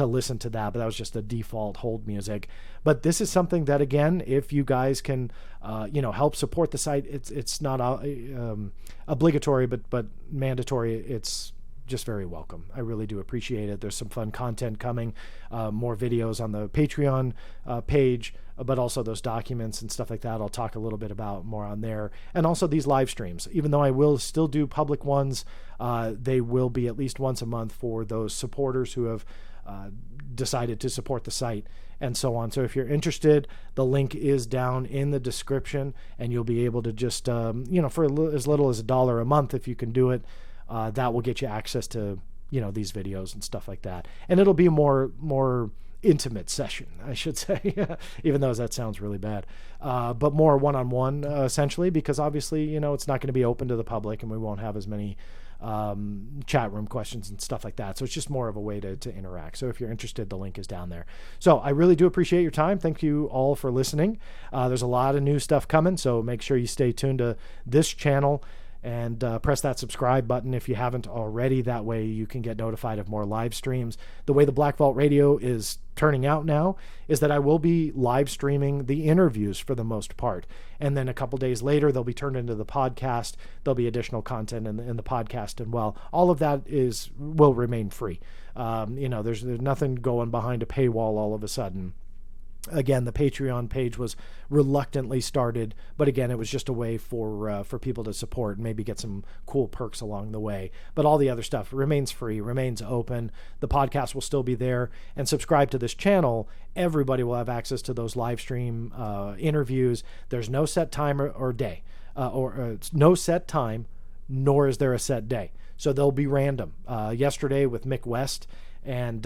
listen to that, but that was just the default hold music. But this is something that, again, if you guys can, help support the site, it's not obligatory, but mandatory. It's just very welcome. I really do appreciate it. There's some fun content coming, more videos on the Patreon page, but also those documents and stuff like that. I'll talk a little bit about more on there. And also these live streams, even though I will still do public ones, they will be at least once a month for those supporters who have decided to support the site and so on. So if you're interested, the link is down in the description, and you'll be able to just, for as little as $1 a month, if you can do it, that will get you access to, these videos and stuff like that. And it'll be a more intimate session, I should say, even though that sounds really bad, but more one-on-one, essentially, because obviously, it's not going to be open to the public, and we won't have as many chat room questions and stuff like that. So it's just more of a way to interact. So if you're interested, the link is down there. So I really do appreciate your time. Thank you all for listening. There's a lot of new stuff coming, so make sure you stay tuned to this channel and press that subscribe button if you haven't already. That way you can get notified of more live streams. The way the Black Vault Radio is turning out now is that I will be live streaming the interviews for the most part, and then a couple days later they'll be turned into the podcast. There'll be additional content in the podcast, and all of that will remain free. There's nothing going behind a paywall all of a sudden. Again, the Patreon page was reluctantly started, but again, it was just a way for people to support and maybe get some cool perks along the way. But all the other stuff remains free, remains open. The podcast will still be there, and subscribe to this channel. Everybody will have access to those live stream interviews. There's no set time or day, or no set time, nor is there a set day. So they'll be random. Yesterday with Mick West, and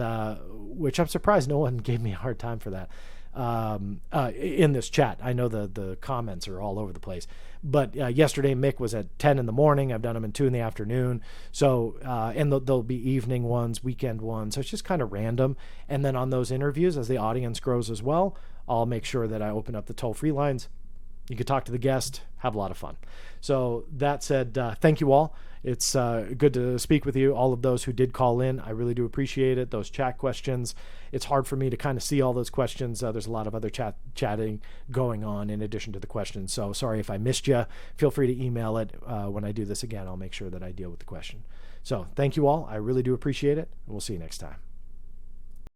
which I'm surprised no one gave me a hard time for that. In this chat, I know the comments are all over the place, but yesterday Mick was at 10 in the morning. I've done them in 2 in the afternoon. So, and there'll be evening ones, weekend ones. So it's just kind of random. And then on those interviews, as the audience grows as well, I'll make sure that I open up the toll-free lines. You can talk to the guest, have a lot of fun. So that said, thank you all. It's good to speak with you, all of those who did call in. I really do appreciate it. Those chat questions, it's hard for me to kind of see all those questions. There's a lot of other chatting going on in addition to the questions. So sorry if I missed you. Feel free to email it. When I do this again, I'll make sure that I deal with the question. So thank you all. I really do appreciate it. And we'll see you next time.